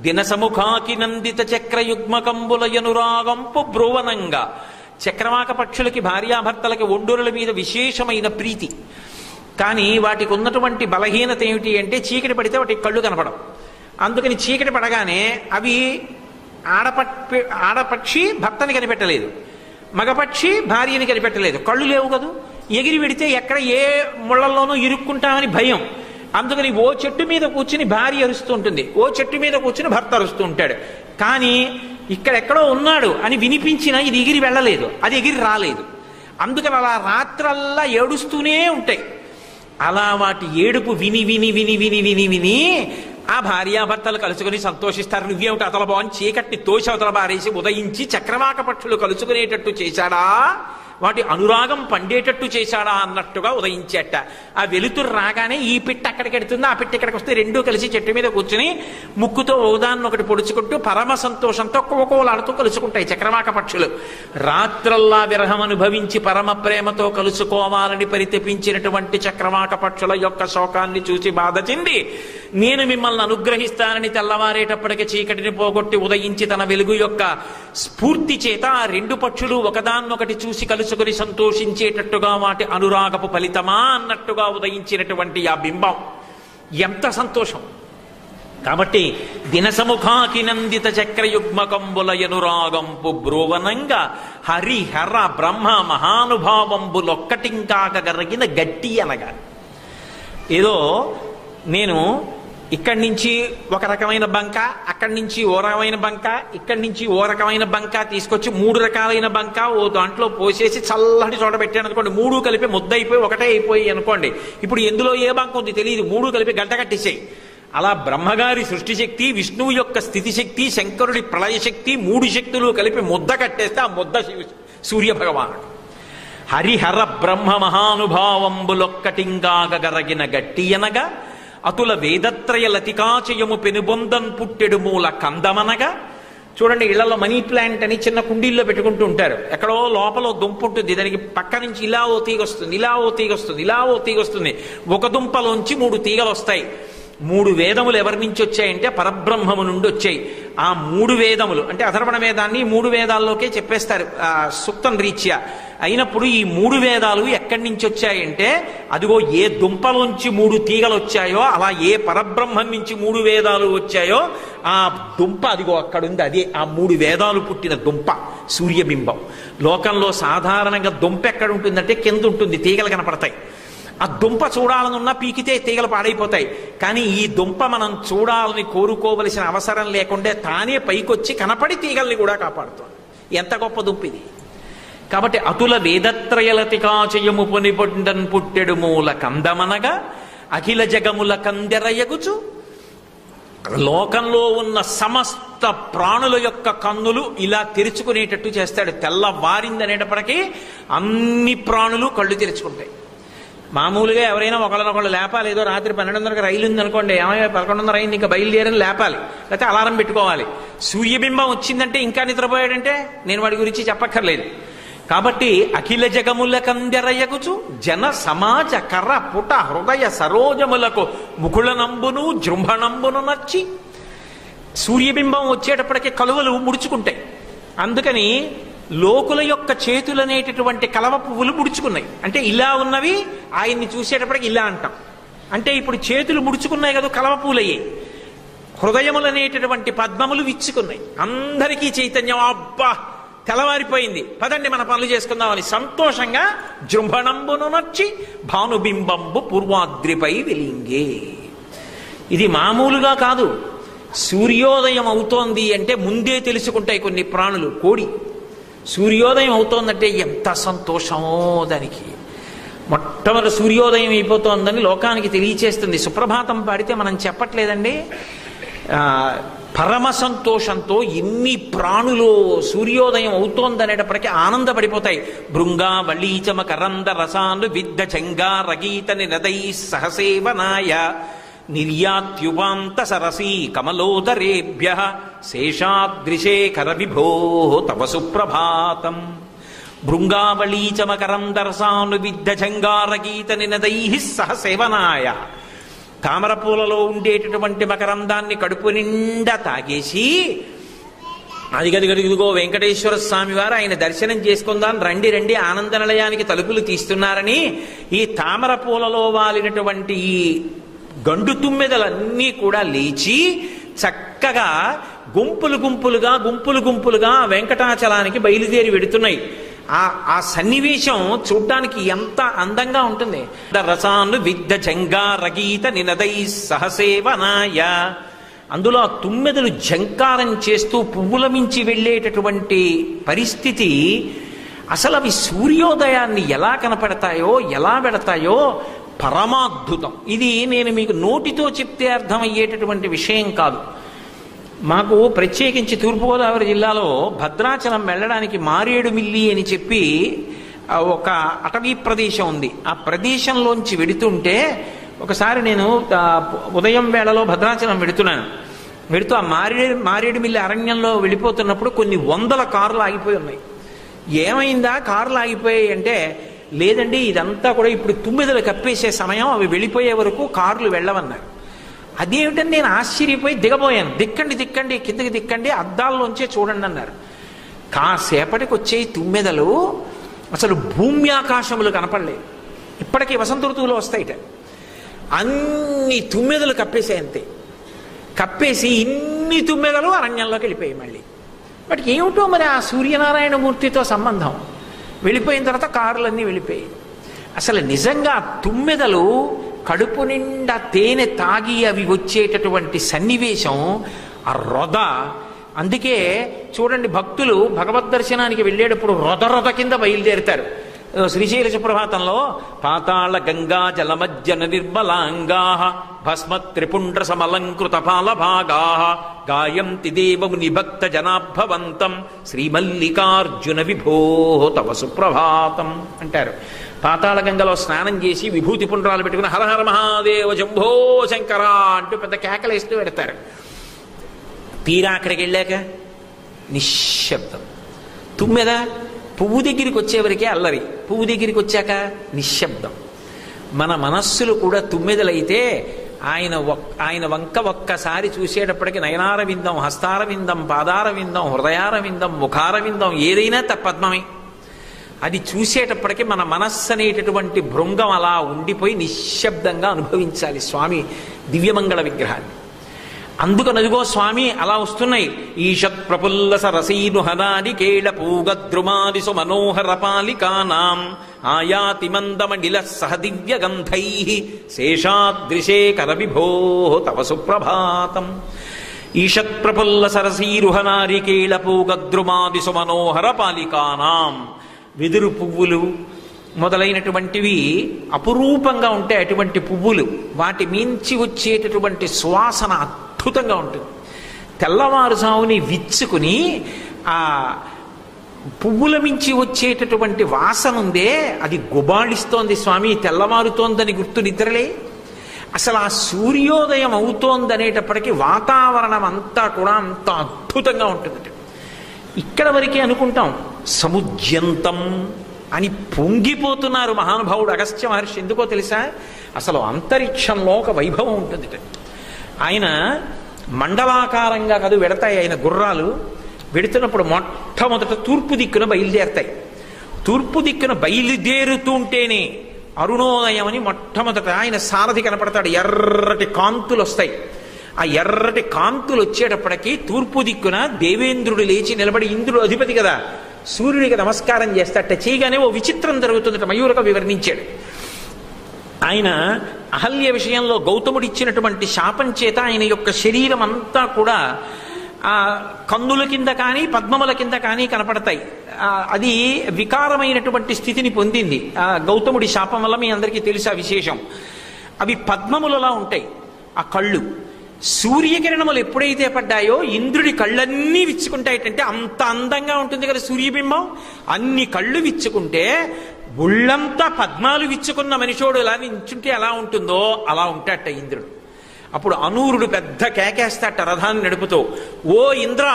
దినసముఖాకి నందిత చక్రయుగ్మకంబులయనురాగంపు బ్రువనంగా. చక్రవాక పక్షులకి భార్యాభర్తలకి ఒండూరుల మీద విశేషమైన ప్రీతి. కానీ వాటికి ఉన్నటువంటి బలహీనత ఏమిటి అంటే చీకటి పడితే వాటికి కళ్ళు కనపడవు. అందుకని చీకటి పడగానే అవి ఆడపక్షి భర్తని కనిపెట్టలేదు, మగపక్షి భార్యని కనిపెట్టలేదు, కళ్ళు లేవు కదూ. ఎగిరి పెడితే ఎక్కడ ఏ ముళ్ళల్లోనూ ఇరుక్కుంటామని భయం. అందుకని ఓ చెట్టు మీద కూర్చుని భార్య అరుస్తూ ఉంటుంది, ఓ చెట్టు మీద కూర్చుని భర్త అరుస్తూ ఉంటాడు. కానీ ఇక్కడెక్కడో ఉన్నాడు అని వినిపించినా ఇది ఎగిరి వెళ్ళలేదు, అది ఎగిరి రాలేదు. అందుకని అలా రాత్రల్లా ఏడుస్తూనే ఉంటాయి. అలా వాటి ఏడుపు విని విని విని విని విని విని ఆ భార్యాభర్తలు కలుసుకుని సంతోషిస్తారు. నువ్వేమిటి అతల బాగుని చీకటిని తోసి అవతల బారేసి ఉదయించి చక్రవాక పక్షులు కలుసుకునేటట్టు చేశాడా, వాటి అనురాగం పండేటట్టు చేశాడా అన్నట్టుగా ఉదయించేట. ఆ వెలుతురు రాగానే ఈ పిట్ట అక్కడికి ఎడుతుంది, ఆ పిట్ట ఇక్కడికి వస్తే రెండూ కలిసి చెట్టు మీద కూర్చుని ముక్కుతో ఓదాన్ని ఒకటి పొడుచుకుంటూ పరమ సంతోషంతో కోకోలాడుతూ కలుసుకుంటాయి చక్రవాక పక్షులు. రాత్రల్లా విరహం అనుభవించి పరమ ప్రేమతో కలుసుకోవాలని పరితపించినటువంటి చక్రవాక పక్షుల యొక్క శోకాన్ని చూసి బాధ చెంది, నేను మిమ్మల్ని అనుగ్రహిస్తానని తెల్లవారేటప్పటికి చీకటిని పోగొట్టి ఉదయించి తన వెలుగు యొక్క స్ఫూర్తి చేత ఆ రెండు పక్షులు ఒకదాన్నొకటి చూసి కలుసుకుని సంతోషించేటట్టుగా వాటి అనురాగపు ఫలితమా అన్నట్టుగా ఉదయించినటువంటి ఆ బింబం ఎంత సంతోషం. కాబట్టి దినసముఖాకి నందిత చక్రయుగ్మకంబులయనురాగంపు బ్రువనంగా హరిహర బ్రహ్మ మహానుభావంబులొక్కటింకాగరగిన గట్టి అనగా. ఏదో నేను ఇక్కడి నుంచి ఒక రకమైన బంక, అక్కడి నుంచి ఓ రకమైన బంక, ఇక్కడి నుంచి ఓ రకమైన బంక తీసుకొచ్చి 3 రకాలైన బంక ఓ దాంట్లో పోసేసి చల్లటి చోట పెట్టాను అనుకోండి, 3 కలిపి ముద్ద అయిపోయి ఒకటే అయిపోయి అనుకోండి. ఇప్పుడు ఎందులో ఏ బంక ఉంది తెలియదు, 3 కలిపి గంట కట్టేసాయి. అలా బ్రహ్మగారి సృష్టి శక్తి, విష్ణువు యొక్క స్థితి శక్తి, శంకరుడి ప్రళయ శక్తి 3 శక్తులు కలిపి ముద్ద కట్టేస్తే ఆ ముద్ద సూర్య భగవానుడు. హరిహర బ్రహ్మ మహానుభావంబులొక్కటింగాగరగిన గట్టి అనగా అతుల వేదత్రయ లతికాచయము పెనుబొందన్ పుట్టెడు మూల కందమనగా. చూడండి, ఇళ్లలో మనీ ప్లాంట్ అని చిన్న కుండీల్లో పెట్టుకుంటూ ఉంటారు. ఎక్కడో లోపల దుంప ఉంటుంది, దానికి పక్క నుంచి ఇలా ఓ తీగ వస్తుంది, ఇలా ఓ తీగ వస్తుంది, ఇలా ఓ తీగ వస్తుంది. ఒక దుంపలోంచి 3 తీగలు వస్తాయి. 3 వేదములు ఎవరి నుంచి వచ్చాయంటే పరబ్రహ్మము నుండి వచ్చాయి. ఆ 3 వేదములు అంటే అథర్వణ వేదాన్ని 3 వేదాల్లోకే చెప్పేస్తారు సూక్తం రీత్యా. అయినప్పుడు ఈ 3 వేదాలు ఎక్కడి నుంచి వచ్చాయంటే అదిగో ఏ దుంపలోంచి 3 తీగలు వచ్చాయో అలా ఏ పరబ్రహ్మం నుంచి 3 వేదాలు వచ్చాయో ఆ దుంప అదిగో అక్కడుంది. అదే ఆ 3 వేదాలు పుట్టిన దుంప సూర్యబింబం. లోకంలో సాధారణంగా దుంప ఎక్కడ ఉంటుందంటే కింద ఉంటుంది, తీగలు కనపడతాయి. ఆ దుంప చూడాలనున్నా పీకితే తీగలు పాడైపోతాయి. కానీ ఈ దుంప మనం చూడాలని కోరుకోవలసిన అవసరం లేకుండా తానే పైకొచ్చి కనపడి తీగల్ని కూడా కాపాడుతుంది. ఎంత గొప్ప దుంప ఇది! కాబట్టి అతుల వేదత్రయలతికాచయము పొనిపొండన్ పుట్టెడు మూల కందమనగా అఖిల జగముల కందెరయగుచు లోకంలో ఉన్న సమస్త ప్రాణుల యొక్క కన్నులు ఇలా తెరుచుకునేటట్టు చేస్తాడు. తెల్లవారిందనేటప్పటికీ అన్ని ప్రాణులు కళ్ళు తెరుచుకుంటాయి. మామూలుగా ఎవరైనా ఒకళ్ళనొకళ్ళు లేపాలి. ఏదో రాత్రి 12:30కి రైలు ఉందనుకోండి, ఏమైనా 11:30 అయింది ఇంకా బయలుదేరని లేపాలి, లేకపోతే అలారం పెట్టుకోవాలి. సూర్యబింబం వచ్చిందంటే ఇంకా నిద్రపోయాడంటే నేను వాడి గురించి చెప్పక్కర్లేదు. కాబట్టి అఖిల జగముల కందెరయగుచు జన సమాజ కర్ర పుట హృదయ సరోజములకు ముకుళనంబును జృంభణంబును నచ్చి సూర్యబింబం వచ్చేటప్పటికి కలువలు ముడుచుకుంటాయి. అందుకని లోకుల యొక్క చేతులనేటటువంటి కలవ పువ్వులు ముడుచుకున్నాయి. అంటే ఇలా ఉన్నవి ఆయన్ని చూసేటప్పటికి ఇలా అంటాం. అంటే ఇప్పుడు చేతులు ముడుచుకున్నాయి కదా, కలవ పువ్వులయ్యాయి. హృదయములనేటటువంటి పద్మములు విచ్చుకున్నాయి. అందరికీ చైతన్యం, అబ్బా తెల్లవారిపోయింది, పదండి మన పనులు చేసుకుందామని సంతోషంగా జృంభణంబును నచ్చి భానుబింబంబు పూర్వాద్రిపై వెలింగే. ఇది మామూలుగా కాదు. సూర్యోదయం అవుతోంది అంటే ముందే తెలుసుకుంటాయి కొన్ని ప్రాణులు. కోడి సూర్యోదయం అవుతోందంటే ఎంత సంతోషమో దానికి. మొట్టమొదటి సూర్యోదయం అయిపోతోందని లోకానికి తెలియచేస్తుంది. సుప్రభాతం పాడితే మనం చెప్పట్లేదండి. పరమ సంతోషంతో ఎన్ని ప్రాణులు సూర్యోదయం అవుతోందనేటప్పటికీ ఆనందపడిపోతాయి. భృంగా వళీచమ కరంద రసాను విద్ద చంగారగీత నినదై సహసేవనాయ నిర్యాత్యుపాంత సరసీ కమలోదరేభ్య శేషాద్రిశేఖర విభో తవ సుప్రభాతం. భృంగావళీచమకరందరసాను విద్ద చంగారగీత నినదై సహసేవనాయ. తామరపూలలో ఉండేటటువంటి మకరందాన్ని కడుపు నిండా తాగేసి అదిగదిగదిగో వెంకటేశ్వర స్వామి వారు ఆయన దర్శనం చేసుకుందాం రండి రండి ఆనంద నిలయానికి తలుపులు తీస్తున్నారని ఈ తామరపూలలో వాలినటువంటి ఈ గండు తుమ్మెదలన్నీ కూడా లేచి చక్కగా గుంపులు గుంపులుగా వెంకటాచలానికి బయలుదేరి వెడుతున్నాయి. ఆ సన్నివేశం చూడ్డానికి ఎంత అందంగా ఉంటుంది. రసాను విద్ద జంగారగీత నినదై సహసేవనాయ. అందులో ఆ తుమ్మెదలు జంకారం చేస్తూ పువ్వుల మించి వెళ్ళేటటువంటి పరిస్థితి. అసలు అవి సూర్యోదయాన్ని ఎలా కనపడతాయో ఎలా పెడతాయో పరమాద్భుతం. ఇది నేను మీకు నోటితో చెప్తే అర్థమయ్యేటటువంటి విషయం కాదు. మాకు ప్రత్యేకించి తూర్పుగోదావరి జిల్లాలో భద్రాచలం వెళ్ళడానికి మారేడుమిల్లి అని చెప్పి ఒక అటవీ ప్రదేశం ఉంది. ఆ ప్రదేశంలోంచి వెడుతుంటే ఒకసారి నేను ఉదయం వేళలో భద్రాచలం వెడుతూ ఆ మారేడుమిల్లి అరణ్యంలో వెళ్ళిపోతున్నప్పుడు కొన్ని 100 కార్లు ఆగిపోయి ఉన్నాయి. ఏమైందా కార్లు ఆగిపోయాయి అంటే, లేదండి ఇదంతా కూడా ఇప్పుడు తుమ్మెదలు కప్పేసే సమయం, అవి వెళ్ళిపోయే వరకు కార్లు వెళ్ళవన్నారు. అదేమిటని నేను ఆశ్చర్యపోయి దిగబోయాను. దిక్కండి కిందకి దిక్కండి, అద్దాల్లోంచే చూడండి అన్నారు. కాసేపటికి వచ్చే తుమ్మెదలు అసలు భూమి ఆకాశములు కనపడలేదు. ఇప్పటికీ వసంత ఋతువులో వస్తాయిట. అన్ని తుమ్మెదలు కప్పేసాయి. అంతే కప్పేసి ఇన్ని తుమ్మెదలు అరణ్యంలోకి వెళ్ళిపోయాయి. మళ్ళీ వాటికి ఏమిటో మరి ఆ సూర్యనారాయణ మూర్తితో సంబంధం. వెళ్ళిపోయిన తర్వాత కారులన్నీ వెళ్ళిపోయాయి. అసలు నిజంగా తుమ్మెదలు కడుపు నిండా తేనె తాగి అవి వచ్చేటటువంటి సన్నివేశం ఆ రొద. అందుకే చూడండి భక్తులు భగవద్ దర్శనానికి వెళ్ళేటప్పుడు రొద కింద బయలుదేరుతారు. శ్రీశైల సుప్రభాతంలో పాతాళ గంగా జలమజ్జన నిర్మలాంగా భస్మ త్రిపుండ్ర సమలంకృత పాలభాగా గాయంతి దేవముని భక్త జనాభవంతం శ్రీమల్లికార్జున విభో తవ సుప్రభాతం అంటారు. పాతాళ గంగలో స్నానం చేసి విభూతి పుండ్రాలు పెట్టుకుని హరహర మహాదేవ జంభో శంకర అంటూ పెద్ద కేకలేస్తూ పెడతారు. తీరా అక్కడికి వెళ్ళాక నిశ్శబ్దం. తుమ్మెద పువ్వు దగ్గరికి వచ్చేవరకే అల్లరి, పువ్వు దగ్గరికి వచ్చాక నిశ్శబ్దం. మన మనస్సులు కూడా తుమ్మెదలైతే ఆయన వంక ఒక్కసారి చూసేటప్పటికి నయనార విందం, హస్తార విందం, పాదార విందం, హృదయార విందం, ముఖార విందం, ఏదైనా పద్మమే. అది చూసేటప్పటికి మన మనస్సు అనేటటువంటి భృంగం అలా ఉండిపోయి నిశ్శబ్దంగా అనుభవించాలి స్వామి దివ్యమంగళ విగ్రహాన్ని. అందుకనదిగో స్వామి అలా వస్తున్నాయి. ఈషత్ ప్రఫుల్లస రసీనుహనాది కేళ పూగద్రుమాదిసు మనోహర పాలికానాం ఆయాతి మందమడిల సహ దివ్య గంధై శేషాదృశే కరవిభో తవ సుప్రభాతం. ఈషత్ ప్రఫుల్లస రసీరుహనాది కేళ పూగద్రుమాదిసు మనోహర పాలికానాం. వెదురు పువ్వులు మొదలైనటువంటివి అపురూపంగా ఉంటాయి. అటువంటి పువ్వులు వాటి మించి వచ్చేటటువంటి సువాసన అద్భుతంగా ఉంటుంది. తెల్లవారుజాముని విచ్చుకుని ఆ పువ్వుల మించి వచ్చేటటువంటి వాసన ఉందే అది గుబాళిస్తోంది స్వామి, తెల్లవారుతోందని గుర్తు నిద్రలే. అసలు ఆ సూర్యోదయం అవుతోందనేటప్పటికీ వాతావరణం అంతా కూడా అంత అద్భుతంగా ఉంటుంది. ఇక్కడ వరకే అనుకుంటాం సముద్యంతం అని పొంగిపోతున్నారు మహానుభావుడు అగస్త్య మహర్షి. ఎందుకో తెలుసా? అసలు అంతరిక్షంలో ఒక వైభవం ఉంటుంది. ఆయన మండలాకారంగా కాదు వెడతాయి ఆయన గుర్రాలు. వెడుతున్నప్పుడు మొట్టమొదట తూర్పు దిక్కున బయలుదేరతాయి. తూర్పు దిక్కున బయలుదేరుతుంటేనే అరుణోదయం అని మొట్టమొదట ఆయన సారథి కనపడతాడు. ఎర్రటి కాంతులు వస్తాయి. ఆ ఎర్రటి కాంతులు వచ్చేటప్పటికి తూర్పు దిక్కున దేవేంద్రుడు లేచి నిలబడి, ఇంద్రుడు అధిపతి కదా, సూర్యుడికి నమస్కారం చేస్తాట. చేయగానే ఓ విచిత్రం జరుగుతుందట. మయూరక వివరించాడు. ఆయన అహల్య విషయంలో గౌతముడు ఇచ్చినటువంటి శాపం చేత ఆయన యొక్క శరీరం అంతా కూడా ఆ కందుల కింద కానీ పద్మముల కింద కానీ కనపడతాయి. అది వికారమైనటువంటి స్థితిని పొందింది ఆ గౌతముడి శాపం వల్ల. మీ అందరికీ తెలుసు ఆ విశేషం. అవి పద్మములలా ఉంటాయి ఆ కళ్ళు. సూర్యకిరణములు ఎప్పుడైతే పడ్డాయో ఇంద్రుడి కళ్ళన్నీ విచ్చుకుంటాయిటంటే అంత అందంగా ఉంటుంది కదా సూర్యబింబం. అన్ని కళ్ళు విచ్చుకుంటే ఒళ్ళంతా పద్మాలు విచ్చుకున్న మనిషోడు ఎలా నించుంటే ఎలా ఉంటుందో అలా ఉంటాట ఇంద్రుడు. అప్పుడు అనూరుడు పెద్ద కేకేస్తాట రథాన్ని నడుపుతూ, ఓ ఇంద్ర,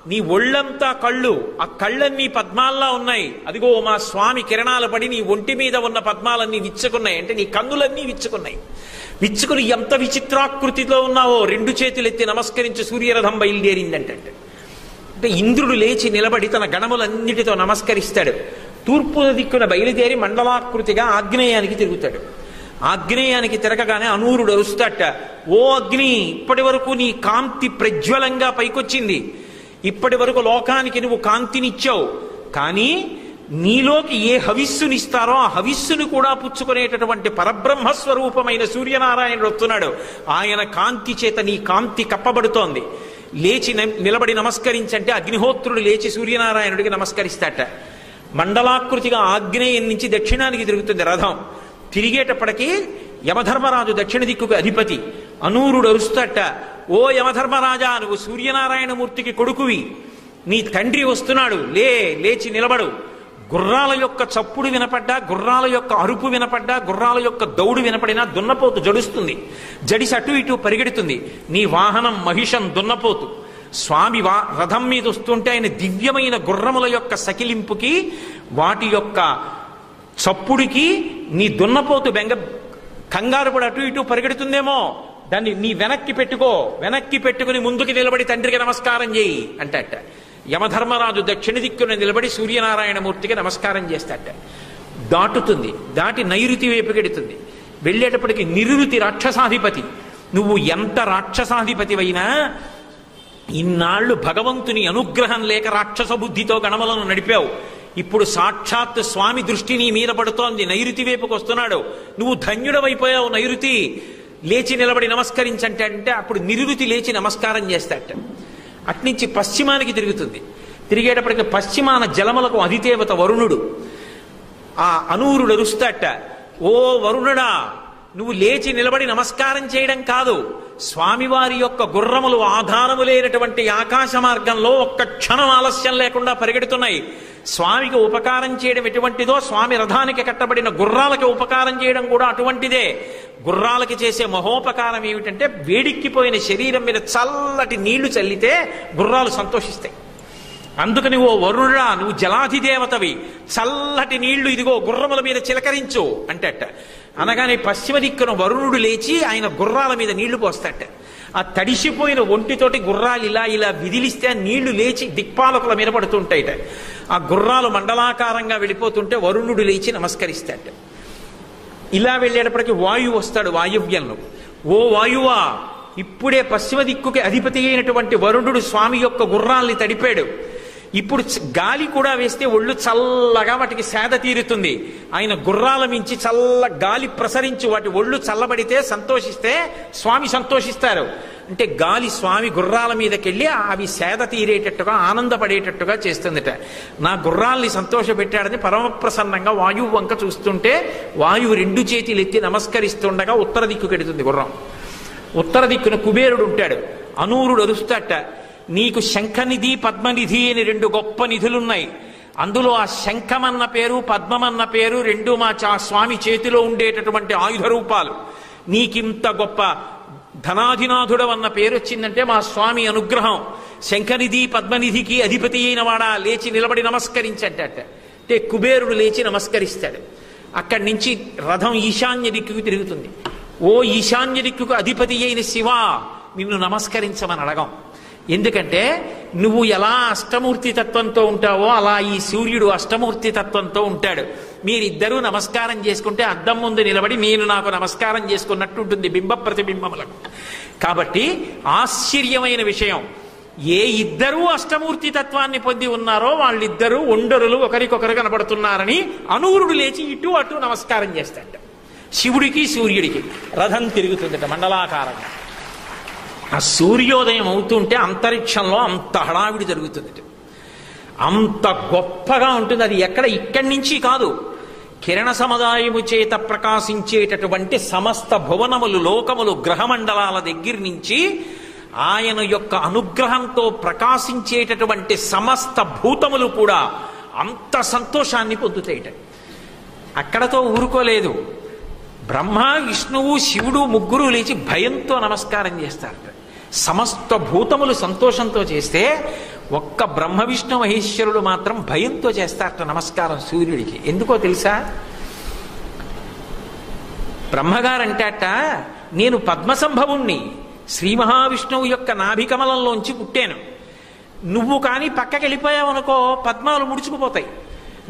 నీ ఒళ్ళంతా కళ్ళు, ఆ కళ్ళన్నీ పద్మాల్లా ఉన్నాయి. అదిగో మా స్వామి కిరణాలు పడి నీ ఒంటి మీద ఉన్న పద్మాలన్నీ విచ్చుకున్నాయి. అంటే నీ కన్నులన్నీ విచ్చుకున్నాయి. విచ్చుకుని ఎంత విచిత్రాకృతిలో ఉన్నావో రెండు చేతులు ఎత్తి నమస్కరించి సూర్యరథం బయలుదేరిందంటే. అంటే ఇంద్రుడు లేచి నిలబడి తన గణములన్నిటితో నమస్కరిస్తాడు. తూర్పు దిక్కున బయలుదేరి మండలాకృతిగా ఆగ్నేయానికి తిరుగుతాడు. ఆగ్నేయానికి తిరగగానే అనూరుడు అరుస్తాట, ఓ అగ్ని, ఇప్పటి వరకు నీ కాంతి ప్రజ్వలంగా పైకొచ్చింది. ఇప్పటి వరకు లోకానికి నువ్వు కాంతినిచ్చావు. కానీ నీలోకి ఏ హవిస్సునిస్తారో ఆ హవిస్సును కూడా పుచ్చుకునేటటువంటి పరబ్రహ్మస్వరూపమైన సూర్యనారాయణుడు వస్తున్నాడు. ఆయన కాంతి చేత నీ కాంతి కప్పబడుతోంది. లేచి నిలబడి నమస్కరించంటే అగ్నిహోత్రుడు లేచి సూర్యనారాయణుడికి నమస్కరిస్తాట. మండలాకృతిగా ఆగ్నేయం నుంచి దక్షిణానికి తిరుగుతుంది రథం. తిరిగేటప్పటికీ యమధర్మరాజు దక్షిణ దిక్కుకు అధిపతి. అనూరుడు అరుస్తాట, ఓ యమధర్మరాజా, నువ్వు సూర్యనారాయణమూర్తికి కొడుకువి, నీ తండ్రి వస్తున్నాడు, లేచి నిలబడు. గుర్రాల యొక్క చప్పుడు వినపడ్డా, గుర్రాల యొక్క అరుపు వినపడ్డా, గుర్రాల యొక్క దౌడు వినపడినా దున్నపోతు జడుస్తుంది. జడిసి అటు ఇటు పరిగెడుతుంది. నీ వాహనం మహిషం దున్నపోతు. స్వామి రథం మీద వస్తుంటే ఆయన దివ్యమైన గుర్రముల యొక్క సకిలింపుకి వాటి యొక్క చప్పుడికి నీ దున్నపోతు కంగారు పడి అటు ఇటు పరిగెడుతుందేమో, దాన్ని నీ వెనక్కి పెట్టుకో, వెనక్కి పెట్టుకుని ముందుకి నిలబడి తండ్రికి నమస్కారం చేయి అంటట. యమధర్మరాజు దక్షిణ దిక్కున నిలబడి సూర్యనారాయణమూర్తికి నమస్కారం చేస్తాట. దాటుతుంది. దాటి నైరుతి వైపుకెడుతుంది. వెళ్ళేటప్పటికి నిరుతి రాక్షసాధిపతి. నువ్వు ఎంత రాక్షసాధిపతివైనా ఇన్నాళ్లు భగవంతుని అనుగ్రహం లేక రాక్షస బుద్ధితో గణములను నడిపావు. ఇప్పుడు సాక్షాత్ స్వామి దృష్టి నీ మీద పడుతోంది. నైరుతి వైపుకు వస్తున్నాడు. నువ్వు ధన్యుడవైపోయావు. నైరుతి లేచి నిలబడి నమస్కరించంటే అంటే అప్పుడు నిరుతి లేచి నమస్కారం చేస్తాట. అట్నుంచి పశ్చిమానికి తిరుగుతుంది. తిరిగేటప్పటికి పశ్చిమాన జలములకు అధిదేవత వరుణుడు. ఆ అనూరుడు అరుస్తాట, ఓ వరుణుడా, నువ్వు లేచి నిలబడి నమస్కారం చేయడం కాదు, స్వామివారి యొక్క గుర్రములు ఆధారము లేనటువంటి ఆకాశ మార్గంలో ఒక్క క్షణం ఆలస్యం లేకుండా పరిగెడుతున్నాయి. స్వామికి ఉపకారం చేయడం ఎటువంటిదో స్వామి రథానికి కట్టబడిన గుర్రాలకి ఉపకారం చేయడం కూడా అటువంటిదే. గుర్రాలకి చేసే మహోపకారం ఏమిటంటే వేడిక్కిపోయిన శరీరం మీద చల్లటి నీళ్లు చల్లితే గుర్రాలు సంతోషిస్తాయి. అందుకని ఓ వరుణుడా, నువ్వు జలాధిదేవతవి, చల్లటి నీళ్లు ఇదిగో గుర్రముల మీద చిలకరించు అంటట. అనగానే పశ్చిమ దిక్కున వరుణుడు లేచి ఆయన గుర్రాల మీద నీళ్లు పోస్తాట. ఆ తడిసిపోయిన ఒంటితోటి గుర్రాలు ఇలా ఇలా విదిలిస్తే ఆ నీళ్లు లేచి దిక్పాలకుల మీద పడుతుంటాయిట. ఆ గుర్రాలు మండలాకారంగా వెళ్ళిపోతుంటే వరుణుడు లేచి నమస్కరిస్తాట. ఇలా వెళ్ళేటప్పటికి వాయువు వస్తాడు వాయువ్యంలో. ఓ వాయువా, ఇప్పుడే పశ్చిమ దిక్కుకి అధిపతి అయినటువంటి వరుణుడు స్వామి యొక్క గుర్రాల్ని తడిపాడు. ఇప్పుడు గాలి కూడా వేస్తే ఒళ్ళు చల్లగా వాటికి సేద తీరుతుంది. ఆయన గుర్రాల మించి చల్ల గాలి ప్రసరించి వాటి ఒళ్ళు చల్లబడితే సంతోషిస్తే స్వామి సంతోషిస్తారు. అంటే గాలి స్వామి గుర్రాల మీదకెళ్ళి అవి సేద తీరేటట్టుగా ఆనందపడేటట్టుగా చేస్తుందిట. నా గుర్రాల్ని సంతోషపెట్టాడని పరమప్రసన్నంగా వాయువు వంక చూస్తుంటే వాయువు 2 చేతులు ఎత్తి నమస్కరిస్తుండగా ఉత్తర దిక్కు కెడుతుంది గుర్రం. ఉత్తర దిక్కున కుబేరుడు ఉంటాడు. అనూరుడు అరుస్తాట, నీకు శంఖనిధి పద్మనిధి అని 2 గొప్ప నిధులున్నాయి. అందులో ఆ శంఖమన్న పేరు పద్మమన్న పేరు 2 మా స్వామి చేతిలో ఉండేటటువంటి ఆయుధ రూపాలు. నీకింత గొప్ప ధనాధినాథుడవన్న పేరు వచ్చిందంటే మా స్వామి అనుగ్రహం. శంఖనిధి పద్మనిధికి అధిపతి అయిన వాడా, లేచి నిలబడి నమస్కరించంటట. అంటే కుబేరుడు లేచి నమస్కరిస్తాడు. అక్కడి నుంచి రథం ఈశాన్య దిక్కుకు తిరుగుతుంది. ఓ ఈశాన్య దిక్కుకు అధిపతి అయిన శివ, నిన్ను నమస్కరించమని అడగం. ఎందుకంటే నువ్వు ఎలా అష్టమూర్తి తత్వంతో ఉంటావో అలా ఈ సూర్యుడు అష్టమూర్తి తత్వంతో ఉంటాడు. మీరిద్దరూ నమస్కారం చేసుకుంటే అద్దం ముందు నిలబడి నేను నాకు నమస్కారం చేసుకున్నట్టు ఉంటుంది బింబ ప్రతిబింబములకు. కాబట్టి ఆశ్చర్యమైన విషయం, ఏ ఇద్దరూ అష్టమూర్తి తత్వాన్ని పొంది ఉన్నారో వాళ్ళిద్దరూ ఒండరులు ఒకరికొకరు కనబడుతున్నారని అనూరుడు లేచి ఇటు అటు నమస్కారం చేస్తాడు. శివుడికి సూర్యుడికి రథం తిరుగుతుందట మండలాకారంగా. ఆ సూర్యోదయం అవుతుంటే అంతరిక్షంలో అంత హడావిడి జరుగుతుందట. అంత గొప్పగా ఉంటుంది అది. ఇక్కడి నుంచి కాదు, కిరణ సముదాయము చేత ప్రకాశించేటటువంటి సమస్త భువనములు లోకములు గ్రహమండలాల దగ్గర నుంచి ఆయన యొక్క అనుగ్రహంతో ప్రకాశించేటటువంటి సమస్త భూతములు కూడా అంత సంతోషాన్ని పొందుతాయిట. అక్కడతో ఊరుకోలేదు. బ్రహ్మ విష్ణువు శివుడు ముగ్గురు లేచి భయంతో నమస్కారం చేస్తారట. సమస్త భూతములు సంతోషంతో చేస్తే ఒక్క బ్రహ్మ విష్ణు మహేశ్వరుడు మాత్రం భయంతో చేస్తారట నమస్కారం సూర్యుడికి. ఎందుకో తెలుసా? బ్రహ్మగారంటాట, నేను పద్మసంభవుణ్ణి, శ్రీ మహావిష్ణువు యొక్క నాభికమలంలోంచి పుట్టాను. నువ్వు కానీ పక్కకి వెళ్ళిపోయావు అనుకో పద్మాలు ముడుచుకుపోతాయి.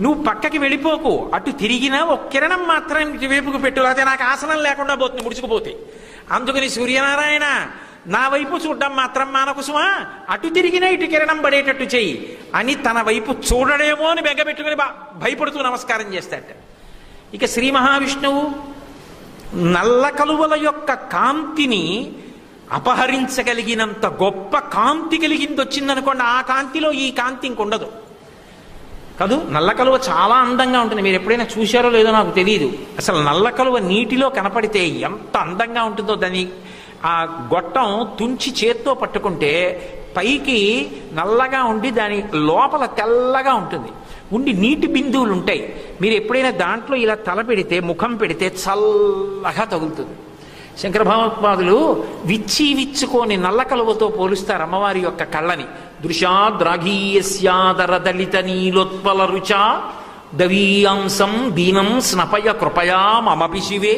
నువ్వు పక్కకి వెళ్ళిపోకు, అటు తిరిగినా ఒక కిరణం మాత్రం ఇటువైపుకు పెట్టు, లేకపోతే నాకు ఆసనం లేకుండా పోతుంది, ముడుచుకుపోతాయి. అందుకని సూర్యనారాయణ నా వైపు చూడడం మాత్రం మానకుసుమా, అటు తిరిగినా ఇటు కిరణం పడేటట్టు చెయ్యి అని తన వైపు చూడడేమో అని బెగ్గబెట్టుకుని భయపడుతూ నమస్కారం చేస్తాట. ఇక శ్రీ మహావిష్ణువు నల్ల కలువల యొక్క కాంతిని అపహరించగలిగినంత గొప్ప కాంతి కలిగింది వచ్చిందనుకోండి, ఆ కాంతిలో ఈ కాంతి ఇంకొండదు కాదు. నల్ల కలువ చాలా అందంగా ఉంటుంది. మీరు ఎప్పుడైనా చూశారో లేదో నాకు తెలియదు. అసలు నల్ల కలువ నీటిలో కనపడితే ఎంత అందంగా ఉంటుందో. దాని ఆ గొట్టం తుంచి చేత్తో పట్టుకుంటే పైకి నల్లగా ఉండి దాని లోపల తెల్లగా ఉంటుంది, ఉండి నీటి బిందువులు ఉంటాయి. మీరు ఎప్పుడైనా దాంట్లో ఇలా తల పెడితే ముఖం పెడితే చల్లగా తగులుతుంది. శంకర భగవత్పాదులు విచ్చుకోని నల్ల కలువతో పోలుస్తారు అమ్మవారి యొక్క కళ్ళని. దృశాద్రాఘీయస్యాదర దళిత నీలోత్పల రుచా దవీయాంసం దీనం స్నపయ కృపయా మమపి శివే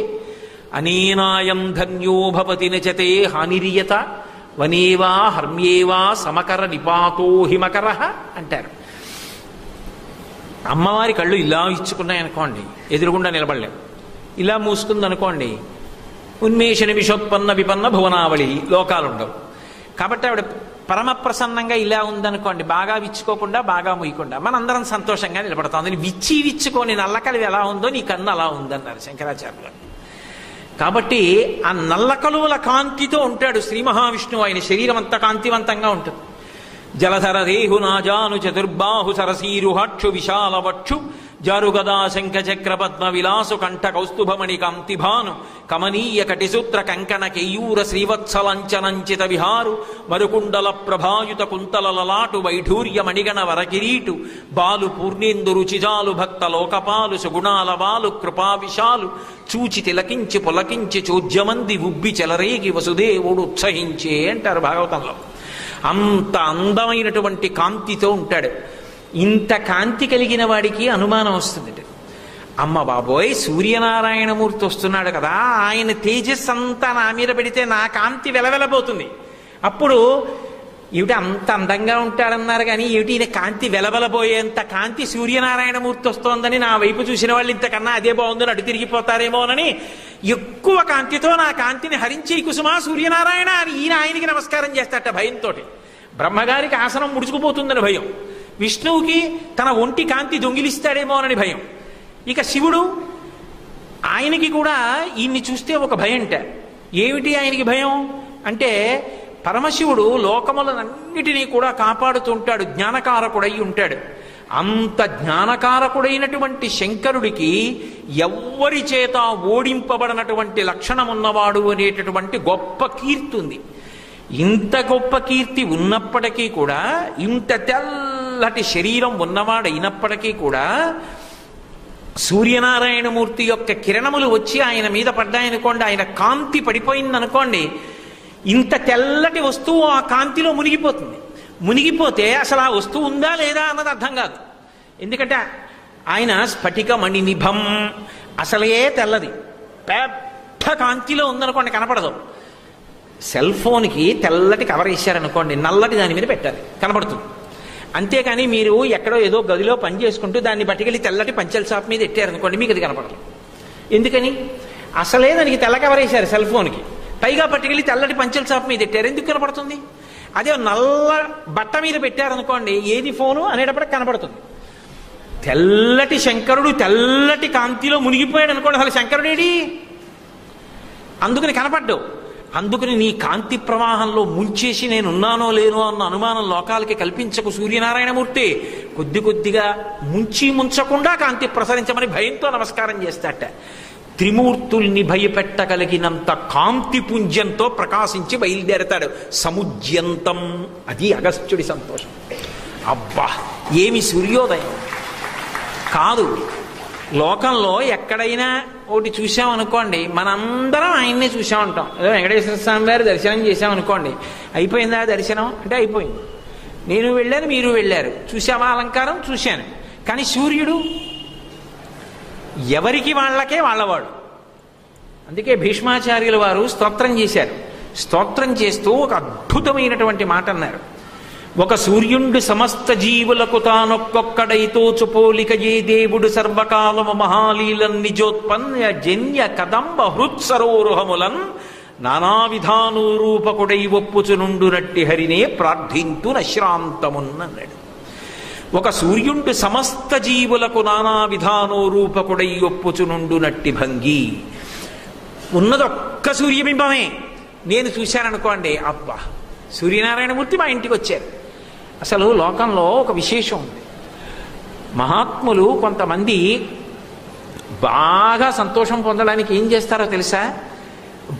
అనేనాయం ధన్యో భవతి నచతే హానిరియత వనేవా హర్మ్యేవా సమకర నిపాతో హిమకర అంటారు. అమ్మవారి కళ్ళు ఇలా ఇచ్చుకున్నాయనుకోండి, ఎదురుగుండా నిలబడలేం. ఇలా మూసుకుందనుకోండి, ఉన్మేషణ విషోత్పన్న విపన్న భువనావళి లోకాలుండవు. కాబట్టి ఆవిడ పరమ ప్రసన్నంగా ఇలా ఉందనుకోండి, బాగా విచ్చుకోకుండా బాగా ముయ్యకుండా మనందరం సంతోషంగా నిలబడతాం. అందుని విచ్చుకోని నల్లకలువ ఎలా ఉందో నీ కన్ను అలా ఉందన్నారు శంకరాచార్యులు. కాబట్టి ఆ నల్ల కలువల కాంతితో ఉంటాడు శ్రీ మహావిష్ణువు. ఆయన శరీరం అంత కాంతివంతంగా ఉంటుంది. జలధర రేహు నాజాను చతుర్బాహు సరసీరుహక్షు విశాలవక్షు జారుగదా శంఖ చక్ర పద్మ విలాసు కంఠ కౌస్తుభమణి కాంతిభాను కమనీయ కటిసూత్ర కంకణ కేయూర శ్రీవత్సలంచనంచిత విహారు మరుకుండల ప్రభాయుత కుంతల లలాటు వైఢూర్య మణిగణ వరకిరీటు బాలు పూర్ణేందు రుచిజాలు భక్త లోకపాలు సుగుణాల బాలు కృపా విశాలు చూచి తిలకించి పులకించి చోద్యమంది ఉబ్బి చెలరేగి వసుదేవుడు ఉత్సహించే అంటారు భాగవతంలో. అంత అందమైనటువంటి కాంతితో ఉంటాడు. ఇంత కాంతి కలిగిన వాడికి అనుమానం వస్తుంది, అమ్మ బాబోయ్ సూర్యనారాయణమూర్తి వస్తున్నాడు కదా, ఆయన తేజస్సు అంతా నా మీద పెడితే నా కాంతి వెలవెలబోతుంది. అప్పుడు ఏమిటి అంత అందంగా ఉంటాడన్నారు కానీ ఏమిటి ఈయన కాంతి వెలవెలబోయేంత కాంతి సూర్యనారాయణమూర్తి వస్తోందని నా వైపు చూసిన వాళ్ళు ఇంతకన్నా అదే బాగుందని అటు తిరిగిపోతారేమోనని ఎక్కువ కాంతితో నా కాంతిని హరించి కుసుమా సూర్యనారాయణ అని ఈయన ఆయనకి నమస్కారం చేస్తాట భయంతో. బ్రహ్మగారికి ఆసనం ముడుచుకుపోతుందని భయం, విష్ణువుకి తన ఒంటి కాంతి దొంగిలిస్తాడేమోనని భయం. ఇక శివుడు ఆయనకి కూడా ఈయన్ని చూస్తే ఒక భయంట. ఏమిటి ఆయనకి భయం అంటే పరమశివుడు లోకములన్నిటినీ కూడా కాపాడుతూ ఉంటాడు, జ్ఞానకారకుడై ఉంటాడు. అంత జ్ఞానకారకుడైనటువంటి శంకరుడికి ఎవ్వరి చేత ఓడింపబడినటువంటి లక్షణం ఉన్నవాడు అనేటటువంటి గొప్ప కీర్తి ఉంది. ఇంత గొప్ప కీర్తి ఉన్నప్పటికీ కూడా, ఇంత తెల్లటి శరీరం ఉన్నవాడైనప్పటికీ కూడా సూర్యనారాయణమూర్తి యొక్క కిరణములు వచ్చి ఆయన మీద పడ్డాయనుకోండి, ఆయన కాంతి పడిపోయిందనుకోండి, ఇంత తెల్లటి వస్తువు ఆ కాంతిలో మునిగిపోతుంది. మునిగిపోతే అసలు ఆ వస్తువు ఉందా లేదా అన్నది అర్థం కాదు. ఎందుకంటే ఆయన స్ఫటిక మణినిభం, అసలే తెల్లది, పెద్ద కాంతిలో ఉందనుకోండి కనపడదు. సెల్ ఫోన్కి తెల్లటి కవర్ వేశారనుకోండి, నల్లటి దాని మీద పెట్టాలి, కనపడుతుంది. అంతేకాని మీరు ఎక్కడో ఏదో గదిలో పని చేసుకుంటూ దాన్ని పట్టుకెళ్ళి తెల్లటి పంచల షాప్ మీద ఎట్టారనుకోండి, మీకు అది కనపడదు. ఎందుకని? అసలే దానికి తెల్ల కవర్ వేశారు సెల్ ఫోన్కి, పైగా పట్టుకెళ్ళి తెల్లటి పంచల షాప్ మీద పెట్టారు, ఎందుకు కనపడుతుంది? అదే నల్ల బట్ట మీద పెట్టారనుకోండి, ఏది ఫోను అనేటప్పటికి కనపడుతుంది. తెల్లటి శంకరుడు తెల్లటి కాంతిలో మునిగిపోయాడు అనుకోండి, అసలు శంకరుడేడి? అందుకని కనపడ్డు. అందుకని నీ కాంతి ప్రవాహంలో ముంచేసి నేనున్నానో లేనో అన్న అనుమానం లోకాలకి కల్పించకు సూర్యనారాయణమూర్తి. కొద్ది కొద్దిగా ముంచకుండా కాంతి ప్రసరించమని భయంతో నమస్కారం చేస్తాట. త్రిమూర్తుల్ని భయపెట్టగలిగినంత కాంతి పుంజంతో ప్రకాశించి బయలుదేరతాడు సముజ్యంతం. అది అగస్త్యుడి సంతోషం. అబ్బా ఏమి సూర్యోదయం కాదు. లోకంలో ఎక్కడైనా ఒకటి చూసామనుకోండి, మనందరం ఆయన్నే చూసామంటాం. ఏదో వెంకటేశ్వర స్వామి వారి దర్శనం చేసామనుకోండి, అయిపోయిందా దర్శనం అంటే అయిపోయింది. నేను వెళ్ళాను, మీరు వెళ్ళారు, చూసావా అలంకారం? చూశాను. కానీ సూర్యుడు ఎవరికి వాళ్ళకే వాళ్ళవాడు. అందుకే భీష్మాచార్యుల వారు స్తోత్రం చేశారు. స్తోత్రం చేస్తూ ఒక అద్భుతమైనటువంటి మాట అన్నారు. ఒక సూర్యుండు సమస్త జీవులకు తానొక్కొక్కడైతో చుపోలిక ఏ దేవుడు సర్వకాలము మహాలీలన్ నిజోత్పన్న జన్య కదంబ హృత్సరోరుహములన్ నానావిధానూరూపకుడై ఒప్పుచునుండునట్టి హరినే ప్రార్థింతు నశ్రాంతమున్నన్నాడు. ఒక సూర్యుండు సమస్త జీవులకు నానా విధానోరూపకుడై ఒప్పుచునుండునట్టి భంగి. ఉన్నదొక్క సూర్యబింబమే. నేను చూశాననుకోండి, అబ్బా సూర్యనారాయణమూర్తి మా ఇంటికి వచ్చారు. అసలు లోకంలో ఒక విశేషం ఉంది. మహాత్ములు కొంతమంది బాగా సంతోషం పొందడానికి ఏం చేస్తారో తెలుసా?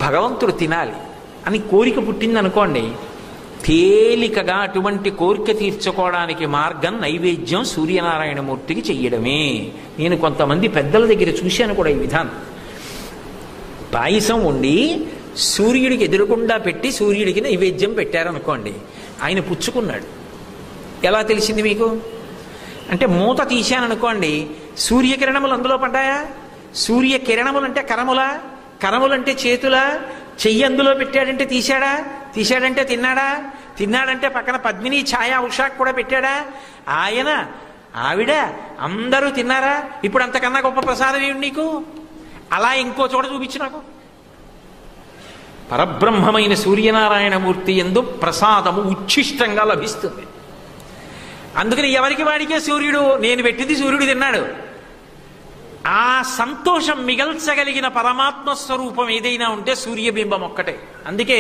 భగవంతుడు తినాలి అని కోరిక పుట్టిందనుకోండి, తేలికగా అటువంటి కోరిక తీర్చుకోవడానికి మార్గం నైవేద్యం సూర్యనారాయణమూర్తికి చెయ్యడమే. నేను కొంతమంది పెద్దల దగ్గర చూశాను కూడా ఈ విధానం. పాయసం వండి సూర్యుడికి ఎదురుకుండా పెట్టి సూర్యుడికి నైవేద్యం పెట్టారనుకోండి, ఆయన పుచ్చుకున్నాడు. ఎలా తెలిసింది మీకు అంటే, మూత తీశాననుకోండి, సూర్యకిరణములు అందులో పడ్డాయా? సూర్యకిరణములు అంటే కరములా? కరములంటే చేతులా? చెయ్యి అందులో పెట్టాడంటే తీశాడా? తీశాడంటే తిన్నాడా? తిన్నాడంటే పక్కన పద్మిని ఛాయా ఉషాక్ కూడా పెట్టాడా? ఆయన ఆవిడ అందరూ తిన్నారా? ఇప్పుడు అంతకన్నా గొప్ప ప్రసాదం ఏమిటి నీకు? అలా ఇంకో చోట చూపించు నాకు. పరబ్రహ్మమైన సూర్యనారాయణమూర్తి యందు ప్రసాదము ఉచ్ఛిష్టంగా లభిస్తుంది. అందుకని ఎవరికి వాడికే సూర్యుడు, నేను పెట్టింది సూర్యుడు తిన్నాడు. ఆ సంతోషం మిగల్చగలిగిన పరమాత్మ స్వరూపం ఏదైనా ఉంటే సూర్యబింబం ఒక్కటే. అందుకే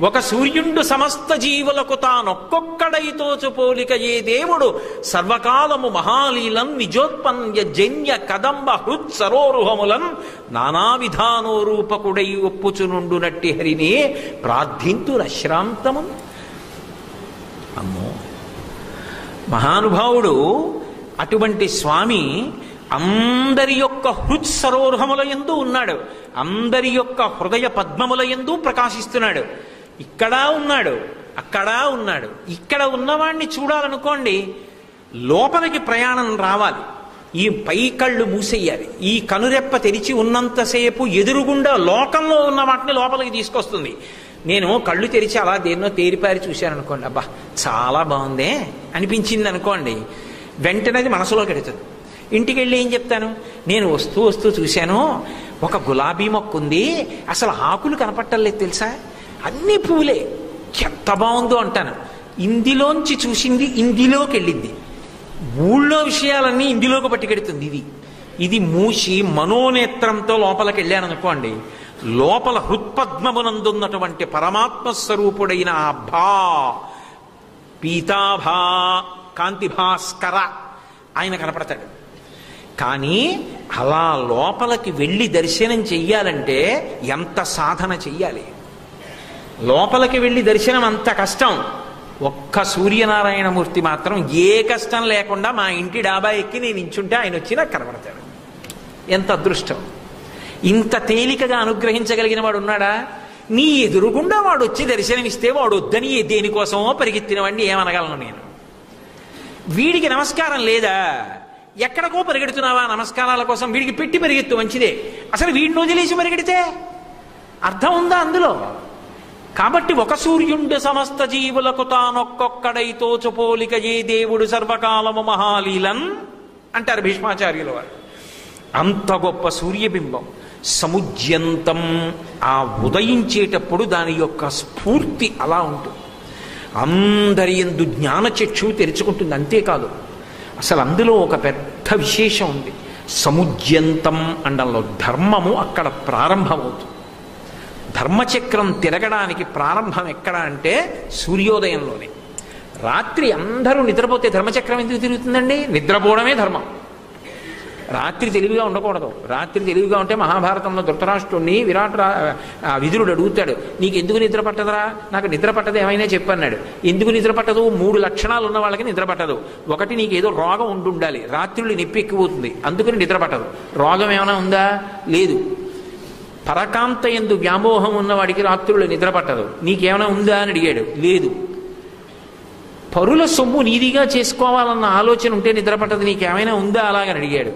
ఒక సూర్యుండు సమస్త జీవులకు తానొక్కొక్కడైతో పోలిక ఏ దేవుడు సర్వకాలము మహాలీలం నిజోత్పన్య జన్య కదంబ హృత్ సరోరుహములం నానావిధానో రూపకుడై ఒప్పుచునుండునట్టి హరినే ప్రార్థింతు నశ్రాంతము. అమ్మో మహానుభావుడు అటువంటి స్వామి అందరి యొక్క హృత్సరోర్హముల యందు ఉన్నాడు. అందరి యొక్క హృదయ పద్మముల యందు ప్రకాశిస్తున్నాడు. ఇక్కడ ఉన్నాడు, అక్కడ ఉన్నాడు. ఇక్కడ ఉన్నవాణ్ణి చూడాలనుకోండి, లోపలికి ప్రయాణం రావాలి. ఈ పై కళ్ళు మూసేయాలి. ఈ కనురెప్ప తెరిచి ఉన్నంతసేపు ఎదురుగుండా లోకంలో ఉన్న వాటిని లోపలికి తీసుకొస్తుంది. నేను కళ్ళు తెరిచి అలా దేన్నో తేరిపారి చూశాను అనుకోండి, అబ్బా చాలా బాగుందే అనిపించింది అనుకోండి, వెంటనే అది మనసులోకి ఎడుతుంది. ఇంటికి వెళ్ళి ఏం చెప్తాను, నేను వస్తూ వస్తూ చూశాను, ఒక గులాబీ మొక్క ఉంది, అసలు ఆకులు కనపట్టలేదు తెలుసా, అన్ని పూలే, ఎంత బాగుందో అంటాను. ఇందులోంచి చూసింది ఇందులోకి వెళ్ళింది. ఊళ్ళో విషయాలన్నీ ఇందులోకి పట్టుకెడుతుంది. ఇది మూసి మనోనేత్రంతో లోపలికి వెళ్ళాను అనుకోండి, లోపల హృత్పద్మమునందున్నటువంటి పరమాత్మ స్వరూపుడైన ఆ భా పీతాభా కాంతిభాస్కర ఆయన కనపడతాడు. కానీ అలా లోపలికి వెళ్ళి దర్శనం చెయ్యాలంటే ఎంత సాధన చెయ్యాలి. లోపలికి వెళ్ళి దర్శనం అంత కష్టం. ఒక్క సూర్యనారాయణమూర్తి మాత్రం ఏ కష్టం లేకుండా మా ఇంటి డాబా ఎక్కి నేను ఇంచుంటే ఆయన వచ్చి నాకు కనబడతాడు. ఎంత అదృష్టం! ఇంత తేలికగా అనుగ్రహించగలిగిన వాడు ఉన్నాడా? నీ ఎదురుగుండా వాడు వచ్చి దర్శనమిస్తే వాడు వద్దని దేనికోసమో పరిగెత్తిన వాడిని ఏమనగలను నేను? వీడికి నమస్కారం లేదా? ఎక్కడికో పరిగెడుతున్నావా నమస్కారాల కోసం? వీడికి పెట్టి పరిగెత్తు, మంచిదే. అసలు వీడిని వదిలేసి పరిగెడితే అర్థం ఉందా అందులో? కాబట్టి ఒక సూర్యుండు సమస్త జీవులకు తానొక్కొక్కడై తోచుపోలిక ఏ దేవుడు సర్వకాలము మహాలీలన్ అంటారు భీష్మాచార్యుల వారు. అంత గొప్ప సూర్యబింబం సముజ్యంతం. ఆ ఉదయించేటప్పుడు దాని యొక్క స్ఫూర్తి అలా ఉంటుంది. అందరి యందు జ్ఞానచక్షు తెరుచుకుంటుంది. అంతేకాదు, అసలు అందులో ఒక పెద్ద విశేషం ఉంది. సముజ్యంతం అండంలో ధర్మము అక్కడ ప్రారంభమవుతుంది. ధర్మచక్రం తిరగడానికి ప్రారంభం ఎక్కడ అంటే సూర్యోదయంలోనే. రాత్రి అందరూ నిద్రపోతే ధర్మచక్రం ఎందుకు తిరుగుతుందండి? నిద్రపోవడమే ధర్మం. రాత్రి తెలివిగా ఉండకూడదు. రాత్రి తెలివిగా ఉంటే మహాభారతంలో ధృతరాష్ట్రుడిని విదురుడు అడుగుతాడు, నీకు ఎందుకు నిద్ర పట్టదురా? నాకు నిద్ర పట్టదు, ఏమైనా చెప్పన్నాడు. ఎందుకు నిద్ర పట్టదు? 3 లక్షణాలు ఉన్న వాళ్ళకి నిద్ర పట్టదు. ఒకటి, నీకు ఏదో రోగం ఉండాలి, రాత్రులు నొప్పి ఎక్కువవుతుంది, అందుకని నిద్ర పట్టదు. రోగం ఏమైనా ఉందా? లేదు. పరకాంత యందు వ్యామోహం ఉన్నవాడికి రాత్రులు నిద్ర పట్టదు. నీకేమైనా ఉందా అని అడిగాడు. లేదు. పరుల సొమ్ము నీదిగా చేసుకోవాలన్న ఆలోచన ఉంటే నిద్ర పట్టదు. నీకేమైనా ఉందా అలాగని అడిగాడు.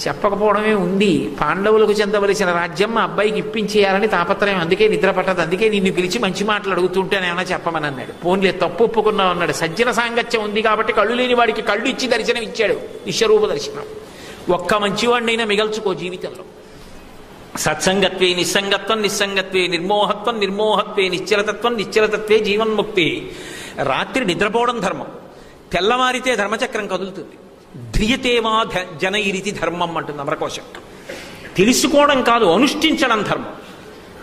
చెప్పకపోవడమే ఉంది. పాండవులకు చెందవలసిన రాజ్యం మా అబ్బాయికి ఇప్పించేయాలని తాపత్రయం, అందుకే నిద్ర పట్టదు. అందుకే నిన్ను పిలిచి మంచి మాటలు అడుగుతుంటేనేమైనా చెప్పమని అన్నాడు. పోన్లే, తప్పు ఒప్పుకున్నావు అన్నాడు. సజ్జన సాంగత్యం ఉంది కాబట్టి కళ్ళు లేని వాడికి కళ్ళు ఇచ్చి దర్శనం ఇచ్చాడు, విశ్వరూప దర్శనం. ఒక్క మంచివాడినైనా మిగల్చుకో జీవితంలో. సత్సంగత్వే నిస్సంగత్వం, నిస్సంగత్వే నిర్మోహత్వం, నిర్మోహత్వే నిశ్చలతత్వం, నిశ్చలతత్వే జీవన్ముక్తి. రాత్రి నిద్రపోవడం ధర్మం. తెల్లవారితే ధర్మచక్రం కదులుతుంది. ధ్రియతేవా జనైరితి ధర్మం అంటుంది అమరకోశం. తెలుసుకోవడం కాదు, అనుష్ఠించడం ధర్మం.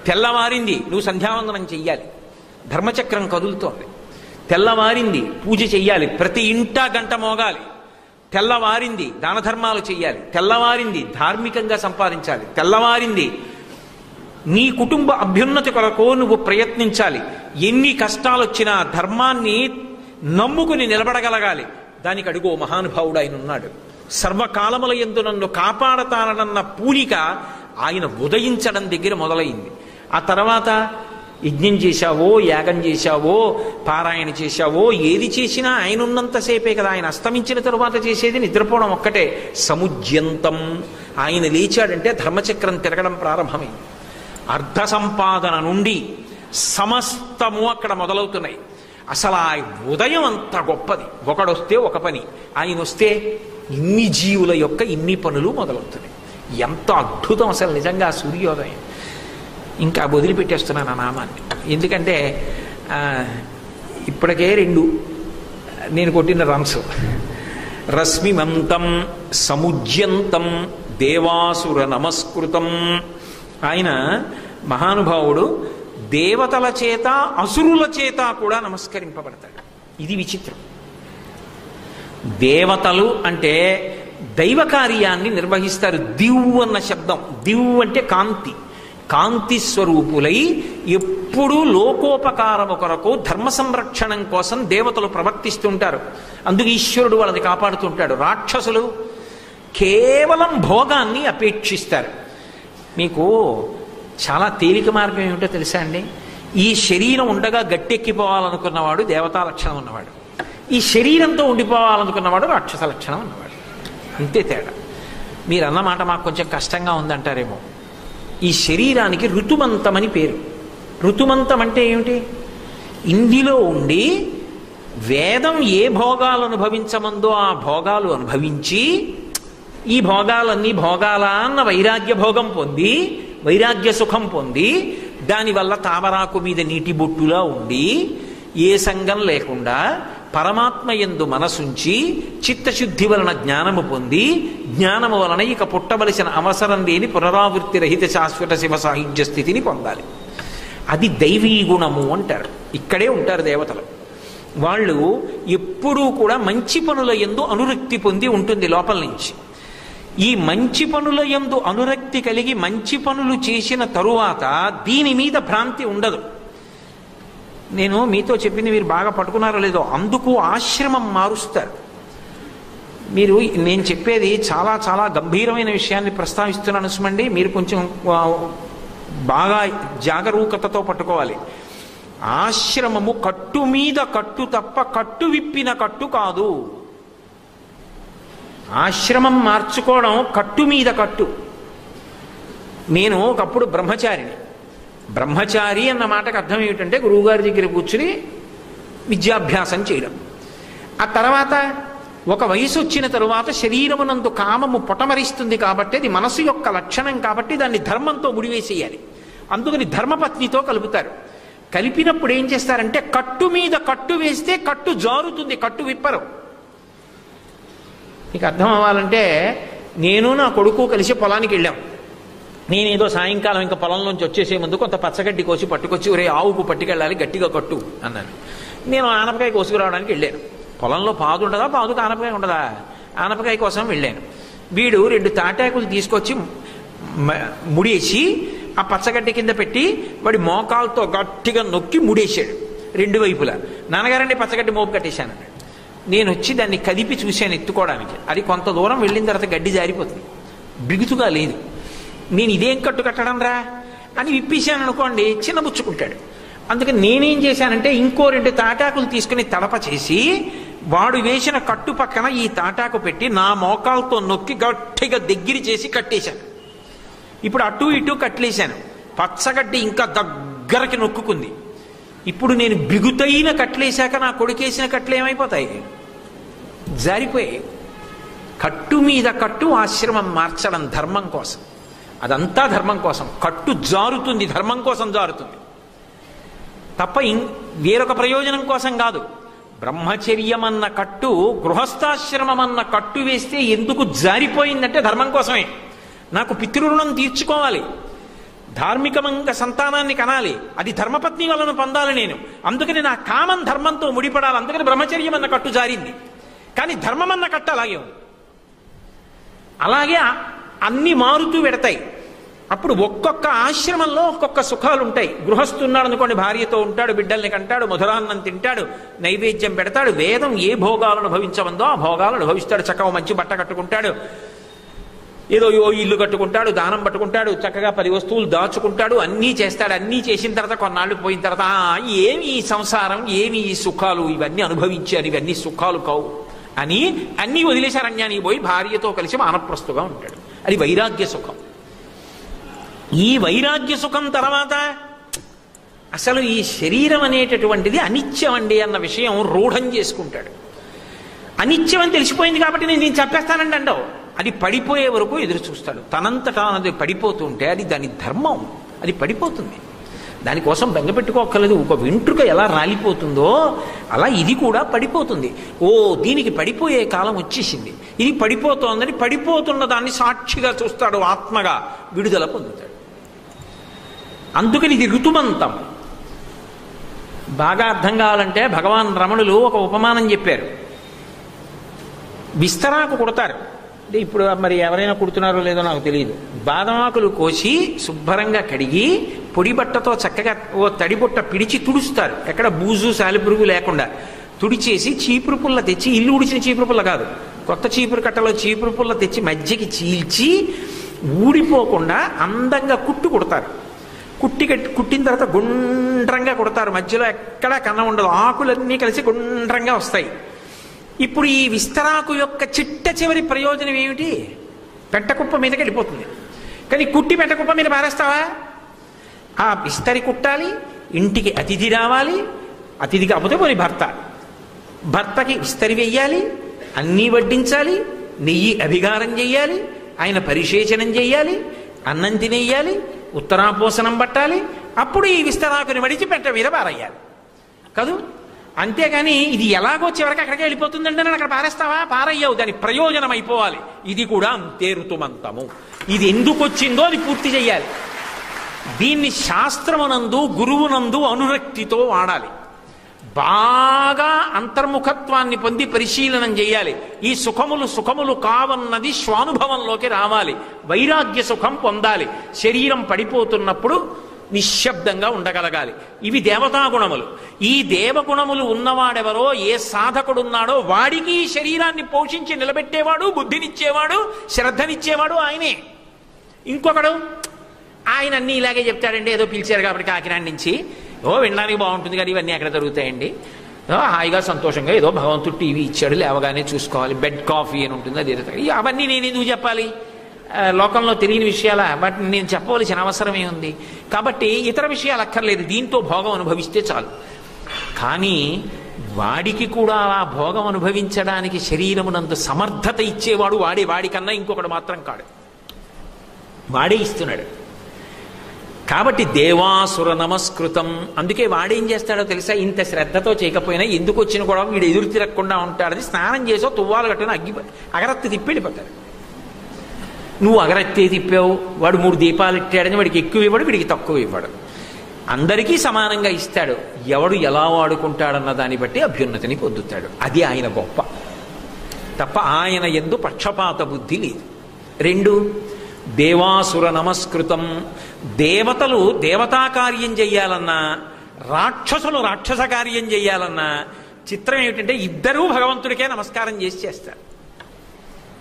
తెల్లవారింది, నువ్వు సంధ్యావందనం చెయ్యాలి, ధర్మచక్రం కదులుతోంది. తెల్లవారింది, పూజ చెయ్యాలి, ప్రతి ఇంటా గంట మోగాలి. తెల్లవారింది, దాన ధర్మాలు చెయ్యాలి. తెల్లవారింది, ధార్మికంగా సంపాదించాలి. తెల్లవారింది, నీ కుటుంబ అభ్యున్నతి కొరకు నువ్వు ప్రయత్నించాలి. ఎన్ని కష్టాలు వచ్చినా ధర్మాన్ని నమ్ముకుని నిలబడగలగాలి. దానికి అడుగో మహానుభావుడు ఆయన ఉన్నాడు. సర్వకాలముల యందు నన్ను కాపాడతానన్న పూనిక ఆయన ఉదయించడం దగ్గర మొదలైంది. ఆ తర్వాత యజ్ఞం చేశావో, యాగం చేశావో, పారాయణ చేశావో, ఏది చేసినా ఆయన ఉన్నంతసేపే కదా. ఆయన అస్తమించిన తరువాత చేసేది నిద్రపోవడం ఒక్కటే. సముజ్యంతం. ఆయన లేచాడంటే ధర్మచక్రం తిరగడం ప్రారంభమైంది. అర్ధ సంపాదన నుండి సమస్తము అక్కడ మొదలవుతున్నాయి. అసలు ఆ ఉదయం అంత గొప్పది. ఒకడొస్తే ఒక పని, ఆయన వస్తే ఇన్ని జీవుల యొక్క ఇన్ని పనులు మొదలవుతున్నాయి. ఎంత అద్భుతం అసలు నిజంగా సూర్యోదయం. ఇంకా వదిలిపెట్టేస్తున్నాను ఆ నామాన్ని. ఎందుకంటే ఇప్పటికే 2 నేను కొట్టిన రన్స్. రశ్మిమంతం సముజ్యంతం దేవాసుర నమస్కృతం. ఆయన మహానుభావుడు దేవతల చేత అసురుల చేత కూడా నమస్కరింపబడతాడు. ఇది విచిత్రం. దేవతలు అంటే దైవ కార్యాన్ని నిర్వహిస్తారు. దివ్ అన్న శబ్దం, దివ్ అంటే కాంతి, కాంతి స్వరూపులై ఎప్పుడూ లోకోపకారము కొరకు ధర్మ సంరక్షణం కోసం దేవతలు ప్రవర్తిస్తుంటారు. అందుకు ఈశ్వరుడు వాళ్ళని కాపాడుతుంటాడు. రాక్షసులు కేవలం భోగాన్ని అపేక్షిస్తారు. మీకు చాలా తేలిక మార్గం ఏమిటో తెలుసా అండి? ఈ శరీరం ఉండగా గట్టెక్కిపోవాలనుకున్నవాడు దేవతా లక్షణం ఉన్నవాడు, ఈ శరీరంతో ఉండిపోవాలనుకున్నవాడు రాక్షస లక్షణం ఉన్నవాడు. అంతే తేడా. మీరు అన్నమాట మాకు కొంచెం కష్టంగా ఉందంటారేమో. ఈ శరీరానికి ఋతుమంతమని పేరు. ఋతుమంతం అంటే ఏమిటి? ఇందులో ఉండి వేదం ఏ భోగాలు అనుభవించమందో ఆ భోగాలు అనుభవించి, ఈ భోగాలన్నీ భోగాలా అన్న వైరాగ్య భోగం పొంది, వైరాగ్య సుఖం పొంది, దానివల్ల తామరాకు మీద నీటి బొట్టులా ఉండి, ఏ సంగం లేకుండా పరమాత్మ యందు మనసుంచి చిత్తశుద్ధి వలన జ్ఞానము పొంది, జ్ఞానము వలన ఇక పుట్టవలసిన అవసరం లేని పునరావృత్తి రహిత శాశ్వత శివ సాహిత్య స్థితిని పొందాలి. అది దైవీ గుణము అంటారు. ఇక్కడే ఉంటారు దేవతలు. వాళ్ళు ఎప్పుడూ కూడా మంచి పనుల యందు అనురక్తి పొంది ఉంటుంది లోపల నుంచి. ఈ మంచి పనుల యందు అనురక్తి కలిగి మంచి పనులు చేసిన తరువాత దీని మీద భ్రాంతి ఉండదు. నేను మీతో చెప్పింది మీరు బాగా పట్టుకున్నారో లేదో, అందుకు ఆశ్రమం మారుస్తారు. మీరు నేను చెప్పేది చాలా చాలా గంభీరమైన విషయాన్ని ప్రస్తావిస్తున్నాను సుమండి, మీరు కొంచెం బాగా జాగరూకతతో పట్టుకోవాలి. ఆశ్రమము కట్టు మీద కట్టు తప్ప కట్టు విప్పిన కట్టు కాదు. ఆశ్రమం మార్చుకోవడం కట్టు మీద కట్టు. నేను ఒకప్పుడు బ్రహ్మచారిని. బ్రహ్మచారి అన్న మాటకు అర్థం ఏమిటంటే గురువుగారి దగ్గర కూర్చుని విద్యాభ్యాసం చేయడం. ఆ తర్వాత ఒక వయసు వచ్చిన తరువాత శరీరమునందు కామము పొటమరిస్తుంది కాబట్టి, అది మనసు యొక్క లక్షణం కాబట్టి దాన్ని ధర్మంతో ముడివేసేయాలి. అందుకని ధర్మపత్నితో కలుపుతారు. కలిపినప్పుడు ఏం చేస్తారంటే కట్టు మీద కట్టు వేస్తే కట్టు జారుతుంది, కట్టు విప్పరు. మీకు అర్థం అవ్వాలంటే, నేను నా కొడుకు కలిసి పొలానికి వెళ్ళాం. నేనేదో సాయంకాలం ఇంకా పొలంలోంచి వచ్చేసే ముందు కొంత పచ్చగడ్డి కోసి పట్టుకొచ్చి, ఒరే ఆవుకు పట్టుకెళ్ళాలి గట్టిగా కట్టు అన్నాను. నేను ఆనపకాయ కోసుకురావడానికి వెళ్ళాను. పొలంలో పాదు ఉండదా? పాదుకు ఆనపకాయ ఉండదా? ఆనపకాయ కోసం వెళ్ళాను. వీడు 2 తాటాకులు తీసుకొచ్చి ముడేసి ఆ పచ్చగడ్డి కింద పెట్టి వాడి మోకాలతో గట్టిగా నొక్కి ముడేశాడు 2 వైపులా. నాన్నగారండి పచ్చగడ్డి మోపు కట్టేశాను. నేను వచ్చి దాన్ని కదిపి చూశాను ఎత్తుకోవడానికి. అది కొంత దూరం వెళ్ళిన తర్వాత గడ్డి జారిపోతుంది, బిగుతుగా లేదు. నేను ఇదేం కట్టు కట్టడం రా అని విప్పేశాను అనుకోండి, చిన్నబుచ్చుకుంటాడు. అందుకని నేనేం చేశానంటే ఇంకో 2 తాటాకులు తీసుకుని తడప చేసి వాడు వేసిన కట్టు పక్కన ఈ తాటాకు పెట్టి నా మోకాలతో నొక్కి గట్టిగా దగ్గర చేసి కట్టేశాను. ఇప్పుడు అటు ఇటు కట్లేశాను. పచ్చగడ్డి ఇంకా దగ్గరకి నొక్కుకుంది. ఇప్పుడు నేను బిగుతైన కట్లేశాక నా కొడుకేసిన కట్లు ఏమైపోతాయి? జారిపోయాయి. కట్టు మీద కట్టు ఆశ్రమం మార్చడం ధర్మం కోసం. అదంతా ధర్మం కోసం. కట్టు జారుతుంది, ధర్మం కోసం జారుతుంది తప్ప వేరొక ప్రయోజనం కోసం కాదు. బ్రహ్మచర్యం అన్న కట్టు, గృహస్థాశ్రమం అన్న కట్టు వేస్తే ఎందుకు జారిపోయిందంటే ధర్మం కోసమే. నాకు పితృరుణం తీర్చుకోవాలి, ధార్మికమంగా సంతానాన్ని కనాలి, అది ధర్మపత్ని వలన పొందాలి నేను. అందుకని నా కామం ధర్మంతో ముడిపడాలి. అందుకని బ్రహ్మచర్యం అన్న కట్టు జారింది. కానీ ధర్మం అన్న కట్టు అలాగే ఉంది. అలాగే అన్ని మారుతూ పెడతాయి. అప్పుడు ఒక్కొక్క ఆశ్రమంలో ఒక్కొక్క సుఖాలు ఉంటాయి. గృహస్థున్నాడు అనుకోండి, భార్యతో ఉంటాడు, బిడ్డల్ని కంటాడు, మధురాన్నం తింటాడు, నైవేద్యం పెడతాడు. వేదం ఏ భోగాలను అనుభవించమందో ఆ భోగాలను అనుభవిస్తాడు. చక్కగా మంచి బట్ట కట్టుకుంటాడు, ఏదో ఇల్లు కట్టుకుంటాడు, దానం పట్టుకుంటాడు, చక్కగా 10 వస్తువులు దాచుకుంటాడు, అన్నీ చేస్తాడు. అన్నీ చేసిన తర్వాత కొన్నాళ్ళు పోయిన తర్వాత ఏమి ఈ సంసారం, ఏమి ఈ సుఖాలు, ఇవన్నీ అనుభవించారు, ఇవన్నీ సుఖాలు కావు అని అన్నీ వదిలేసి అరణ్యానికి పోయి భార్యతో కలిసి వానప్రస్థుగా ఉంటాడు. అది వైరాగ్య సుఖం. ఈ వైరాగ్య సుఖం తర్వాత అసలు ఈ శరీరం అనేటటువంటిది అనిత్యం అండి అన్న విషయం రూఢం చేసుకుంటాడు. అనిత్యం అని తెలిసిపోయింది కాబట్టి నేను చెప్పేస్తానండి అండవు. అది పడిపోయే వరకు ఎదురు చూస్తాడు. తనంతటా అది పడిపోతుంటే అది దాని ధర్మం, అది పడిపోతుంది. దానికోసం బెంగపెట్టుకోక్కర్లేదు. ఒక వెంట్రుక ఎలా రాలిపోతుందో అలా ఇది కూడా పడిపోతుంది. ఓ దీనికి పడిపోయే కాలం వచ్చేసింది, ఇది పడిపోతోందని పడిపోతున్న దాన్ని సాక్షిగా చూస్తాడు, ఆత్మగా విడుదల పొందుతాడు. అందుకని ఇది ఋతుమంతం. బాగా అర్థం కావాలంటే భగవాన్ రమణులు ఒక ఉపమానం చెప్పారు. విస్తరాకు కుడతారు. అంటే ఇప్పుడు మరి ఎవరైనా కుడుతున్నారో లేదో నాకు తెలియదు. బాదమాకులు కోసి శుభ్రంగా కడిగి పొడి బట్టతో చక్కగా ఓ తడిబుట్ట పిడిచి తుడుస్తారు, ఎక్కడ బూజు సాలిపురుగు లేకుండా తుడిచేసి చీపురు పుల్ల తెచ్చి, ఇల్లు ఉడిచిన చీపురు పుల్ల కాదు, కొత్త చీపురు కట్టలో చీపురు పుల్ల తెచ్చి మధ్యకి చీల్చి ఊడిపోకుండా అందంగా కుట్టు కుడతారు. కుట్టిన తర్వాత గుండ్రంగా కుడతారు, మధ్యలో ఎక్కడా కన్నం ఉండదు, ఆకులన్నీ కలిసి గుండ్రంగా వస్తాయి. ఇప్పుడు ఈ విస్తరాకు యొక్క చిట్ట చివరి ప్రయోజనం ఏమిటి? పెట్టకుప్ప మీదకి వెళ్ళిపోతుంది. కానీ కుట్టి పెట్టకుప్ప మీద పారేస్తావా? ఆ విస్తరి కుట్టాలి, ఇంటికి అతిథి రావాలి, అతిథి కాకపోతే పోనీ భర్తకి విస్తరి వెయ్యాలి, అన్నీ వడ్డించాలి, నెయ్యి అభిగారం చెయ్యాలి, ఆయన పరిశేచనం చెయ్యాలి, అన్నం తినేయాలి, ఉత్తరాపోసనం పట్టాలి, అప్పుడు ఈ విస్తరాకుని మడిచి పెట్ట మీద పారేయాలి కదూ. అంతేగాని ఇది ఎలాగో చివరికి అక్కడికి వెళ్ళిపోతుందంటే నేను అక్కడ పారేస్తావా? పారయ్యావు, దాని ప్రయోజనం అయిపోవాలి. ఇది కూడా అంతే ఋతుమంతము. ఇది ఎందుకు వచ్చిందో అది పూర్తి చెయ్యాలి. దీన్ని శాస్త్రమునందు గురువునందు అనురక్తితో వాడాలి. బాగా అంతర్ముఖత్వాన్ని పొంది పరిశీలనం చేయాలి. ఈ సుఖములు కావన్నది స్వానుభవంలోకి రావాలి. వైరాగ్య సుఖం పొందాలి. శరీరం పడిపోతున్నప్పుడు నిశ్శబ్దంగా ఉండగలగాలి. ఇవి దేవతాగుణములు. ఈ దేవగుణములు ఉన్నవాడెవరో, ఏ సాధకుడున్నాడో వాడికి ఈ శరీరాన్ని పోషించి నిలబెట్టేవాడు, బుద్ధినిచ్చేవాడు, శ్రద్ధనిచ్చేవాడు ఆయనే. ఇంకొకడు ఆయన అన్నీ ఇలాగే చెప్తాడండి, ఏదో పిలిచారు కాబట్టి కాకినాడ నుంచి, వినడానికి బాగుంటుంది కానీ ఇవన్నీ ఎక్కడ జరుగుతాయండి, హాయిగా సంతోషంగా ఏదో భగవంతుడు టీవీ ఇచ్చాడు, లేవగానే చూసుకోవాలి, బెడ్ కాఫీ అని ఉంటుంది, అది అవన్నీ నేను ఎందుకు చెప్పాలి? లోకంలో తెలియని విషయాల బట్ నేను చెప్పవలసిన అవసరమే ఉంది. కాబట్టి ఇతర విషయాలు అక్కర్లేదు, దీంతో భోగం అనుభవిస్తే చాలు. కానీ వాడికి కూడా ఆ భోగం అనుభవించడానికి శరీరమునందు సమర్థత ఇచ్చేవాడు వాడే. వాడికన్నా ఇంకొకడు మాత్రం కాడు, వాడే ఇస్తున్నాడు. కాబట్టి దేవాసుర నమస్కృతం. అందుకే వాడేం చేస్తాడో తెలుసా? ఇంత శ్రద్ధతో చేయకపోయినా ఎందుకు వచ్చిన కూడా వీడు ఎదురు తిరగకుండా ఉంటాడని స్నానం చేసో తువ్వాలు కట్టిన అగరత్తి తిప్పి వెళ్ళిపోతాడు. నువ్వు అగరత్తే తిప్పావు, వాడు 3 దీపాలు ఇట్టాడని వాడికి ఎక్కువ ఇవ్వడు, వీడికి తక్కువ ఇవ్వడు, అందరికీ సమానంగా ఇస్తాడు. ఎవడు ఎలా వాడుకుంటాడన్న దాన్ని బట్టి అభ్యున్నతిని పొందుతాడు. అది ఆయన గొప్ప తప్ప ఆయన యందు పక్షపాత బుద్ధి లేదు. 2 దేవాసుర నమస్కృతం. దేవతలు దేవతా కార్యం చెయ్యాలన్నా, రాక్షసులు రాక్షస కార్యం చెయ్యాలన్నా చిత్రం ఏమిటంటే ఇద్దరూ భగవంతుడికే నమస్కారం చేస్తారు.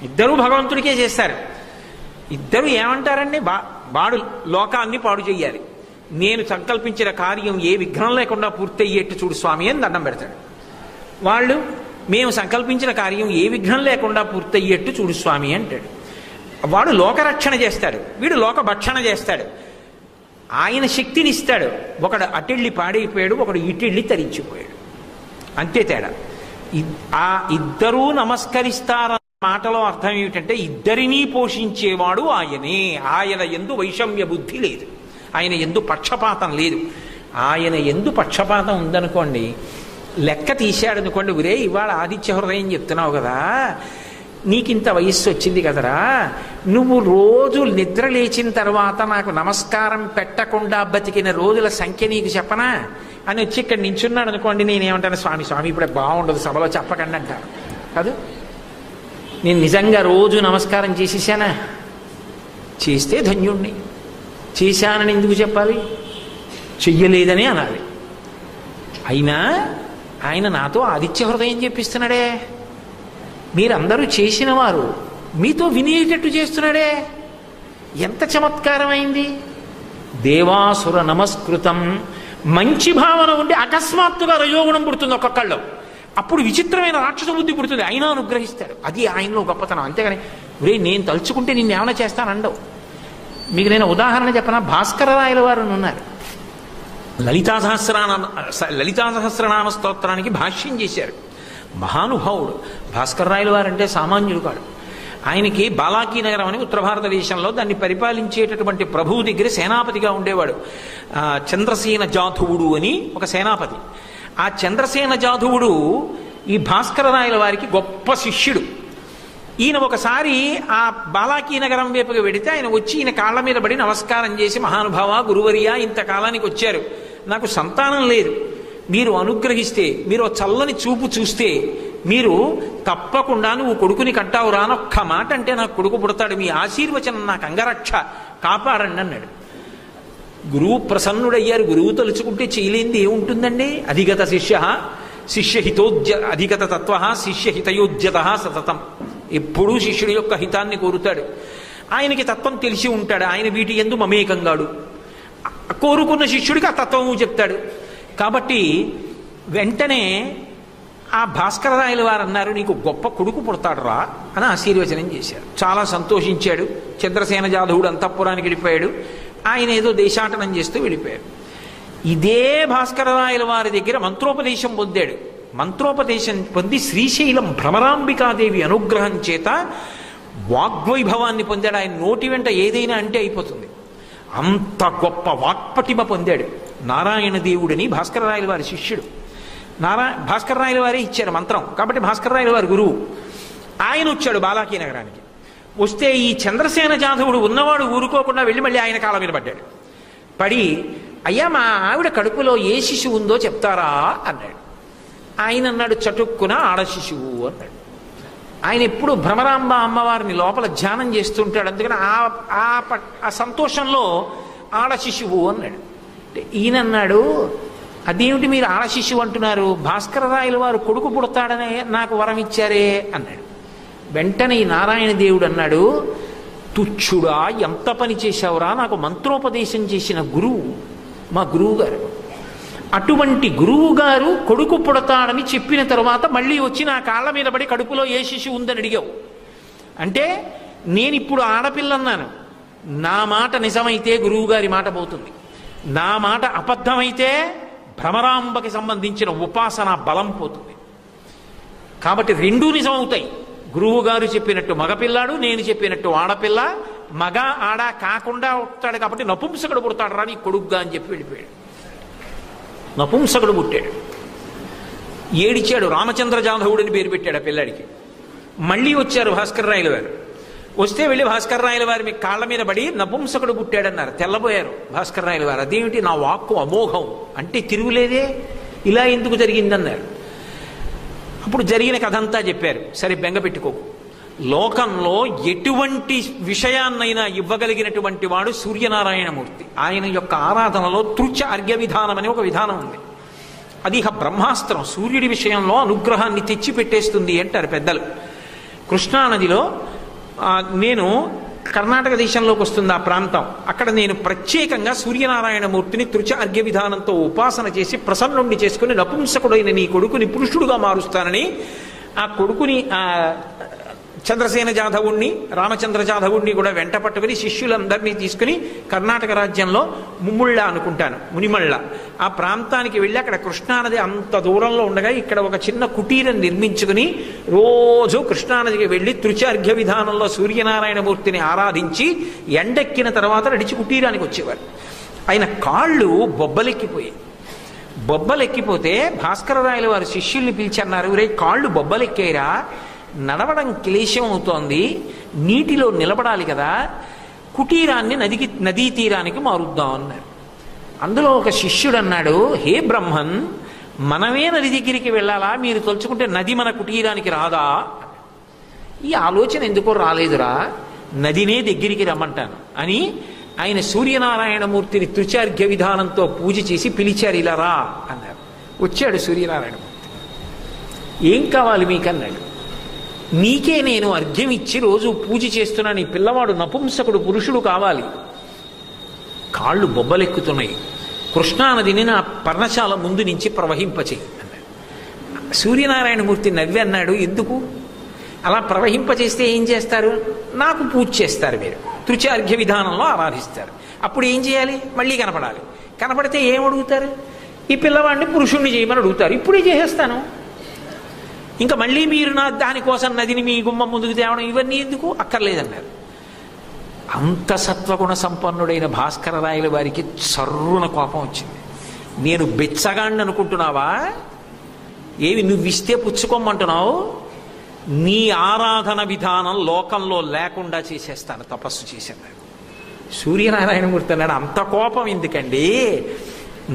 ఇద్దరూ భగవంతుడికే చేస్తారు. ఇద్దరు ఏమంటారండి? వాడు లోకాన్ని పాడు చెయ్యాలి, నేను సంకల్పించిన కార్యం ఏ విఘ్నం లేకుండా పూర్తయ్యేట్టు చూడు స్వామి అని దండం పెడతాడు. వాళ్ళు మేము సంకల్పించిన కార్యం ఏ విఘ్నం లేకుండా పూర్తయ్యేట్టు చూడు స్వామి అంటాడు. వాడు లోకరక్షణ చేస్తాడు, వీడు లోక భక్షణ చేస్తాడు. ఆయన శక్తిని ఇస్తాడు. ఒకడు అటెళ్ళి పాడైపోయాడు, ఒకడు ఇటెళ్ళి తరించిపోయాడు, అంతే తేడా. ఆ ఇద్దరూ నమస్కరిస్తారన్న మాటలో అర్థం ఏమిటంటే ఇద్దరినీ పోషించేవాడు ఆయనే. ఆయన యందు వైషమ్య బుద్ధి లేదు, ఆయన యందు పక్షపాతం లేదు. ఆయన యందు పక్షపాతం ఉందనుకోండి, లెక్క తీశాడనుకోండి, ఒరే ఇవాళ ఆదిత్య హృదయం చెప్తున్నావు కదా, నీకింత వయస్సు వచ్చింది కదరా, నువ్వు రోజు నిద్ర లేచిన తర్వాత నాకు నమస్కారం పెట్టకుండా బతికిన రోజుల సంఖ్య నీకు చెప్పనా అని వచ్చి ఇక్కడ నించున్నాడు అనుకోండి, నేనేమంటాను? స్వామి స్వామి ఇప్పుడే బాగుండదు, సభలో చెప్పకండి అంటాను కాదు. నేను నిజంగా రోజు నమస్కారం చేసేసానా? చేస్తే ధన్యుణ్ణి. చేశానని ఎందుకు చెప్పాలి? చెయ్యలేదని అనాలి. అయినా ఆయన నాతో ఆదిత్య హృదయం చెప్పిస్తున్నాడే, మీరందరూ చేసిన వారు, మీతో వినేటట్టు చేస్తున్నాడే, ఎంత చమత్కారమైంది. దేవాసుర నమస్కృతం. మంచి భావన ఉండి అకస్మాత్తుగా రజోగుణం పుడుతుంది ఒక్కొక్కళ్ళు, అప్పుడు విచిత్రమైన రాక్షస బుద్ధి పుడుతుంది, అయినా అనుగ్రహిస్తాడు. అది ఆయనలో గొప్పతనం. అంతేగాని ఒరే నేను తలుచుకుంటే నిన్ను ఏమైనా చేస్తానండవు. మీకు నేను ఉదాహరణ చెప్పనా? భాస్కర రాయల వారు ఉన్నారు, లలితా సహస్రనామ స్తోత్రానికి భాష్యం చేశారు. మహానుభావుడు భాస్కర రాయల వారంటే సామాన్యుడు కాడు. ఆయనకి బాలాకీ నగరం అని ఉత్తర భారతదేశంలో దాన్ని పరిపాలించేటటువంటి ప్రభువు దగ్గర సేనాపతిగా ఉండేవాడు. చంద్రసేన జాధువుడు అని ఒక సేనాపతి. ఆ చంద్రసేన జాధువుడు ఈ భాస్కర రాయల వారికి గొప్ప శిష్యుడు. ఈయన ఒకసారి ఆ బాలాకీ నగరం వైపుగా వెడితే ఆయన వచ్చి ఈయన కాళ్ళ మీద పడి నమస్కారం చేసి, మహానుభావ గురువర్యా, ఇంతకాలానికి వచ్చారు, నాకు సంతానం లేదు, మీరు అనుగ్రహిస్తే, మీరు చల్లని చూపు చూస్తే మీరు తప్పకుండా నువ్వు కొడుకుని కంటావు రానొక్క మాట అంటే నాకు కొడుకు పుడతాడు, మీ ఆశీర్వచనం నాకు అంగరక్ష, కాపాడండి అన్నాడు. గురువు ప్రసన్నుడయ్యారు. గురువు తలుచుకుంటే చేయలేంది ఏముంటుందండి? అధిగత అధిగత తత్వ శిష్యహితయోజ్యత సతతం. ఎప్పుడూ శిష్యుడి యొక్క హితాన్ని కోరుతాడు. ఆయనకి తత్వం తెలిసి ఉంటాడు. ఆయన వీటి యందు మమేకంగాడు. కోరుకున్న శిష్యుడికి ఆ తత్వము చెప్తాడు. కాబట్టి వెంటనే ఆ భాస్కరరాయల వారు అన్నారు, నీకు గొప్ప కొడుకు పుడతాడు రా అని ఆశీర్వచనం చేశారు. చాలా సంతోషించాడు. చంద్రసేన జాధవుడు అంతఃపురానికి వెళ్ళిపోయాడు. ఆయన ఏదో దేశాటనం చేస్తూ వెళ్ళిపోయాడు. ఇదే భాస్కరరాయల వారి దగ్గర మంత్రోపదేశం పొందాడు. మంత్రోపదేశం పొంది శ్రీశైలం భ్రమరాంబికాదేవి అనుగ్రహం చేత వాగ్వైభవాన్ని పొందాడు. ఆయన నోటి వెంట ఏదైనా అంటే అయిపోతుంది. అంత గొప్ప వాక్పటిమ పొందాడు. నారాయణ దేవుడిని భాస్కరరాయల వారి శిష్యుడు. భాస్కరరాయల వారే ఇచ్చారు మంత్రం. కాబట్టి భాస్కరరాయల వారి గురువు. ఆయన వచ్చాడు బాలాకీ నగరానికి. వస్తే ఈ చంద్రసేన జాధవుడు ఉన్నవాడు ఊరుకోకుండా వెళ్ళి మళ్ళీ ఆయన కాళ్ళ మీద పడ్డాడు. పడి, అయ్యా మా ఆవిడ కడుపులో ఏ శిశువు ఉందో చెప్తారా అన్నాడు. ఆయన అన్నాడు, చటుక్కున ఆడ శిశువు అన్నాడు. ఆయన ఎప్పుడు భ్రమరాంబ అమ్మవారిని లోపల ధ్యానం చేస్తుంటాడు. అందుకని ఆ సంతోషంలో ఆడ శిశువు అన్నాడు. ఈయనన్నాడు, అదేమిటి మీరు ఆడ శిశువు అంటున్నారు? భాస్కరరాయల వారు కొడుకు పుడతాడనే నాకు వరం ఇచ్చారే అన్నాడు. వెంటనే ఈ నారాయణ దేవుడు అన్నాడు, తుచ్చుడా, ఎంత పని చేశావురా? నాకు మంత్రోపదేశం చేసిన గురువు మా గురువు గారు. అటువంటి గురువు గారు కొడుకు పుడతాడని చెప్పిన తర్వాత మళ్ళీ వచ్చి నా కాళ్ళ మీద పడి కడుపులో ఏ శిశువు ఉందని అడిగావు అంటే, నేనిప్పుడు ఆడపిల్లన్నాను. నా మాట నిజమైతే గురువు గారి మాట పోతుంది. నా మాట అబద్ధమైతే భ్రమరాంబకి సంబంధించిన ఉపాసన బలం పోతుంది. కాబట్టి రెండూ నిజం అవుతాయి. గురువు గారు చెప్పినట్టు మగపిల్లాడు, నేను చెప్పినట్టు ఆడపిల్ల. మగ ఆడ కాకుండా ఉంటాడు కాబట్టి నపుంసకుడు పుడతాడు రా నీ కొడుగ్గా అని చెప్పి వెళ్ళిపోయాడు. నపుంసకుడు పుట్టాడు. ఏడిచాడు. రామచంద్ర జాధవుడిని పేరు పెట్టాడు ఆ పిల్లాడికి. మళ్ళీ వచ్చారు భాస్కరరాయల వారు. వస్తే వెళ్ళి భాస్కరరాయల వారి మీ కాళ్ళ మీద పడి నపుంసకుడు పుట్టాడన్నారు. తెల్లబోయారు భాస్కరరాయల వారు. అదేమిటి, నా వాక్కు అమోఘం అంటే తిరుగులేదే, ఇలా ఎందుకు జరిగిందన్నారు. అప్పుడు జరిగిన కథ అంతా చెప్పారు. సరే బెంగ పెట్టుకోకు, లోకంలో ఎటువంటి విషయాన్నైనా ఇవ్వగలిగినటువంటి వాడు సూర్యనారాయణమూర్తి. ఆయన యొక్క ఆరాధనలో తృచ అర్ఘ్య విధానం అనే ఒక విధానం ఉంది. అది ఇక బ్రహ్మాస్త్రం. సూర్యుడి విషయంలో అనుగ్రహాన్ని తెచ్చి పెట్టేస్తుంది అంటారు పెద్దలు. కృష్ణానదిలో నేను కర్ణాటక దేశంలోకి వస్తుంది ఆ ప్రాంతం. అక్కడ నేను ప్రత్యేకంగా సూర్యనారాయణమూర్తిని తృచ అర్ఘ్య విధానంతో ఉపాసన చేసి ప్రసన్నుండి చేసుకుని నపుంసకుడైన నీ కొడుకుని పురుషుడుగా మారుస్తానని ఆ కొడుకుని చంద్రసేన జాధవుణ్ణి, రామచంద్ర జాధవుణ్ణి కూడా వెంట పట్టుకుని శిష్యులందరినీ తీసుకుని కర్ణాటక రాజ్యంలో ముమ్ముళ్ళ అనుకుంటాను, మునిమళ్ళ ఆ ప్రాంతానికి వెళ్ళి అక్కడ కృష్ణానది అంత దూరంలో ఉండగా ఇక్కడ ఒక చిన్న కుటీరం నిర్మించుకుని రోజు కృష్ణానదికి వెళ్ళి తృచార్ఘ్య విధానంలో సూర్యనారాయణమూర్తిని ఆరాధించి ఎండెక్కిన తర్వాత నడిచి కుటీరానికి వచ్చేవారు. ఆయన కాళ్ళు బొబ్బలెక్కిపోతే భాస్కరరాయల వారి శిష్యుల్ని పిలిచి అన్నారు, రే కాళ్ళు బొబ్బలెక్కేరా, నడవడం క్లేశం అవుతోంది, నీటిలో నిలబడాలి కదా, కుటీరాన్ని నదీ తీరానికి మారుద్దాం అన్నారు. అందులో ఒక శిష్యుడు అన్నాడు, హే బ్రహ్మన్, మనమే నది దగ్గరికి వెళ్ళాలా, మీరు తలుచుకుంటే నది మన కుటీరానికి రాదా? ఈ ఆలోచన ఎందుకో రాలేదురా, నదినే దగ్గరికి రమ్మంటాను అని ఆయన సూర్యనారాయణమూర్తిని తృచార్ఘ్య విధానంతో పూజ చేసి పిలిచారు. ఇలా రా అన్నారు. వచ్చాడు సూర్యనారాయణమూర్తి. ఏం కావాలి మీకన్నాడు. నీకే నేను అర్ఘ్యం ఇచ్చి రోజు పూజ చేస్తున్నాను, ఈ పిల్లవాడు నపుంసకుడు పురుషుడు కావాలి, కాళ్ళు బొబ్బలెక్కుతున్నాయి, కృష్ణానదిని నా పర్ణశాల ముందు నుంచి ప్రవహింపచేయి అన్నాడు. సూర్యనారాయణమూర్తి నవ్వి అన్నాడు, ఎందుకు అలా ప్రవహింపచేస్తే ఏం చేస్తారు? నాకు పూజ చేస్తారు, మీరు తృచార్ఘ్య విధానంలో ఆరాధిస్తారు. అప్పుడు ఏం చేయాలి? మళ్ళీ కనపడాలి. కనపడితే ఏం అడుగుతారు? ఈ పిల్లవాడిని పురుషుణ్ణి చేయమని అడుగుతారు. ఇప్పుడే చేసేస్తాను, ఇంకా మళ్ళీ మీరు నా దానికోసం నదిని మీ గుమ్మం ముందుకు తేవడం ఇవన్నీ ఎందుకు, అక్కర్లేదన్నారు. అంత సత్వగుణ సంపన్నుడైన భాస్కరరాయల వారికి సర్రున కోపం వచ్చింది. నేను బెచ్చగాడిని అనుకుంటున్నావా? ఏవి నువ్విస్తే పుచ్చుకోమంటున్నావు? నీ ఆరాధన విధానం లోకంలో లేకుండా చేసేస్తాను, తపస్సు చేశాను. సూర్యనారాయణమూర్తి అన్నాడు, అంత కోపం ఎందుకండి?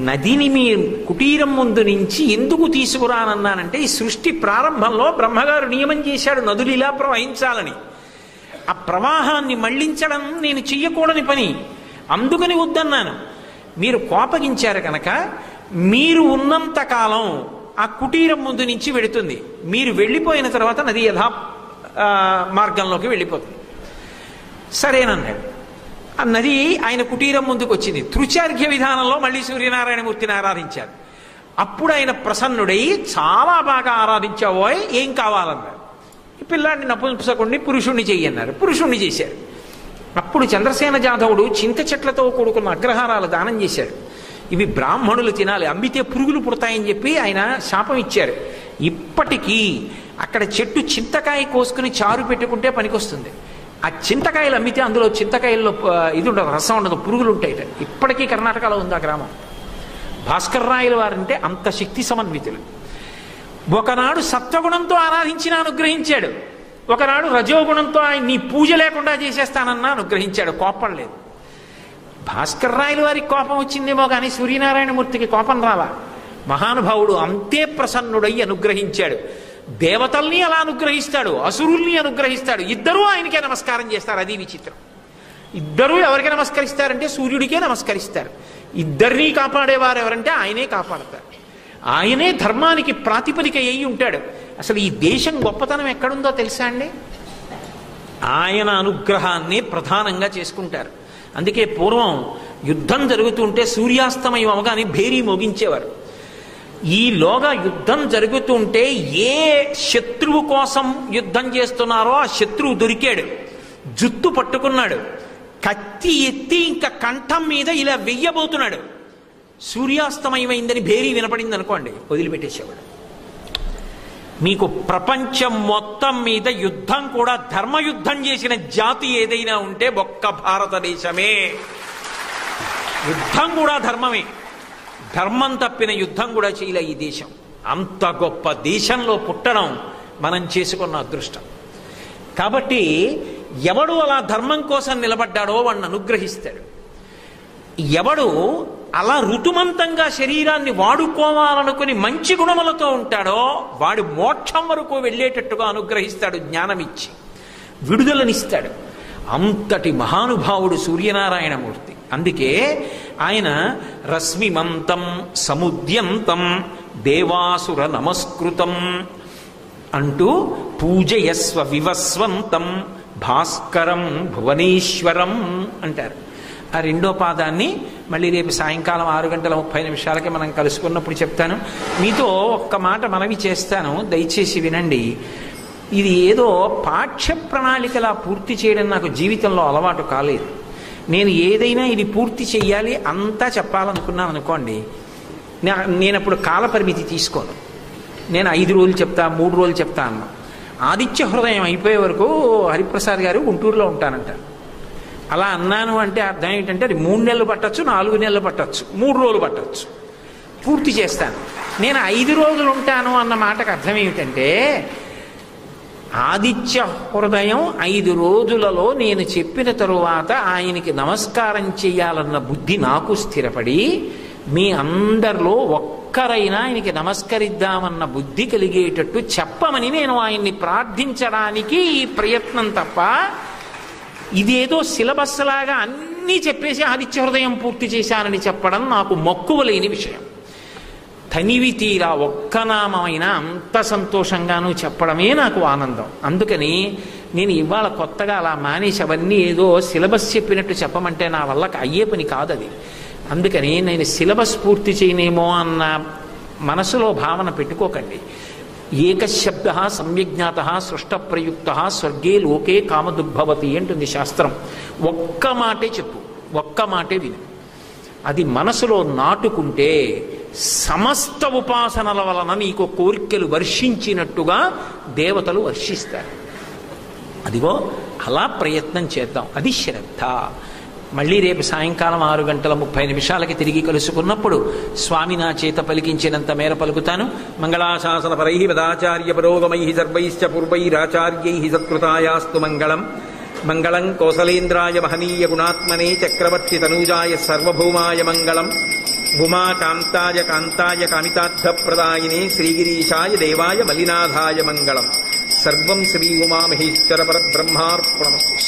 నదిని మీ కుటీరం ముందు నుంచి ఎందుకు తీసుకురానన్నానంటే, ఈ సృష్టి ప్రారంభంలో బ్రహ్మగారు నియమం చేశాడు నదులు ఇలా ప్రవహించాలని. ఆ ప్రవాహాన్ని మళ్లించడం నేను చెయ్యకూడని పని, అందుకని వద్దన్నాను. మీరు కోపగించారు కనుక మీరు ఉన్నంత కాలం ఆ కుటీరం ముందు నుంచి వెళుతుంది, మీరు వెళ్ళిపోయిన తర్వాత నది యథా మార్గంలోకి వెళ్ళిపోతుంది. సరేనన్నాడు. ఆ నది ఆయన కుటీరం ముందుకు వచ్చింది. తృచార్ఘ్య విధానంలో మళ్ళీ సూర్యనారాయణమూర్తిని ఆరాధించారు. అప్పుడు ఆయన ప్రసన్నుడై చాలా బాగా ఆరాధించావో, ఏం కావాలన్నారు. ఈ పిల్లాడిని నపుంసకుడిని పురుషుణ్ణి చెయ్యన్నారు. పురుషుణ్ణి చేశారు. అప్పుడు చంద్రసేన జాధవుడు చింత చెట్లతో కూడుకున్న అగ్రహారాలు దానం చేశాడు. ఇవి బ్రాహ్మణులు తినాలి, అమ్మితే పురుగులు పుడతాయని చెప్పి ఆయన శాపం ఇచ్చారు. ఇప్పటికీ అక్కడ చెట్టు చింతకాయ కోసుకుని చారు పెట్టుకుంటే పనికొస్తుంది. ఆ చింతకాయలు అమ్మితే అందులో చింతకాయల్లో ఇది ఉండదు, రసం ఉండదు, పురుగులు ఉంటాయి. ఇప్పటికీ కర్ణాటకలో ఉంది ఆ గ్రామం. భాస్కర్ రాయల వారంటే అంత శక్తి సమన్వితులు. ఒకనాడు సత్వగుణంతో ఆరాధించిన అనుగ్రహించాడు, ఒకనాడు రజోగుణంతో ఆయన నీ పూజ లేకుండా చేసేస్తానన్నా అనుగ్రహించాడు. కోపం లేదు. భాస్కర్ రాయల వారికి కోపం వచ్చిందేమో కానీ సూర్యనారాయణమూర్తికి కోపం రాలా. మహానుభావుడు అంతే ప్రసన్నుడై అనుగ్రహించాడు. దేవతల్ని అలా అనుగ్రహిస్తాడు, అసురుల్ని అనుగ్రహిస్తాడు. ఇద్దరూ ఆయనకే నమస్కారం చేస్తారు. అది విచిత్రం. ఇద్దరూ ఎవరికి నమస్కరిస్తారంటే సూర్యుడికే నమస్కరిస్తారు. ఇద్దరినీ కాపాడేవారు ఎవరంటే ఆయనే కాపాడతారు. ఆయనే ధర్మానికి ప్రాతిపదిక అయి ఉంటాడు. అసలు ఈ దేశం గొప్పతనం ఎక్కడుందో తెలుసా అండి? ఆయన అనుగ్రహాన్ని ప్రధానంగా చేసుకుంటారు. అందుకే పూర్వం యుద్ధం జరుగుతుంటే సూర్యాస్తమయం అవగానే భేరీ మోగించేవారు. ఈలోగా యుద్ధం జరుగుతుంటే ఏ శత్రువు కోసం యుద్ధం చేస్తున్నారో ఆ శత్రువు దొరికాడు, జుత్తు పట్టుకున్నాడు, కత్తి ఎత్తి ఇంకా కంఠం మీద ఇలా వెయ్యబోతున్నాడు. సూర్యాస్తమయమైందని భేరీ వినపడింది అనుకోండి, వదిలిపెట్టేసేవాడు. మీకు ప్రపంచం మొత్తం మీద యుద్ధం కూడా ధర్మయుద్ధం చేసిన జాతి ఏదైనా ఉంటే ఒక్క భారతదేశమే. యుద్ధం కూడా ధర్మమే. ధర్మం తప్పిన యుద్ధం కూడా చేయలే ఈ దేశం. అంత గొప్ప దేశంలో పుట్టడం మనం చేసుకున్న అదృష్టం. కాబట్టి ఎవడు అలా ధర్మం కోసం నిలబడ్డాడో వాడిని అనుగ్రహిస్తాడు. ఎవడు అలా ఋతుమంతంగా శరీరాన్ని వాడుకోవాలనుకుని మంచి గుణములతో ఉంటాడో వాడు మోక్షం వరకు వెళ్ళేటట్టుగా అనుగ్రహిస్తాడు. జ్ఞానమిచ్చి విడుదలనిస్తాడు. అంతటి మహానుభావుడు సూర్యనారాయణమూర్తి. అందుకే ఆయన రశ్మిమంతం సముద్యంతం దేవాసుర నమస్కృతం అంటూ పూజయస్వ వివస్వంతం భాస్కరం భువనేశ్వరం అంటారు. ఆ రెండో పాదాన్ని మళ్ళీ రేపు సాయంకాలం 6:30 మనం కలుసుకున్నప్పుడు చెప్తాను. మీతో ఒక్క మాట మనవి చేస్తాను, దయచేసి వినండి. ఇది ఏదో పాఠ్య ప్రణాళికలా పూర్తి చేయడం నాకు జీవితంలో అలవాటు కాలేదు. నేను ఏదైనా ఇది పూర్తి చెయ్యాలి అంతా చెప్పాలనుకున్నాను అనుకోండి, నేను అప్పుడు కాలపరిమితి తీసుకోను. నేను 5 రోజులు చెప్తా, 3 రోజులు చెప్తా అన్నా. ఆదిత్య హృదయం అయిపోయే వరకు హరిప్రసాద్ గారు గుంటూరులో ఉంటానంటారు. అలా అన్నాను అంటే అర్థం ఏంటంటే అది 3 నెలలు పట్టచ్చు, 4 నెలలు పట్టచ్చు, 3 రోజులు పట్టచ్చు, పూర్తి చేస్తాను. నేను 5 రోజులు ఉంటాను అన్న మాటకు అర్థం ఏమిటంటే ఆదిత్య హృదయం 5 రోజులలో నేను చెప్పిన తరువాత ఆయనకి నమస్కారం చేయాలన్న బుద్ధి నాకు స్థిరపడి మీ అందరిలో ఒక్కరైనా ఆయనకి నమస్కరిద్దామన్న బుద్ధి కలిగేటట్టు చెప్పమని నేను ఆయన్ని ప్రార్థించడానికి ఈ ప్రయత్నం తప్ప ఇదేదో సిలబస్ లాగా అన్నీ చెప్పేసి ఆదిత్య హృదయం పూర్తి చేశానని చెప్పడం నాకు మక్కువ లేని విషయం. తనివి తీరా ఒక్క నామైనా అంత సంతోషంగానూ చెప్పడమే నాకు ఆనందం. అందుకని నేను ఇవాళ కొత్తగా అలా మానేసి అవన్నీ ఏదో సిలబస్ చెప్పినట్టు చెప్పమంటే నా వల్ల అయ్యే పని కాదు అది. అందుకని నేను సిలబస్ పూర్తి చేయనేమో అన్న మనసులో భావన పెట్టుకోకండి. ఏకశబ్ద సమ్యజ్ఞాత సృష్ట ప్రయుక్త స్వర్గే లోకే కామదుగ్భవతి అంటుంది శాస్త్రం. ఒక్క మాటే చెప్పు, ఒక్క మాటే విను. అది మనసులో నాటుకుంటే సమస్త ఉపాసనల వలన నీకు కోరికలు వర్షించినట్టుగా దేవతలు వర్షిస్తారు. అదిగో అలా ప్రయత్నం చేద్దాం. అది శ్రద్ధ. మళ్ళీ రేపు సాయంకాలం 6:30 తిరిగి కలుసుకున్నప్పుడు స్వామి నా చేత పలికించినంత మేర పలుకుతాను. మంగళాశాసన పరై వదాచార్య పురోగమై సర్వైశ్చ పూర్వైరాచార్యై సత్కృతాయాస్తు మంగళం. మంగళం కోసలేంద్రాయ మహనీయ గుణాత్మనే చక్రవర్తి తనూజాయ సర్వభౌమాయ మంగళం. ఉమాకాంతాయ కాంతాయ కామితార్థప్రదాయినే శ్రీగిరీశాయ దేవాయ మలినాథాయ మంగళం. సర్వం శ్రీ ఉమామహేశ్వర పరబ్రహ్మార్పణమస్తు.